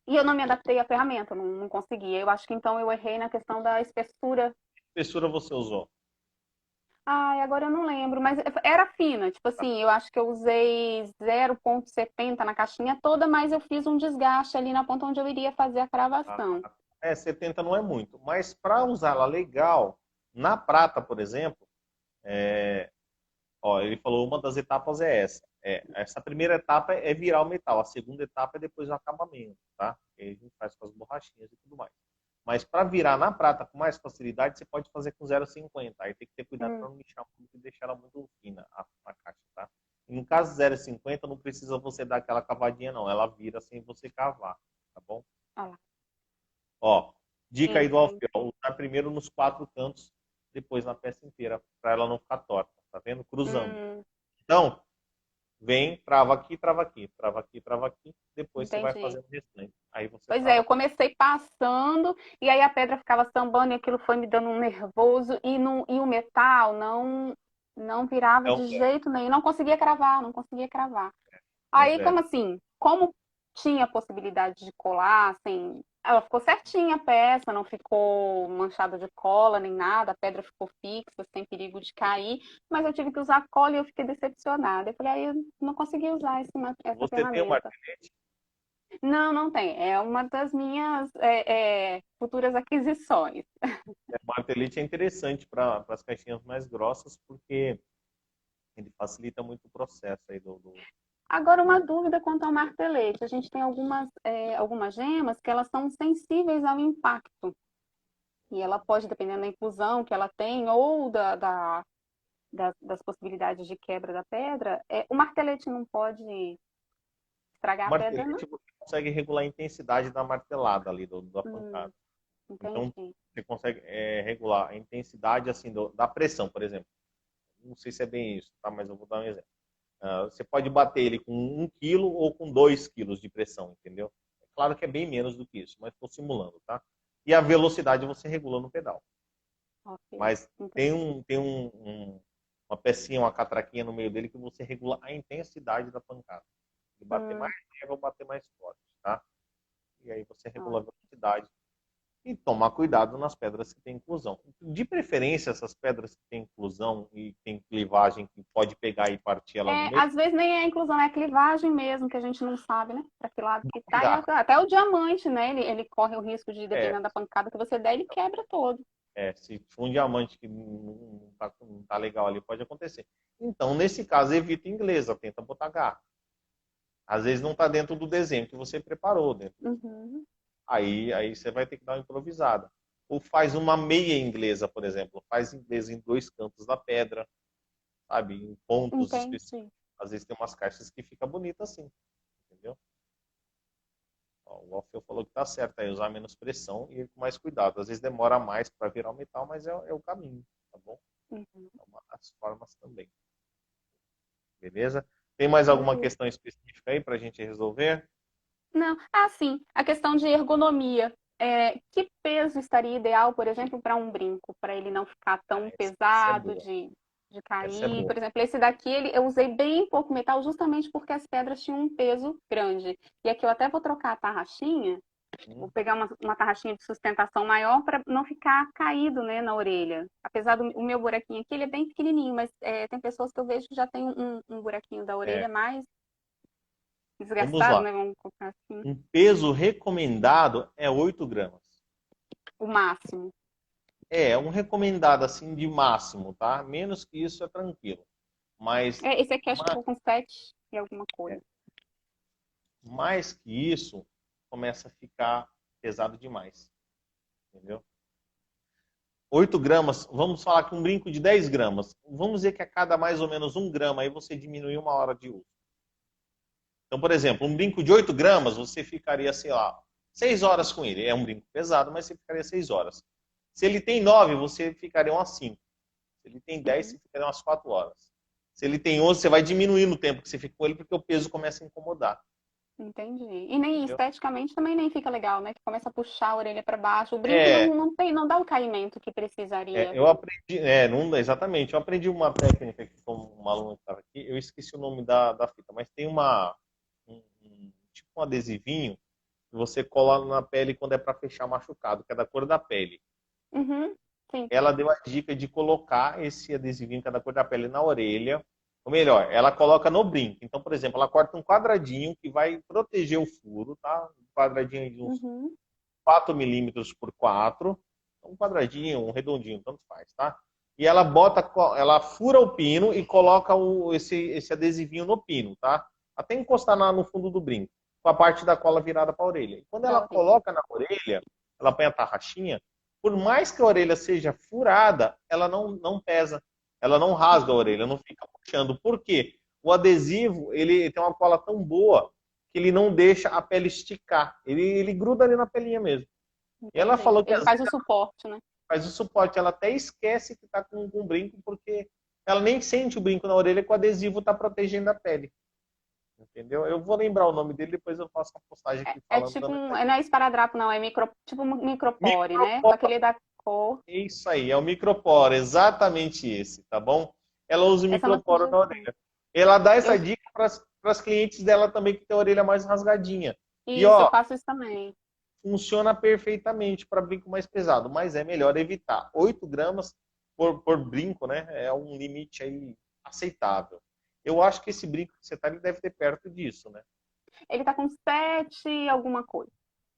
[SPEAKER 2] e eu não me adaptei à ferramenta, não consegui. Eu acho que então eu errei na questão da espessura.
[SPEAKER 1] Espessura você usou.
[SPEAKER 2] Ai, agora eu não lembro, mas era fina. Tipo assim, eu acho que eu usei 0,70 na caixinha toda, mas eu fiz um desgaste ali na ponta onde eu iria fazer a cravação.
[SPEAKER 1] 70 não é muito. Mas para usá-la legal, na prata, por exemplo, ó, ele falou uma das etapas é essa. Essa primeira etapa é virar o metal, a segunda etapa é depois o acabamento, tá? Que a gente faz com as borrachinhas e tudo mais. Mas para virar na prata com mais facilidade, você pode fazer com 0,50. Aí tem que ter cuidado para
[SPEAKER 2] Hum,
[SPEAKER 1] não lixar muito e deixar ela muito fina, a caixa, tá? E no caso 0,50, não precisa você dar aquela cavadinha, não. Ela vira sem você cavar, tá bom?
[SPEAKER 2] olha lá.
[SPEAKER 1] Ó, dica aí do
[SPEAKER 2] Entendi.
[SPEAKER 1] Alfeu, usar primeiro nos 4 cantos, depois na peça inteira, para ela não ficar torta, tá vendo? Cruzando.
[SPEAKER 2] Hum,
[SPEAKER 1] Então, vem, trava aqui, trava aqui, trava aqui, trava aqui, depois você vai
[SPEAKER 2] entendi.
[SPEAKER 1] fazendo o restante. Aí você
[SPEAKER 2] Pois é,
[SPEAKER 1] trava
[SPEAKER 2] eu
[SPEAKER 1] aqui.
[SPEAKER 2] comecei passando e aí a pedra ficava sambando e aquilo foi me dando um nervoso e o metal não virava
[SPEAKER 1] Então,
[SPEAKER 2] de jeito nenhum, não conseguia cravar, não conseguia cravar.
[SPEAKER 1] pois
[SPEAKER 2] Aí,
[SPEAKER 1] é.
[SPEAKER 2] como assim? Como tinha a possibilidade de colar, assim, ela ficou certinha a peça, não ficou manchada de cola nem nada, a pedra ficou fixa, sem perigo de cair, mas eu tive que usar cola e eu fiquei decepcionada. Eu falei, aí eu não consegui usar essa
[SPEAKER 1] Você tem uma
[SPEAKER 2] ferramenta. Não, não tem. É uma das minhas futuras aquisições.
[SPEAKER 1] martelete é interessante para as caixinhas mais grossas, porque ele facilita muito o processo aí
[SPEAKER 2] Agora, uma
[SPEAKER 1] do-
[SPEAKER 2] dúvida quanto ao martelete. A gente tem algumas gemas que elas são sensíveis ao impacto. E ela pode, dependendo da inclusão que ela tem ou das possibilidades de quebra da pedra, o martelete não pode estragar
[SPEAKER 1] O
[SPEAKER 2] a pedra, não?
[SPEAKER 1] martelete você consegue regular a intensidade da martelada ali, da
[SPEAKER 2] Hum,
[SPEAKER 1] pancada. Então,
[SPEAKER 2] entendi.
[SPEAKER 1] você consegue regular a intensidade assim da pressão, por exemplo. Não sei se é bem isso, tá? Mas eu vou dar um exemplo. Você pode bater ele com 1 quilo ou com 2 quilos de pressão, entendeu? É claro que é bem menos do que isso, mas estou simulando, tá? E a velocidade você regula no pedal.
[SPEAKER 2] Ok,
[SPEAKER 1] Mas
[SPEAKER 2] entendi.
[SPEAKER 1] uma pecinha, uma catraquinha no meio dele que você regula a intensidade da pancada. De bater mais
[SPEAKER 2] Hum,
[SPEAKER 1] leve ou bater mais forte, tá? E aí você regula
[SPEAKER 2] ó.
[SPEAKER 1] a velocidade. E tomar cuidado nas pedras que têm inclusão. De preferência, essas pedras que têm inclusão e tem clivagem que pode pegar e partir ela no meio,
[SPEAKER 2] Às vezes nem é a inclusão, é a clivagem mesmo, que a gente não sabe, né? Para que lado que tá. E
[SPEAKER 1] agarra.
[SPEAKER 2] até o diamante, né? Ele corre o risco de,
[SPEAKER 1] É,
[SPEAKER 2] dependendo da pancada que você der, ele quebra todo.
[SPEAKER 1] se for um diamante que não tá legal ali, pode acontecer. Então, nesse caso, evita inglesa, tenta botar garra. Às vezes não está dentro do desenho que você preparou.
[SPEAKER 2] Uhum.
[SPEAKER 1] Aí você vai ter que dar uma improvisada. Ou faz uma meia inglesa, por exemplo. Faz inglesa em 2 cantos da pedra, sabe? Em pontos específicos.
[SPEAKER 2] Entendi.
[SPEAKER 1] Às vezes tem umas caixas que fica bonita assim, entendeu? Ó, o Alfeu falou que tá certo, aí usar menos pressão e ir com mais cuidado. Às vezes demora mais para virar o metal, mas é o caminho, tá bom?
[SPEAKER 2] Uhum.
[SPEAKER 1] É uma das formas também. Beleza? Tem mais alguma
[SPEAKER 2] Beleza.
[SPEAKER 1] questão específica aí para a gente resolver?
[SPEAKER 2] Não, sim, a questão de ergonomia. Que peso estaria ideal, por exemplo, para um brinco, para ele não ficar tão
[SPEAKER 1] Essa é
[SPEAKER 2] pesado
[SPEAKER 1] boa.
[SPEAKER 2] de
[SPEAKER 1] Essa é
[SPEAKER 2] cair?
[SPEAKER 1] boa.
[SPEAKER 2] Por exemplo, esse daqui eu usei bem pouco metal, justamente porque as pedras tinham um peso grande. E aqui eu até vou trocar a tarraxinha, Vou pegar uma tarraxinha de sustentação maior para não ficar caído, né, na orelha. Apesar do o meu buraquinho aqui, ele é bem pequenininho, mas tem pessoas que eu vejo que já tem um buraquinho da
[SPEAKER 1] É,
[SPEAKER 2] orelha mais
[SPEAKER 1] vamos
[SPEAKER 2] desgastado,
[SPEAKER 1] lá.
[SPEAKER 2] né, vamos colocar assim,
[SPEAKER 1] Um peso recomendado é 8 gramas.
[SPEAKER 2] o máximo.
[SPEAKER 1] É um recomendado assim de máximo, tá? Menos que isso é tranquilo. Mas
[SPEAKER 2] Esse aqui acho que eu
[SPEAKER 1] ma-
[SPEAKER 2] vou com 7 e alguma
[SPEAKER 1] é,
[SPEAKER 2] coisa.
[SPEAKER 1] mais que isso, começa a ficar pesado demais. Entendeu? 8 gramas, vamos falar que um brinco de 10 gramas. Vamos dizer que a cada mais ou menos 1 grama, aí você diminui 1 hora de uso. Então, por exemplo, um brinco de 8 gramas, você ficaria, sei lá, 6 horas com ele. É um brinco pesado, mas você ficaria 6 horas. Se ele tem 9, você ficaria umas 5. Se ele tem 10,
[SPEAKER 2] Uhum,
[SPEAKER 1] você ficaria umas 4 horas. Se ele tem 11, você vai diminuindo o tempo que você fica com ele, porque o peso começa a incomodar.
[SPEAKER 2] entendi. E nem
[SPEAKER 1] Entendeu?
[SPEAKER 2] esteticamente também nem fica legal, né? Que começa a puxar a orelha para baixo. O brinco
[SPEAKER 1] É,
[SPEAKER 2] não dá o caimento que precisaria.
[SPEAKER 1] eu aprendi, não, exatamente, eu aprendi uma técnica aqui com uma aluna que estava aqui, eu esqueci o nome da fita, mas tem tipo um adesivinho que você cola na pele quando é para fechar machucado, que é da cor da pele.
[SPEAKER 2] Uhum, sim.
[SPEAKER 1] Ela deu a dica de colocar esse adesivinho que é da cor da pele na orelha, ou melhor, ela coloca no brinco. Então, por exemplo, ela corta um quadradinho que vai proteger o furo, tá? Um quadradinho de uns
[SPEAKER 2] Uhum,
[SPEAKER 1] 4 milímetros por 4, um quadradinho, um redondinho, tanto faz, tá? E ela bota, ela fura o pino e coloca esse adesivinho no pino, tá? Até encostar no fundo do brinco, com a parte da cola virada para a orelha. E quando
[SPEAKER 2] da
[SPEAKER 1] ela
[SPEAKER 2] orelha.
[SPEAKER 1] coloca na orelha, ela põe a tarraxinha, por mais que a orelha seja furada, ela não pesa, ela não rasga a orelha, não fica puxando. Por quê? O adesivo, ele tem uma cola tão boa que ele não deixa a pele esticar. Ele gruda ali na pelinha mesmo. E ela
[SPEAKER 2] Entendi.
[SPEAKER 1] falou que
[SPEAKER 2] Ele
[SPEAKER 1] às
[SPEAKER 2] faz
[SPEAKER 1] vezes
[SPEAKER 2] o
[SPEAKER 1] ela
[SPEAKER 2] suporte, né?
[SPEAKER 1] faz o suporte, ela até esquece que está com brinco, porque ela nem sente o brinco na orelha que o adesivo está protegendo a pele. Entendeu? Eu vou lembrar o nome dele, depois eu faço uma postagem aqui
[SPEAKER 2] É
[SPEAKER 1] falando
[SPEAKER 2] tipo
[SPEAKER 1] dando essa
[SPEAKER 2] não
[SPEAKER 1] dica.
[SPEAKER 2] é esparadrapo, não, é tipo um micropore, né? Só que
[SPEAKER 1] Micropore,
[SPEAKER 2] ele é da cor.
[SPEAKER 1] é isso aí, é o micropore, exatamente esse, tá bom? Ela usa o
[SPEAKER 2] Essa é uma
[SPEAKER 1] micropore na
[SPEAKER 2] sugestão.
[SPEAKER 1] orelha. Ela dá
[SPEAKER 2] Eu,
[SPEAKER 1] essa dica para as clientes dela também que tem a orelha mais rasgadinha. E
[SPEAKER 2] isso, eu
[SPEAKER 1] ó,
[SPEAKER 2] faço isso também.
[SPEAKER 1] funciona perfeitamente para brinco mais pesado, mas é melhor evitar. 8 gramas por brinco, né? É um limite aí aceitável. Eu acho que esse brinco que você está, ele deve ter perto disso, né?
[SPEAKER 2] Ele tá com 7 alguma coisa.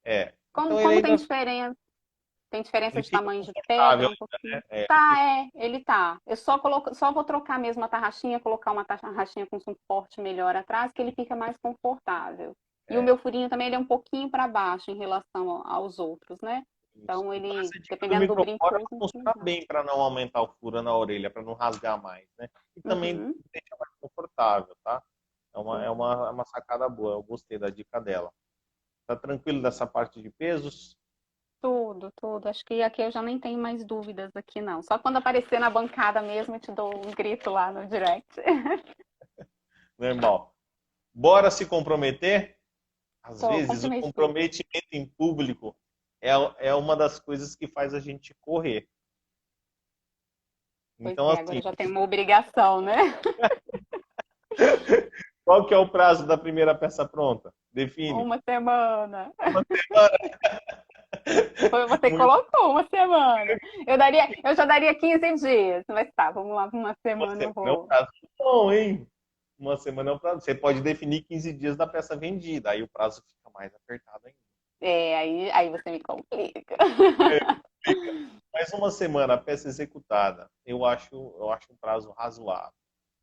[SPEAKER 1] É.
[SPEAKER 2] Como,
[SPEAKER 1] Então ele
[SPEAKER 2] como
[SPEAKER 1] ainda
[SPEAKER 2] tem diferença
[SPEAKER 1] ele
[SPEAKER 2] de
[SPEAKER 1] fica
[SPEAKER 2] tamanho de
[SPEAKER 1] confortável
[SPEAKER 2] pedra, um
[SPEAKER 1] ainda,
[SPEAKER 2] pouquinho.
[SPEAKER 1] né? É, ele
[SPEAKER 2] Tá,
[SPEAKER 1] fica,
[SPEAKER 2] ele tá. Eu só vou trocar mesmo a tarraxinha, colocar uma tarraxinha com suporte melhor atrás, que ele fica mais confortável. E o
[SPEAKER 1] é,
[SPEAKER 2] meu furinho também ele é um pouquinho para baixo em relação aos outros, né?
[SPEAKER 1] isso.
[SPEAKER 2] Então
[SPEAKER 1] Então
[SPEAKER 2] ele,
[SPEAKER 1] essa dica do
[SPEAKER 2] dependendo do brinco que
[SPEAKER 1] micropore
[SPEAKER 2] eu uso,
[SPEAKER 1] funciona
[SPEAKER 2] melhor.
[SPEAKER 1] bem para não aumentar o furo na orelha, para não rasgar mais, né? E também
[SPEAKER 2] Uhum,
[SPEAKER 1] deixa mais confortável, tá?
[SPEAKER 2] uhum.
[SPEAKER 1] É uma sacada boa, eu gostei da dica dela. Tá tranquilo dessa parte de pesos?
[SPEAKER 2] Tudo, tudo. Acho que aqui eu já nem tenho mais dúvidas aqui, não. Só quando aparecer na bancada mesmo, eu te dou um grito lá no direct.
[SPEAKER 1] Normal. Bora se comprometer? Às
[SPEAKER 2] Tô
[SPEAKER 1] vezes, o
[SPEAKER 2] comprometida.
[SPEAKER 1] comprometimento em público é uma das coisas que faz a gente correr.
[SPEAKER 2] Pois
[SPEAKER 1] Então,
[SPEAKER 2] é, agora
[SPEAKER 1] assim,
[SPEAKER 2] eu já tenho uma obrigação, né?
[SPEAKER 1] qual que é o prazo da primeira peça pronta? Define.
[SPEAKER 2] Uma semana.
[SPEAKER 1] Uma semana.
[SPEAKER 2] Foi você que
[SPEAKER 1] Muito.
[SPEAKER 2] colocou uma semana. Eu já daria 15 dias. Mas tá, vamos lá, uma
[SPEAKER 1] Uma
[SPEAKER 2] semana eu
[SPEAKER 1] semana é um
[SPEAKER 2] vou.
[SPEAKER 1] prazo bom, hein? Uma semana é um prazo. Você pode definir 15 dias da peça vendida, aí o prazo fica mais apertado ainda.
[SPEAKER 2] Aí você me complica.
[SPEAKER 1] É, fica. Mais uma semana, a peça executada, eu acho um prazo razoável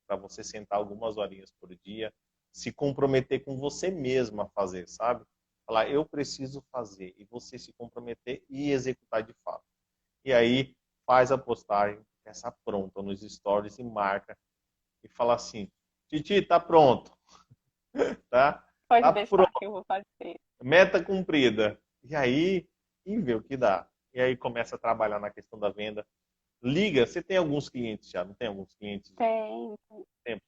[SPEAKER 1] para você sentar algumas horinhas por dia, se comprometer com você mesmo a fazer, sabe? Falar, eu preciso fazer, e você se comprometer e executar de fato. E aí, faz a postagem, essa pronta nos stories e marca, e fala assim, Titi, tá pronto, tá?
[SPEAKER 2] Pode
[SPEAKER 1] Tá
[SPEAKER 2] deixar
[SPEAKER 1] pronto,
[SPEAKER 2] que eu vou fazer.
[SPEAKER 1] meta cumprida. E aí, e vê o que dá. E aí começa a trabalhar na questão da venda. Liga, você tem alguns clientes já, não tem alguns clientes?
[SPEAKER 2] Tem.
[SPEAKER 1] Tempo.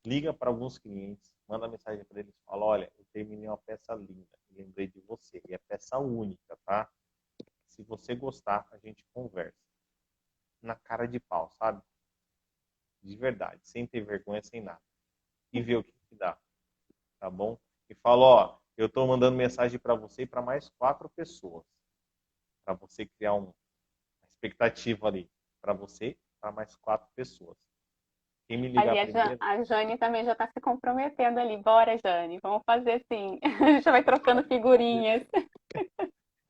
[SPEAKER 1] Liga para alguns clientes, manda mensagem para eles, fala, olha, eu terminei uma peça linda, lembrei de você, e é peça única, tá? Se você gostar, a gente conversa. Na cara de pau, sabe? De verdade, sem ter vergonha, sem nada. E vê o que dá, tá bom? E fala, ó, eu estou mandando mensagem para você e para mais 4 pessoas. Para você criar uma expectativa ali. Para você e para mais 4 pessoas. Quem me ligar
[SPEAKER 2] Ali
[SPEAKER 1] primeiro...
[SPEAKER 2] A Jane também já está se comprometendo ali. Bora, Jane, vamos fazer sim. A gente vai trocando figurinhas.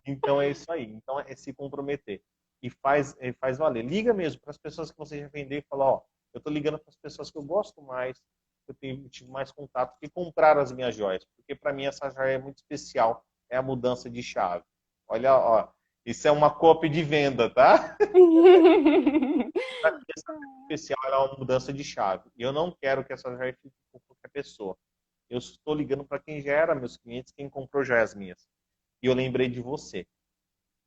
[SPEAKER 1] Então é isso aí. Então é se comprometer. E faz valer. Liga mesmo para as pessoas que você já vendeu e fala, ó, eu estou ligando para as pessoas que eu gosto mais, que eu tive mais contato, que compraram as minhas joias. Porque para mim essa joia é muito especial. É a mudança de chave. Olha, ó, isso é uma copy de venda, tá? Para mim essa joia é especial, ela é uma mudança de chave. E eu não quero que essa joia fique com qualquer pessoa. Eu estou ligando para quem já era meus clientes, quem comprou joias minhas. E eu lembrei de você.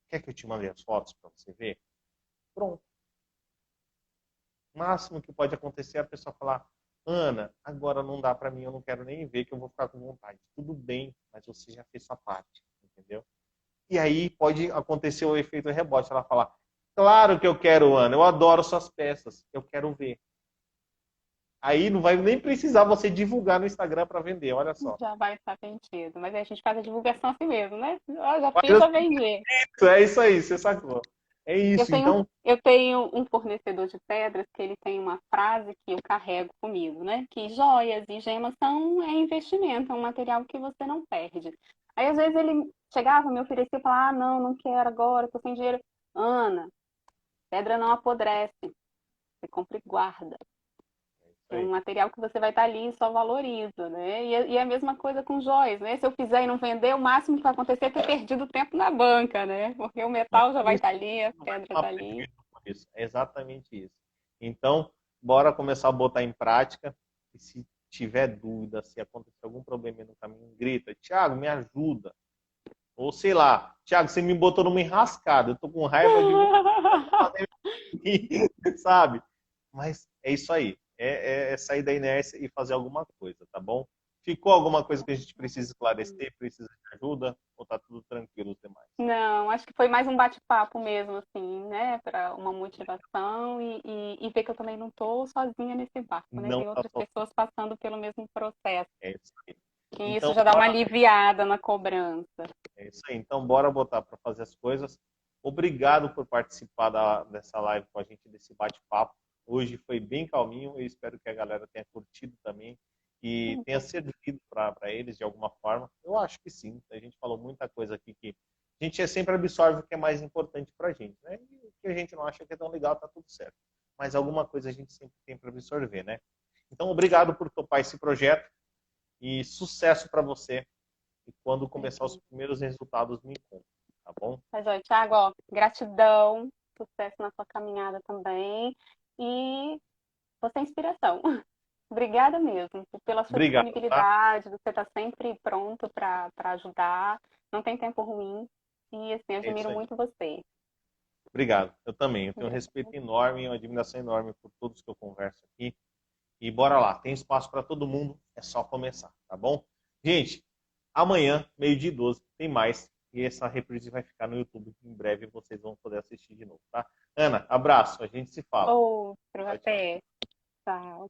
[SPEAKER 1] Quer que eu te mande as fotos para você ver? Pronto. O máximo que pode acontecer é a pessoa falar, Ana, agora não dá para mim, eu não quero nem ver, que eu vou ficar com vontade. Tudo bem, mas você já fez sua parte, entendeu? E aí pode acontecer o efeito rebote. Ela fala, claro que eu quero, Ana, eu adoro suas peças, eu quero ver. Aí não vai nem precisar você divulgar no Instagram para vender, olha só.
[SPEAKER 2] Já vai estar vendido. Mas aí a gente faz a divulgação assim mesmo, né? Ó, já
[SPEAKER 1] Mas
[SPEAKER 2] fiz, já vendi.
[SPEAKER 1] é isso aí, você sacou. É isso, então...
[SPEAKER 2] Eu tenho um fornecedor de pedras que ele tem uma frase que eu carrego comigo, né? Que joias e gemas são investimento, é um material que você não perde. Aí às vezes ele chegava, me oferecia e falava, ah, não, não quero agora, tô sem dinheiro. Ana, pedra não apodrece, você compra e guarda. É um material que você vai estar ali e só valoriza, né? E a mesma coisa com joias, né? Se eu fizer e não vender, o máximo que vai acontecer é ter perdido tempo na banca, né? Porque o metal já vai estar ali, a pedra está ali.
[SPEAKER 1] Isso, é exatamente isso. Então, bora começar a botar em prática. E se tiver dúvida, se acontecer algum problema no caminho, grita, Thiago, me ajuda. Ou sei lá, Thiago, você me botou numa enrascada, eu tô com raiva de você, sabe? Mas é isso aí. É sair da inércia e fazer alguma coisa, tá bom? Ficou alguma coisa que a gente precisa esclarecer, precisa de ajuda? Ou tá tudo tranquilo os demais?
[SPEAKER 2] Não, acho que foi mais um bate-papo mesmo, assim, né? Para uma motivação e ver que eu também não estou sozinha nesse barco, né?
[SPEAKER 1] Não
[SPEAKER 2] Tem
[SPEAKER 1] tá
[SPEAKER 2] outras
[SPEAKER 1] só.
[SPEAKER 2] pessoas passando pelo mesmo processo.
[SPEAKER 1] É isso aí.
[SPEAKER 2] E isso
[SPEAKER 1] Então,
[SPEAKER 2] já dá uma aliviada na cobrança.
[SPEAKER 1] é isso aí. Então, bora botar para fazer as coisas. Obrigado por participar dessa live com a gente, desse bate-papo. Hoje foi bem calminho. Eu espero que a galera tenha curtido também e tenha servido para eles de alguma forma. Eu acho que sim. A gente falou muita coisa aqui que a gente sempre absorve o que é mais importante para a gente, né? E o que a gente não acha que é tão legal, tá tudo certo. Mas alguma coisa a gente sempre tem para absorver, né? Então, obrigado por topar esse projeto e sucesso para você. E quando começar os primeiros resultados, me conta, tá bom?
[SPEAKER 2] Mas, ó, Thiago, ó, gratidão, sucesso na sua caminhada também. E você é inspiração. Obrigada mesmo pela sua
[SPEAKER 1] Obrigado, tá?
[SPEAKER 2] disponibilidade, você está sempre pronto para ajudar, não tem tempo ruim. E assim, eu
[SPEAKER 1] É isso
[SPEAKER 2] admiro
[SPEAKER 1] aí.
[SPEAKER 2] muito você.
[SPEAKER 1] Obrigado. Eu também. Eu tenho um respeito enorme, uma admiração enorme por todos que eu converso aqui. E bora lá. Tem espaço para todo mundo. É só começar, tá bom? Gente, amanhã, 12h12, tem mais. E essa reprise vai ficar no YouTube. Em breve vocês vão poder assistir de novo, tá? Ana, abraço. A gente se fala.
[SPEAKER 2] Outro,
[SPEAKER 1] Tchau, tchau.
[SPEAKER 2] até. Tchau.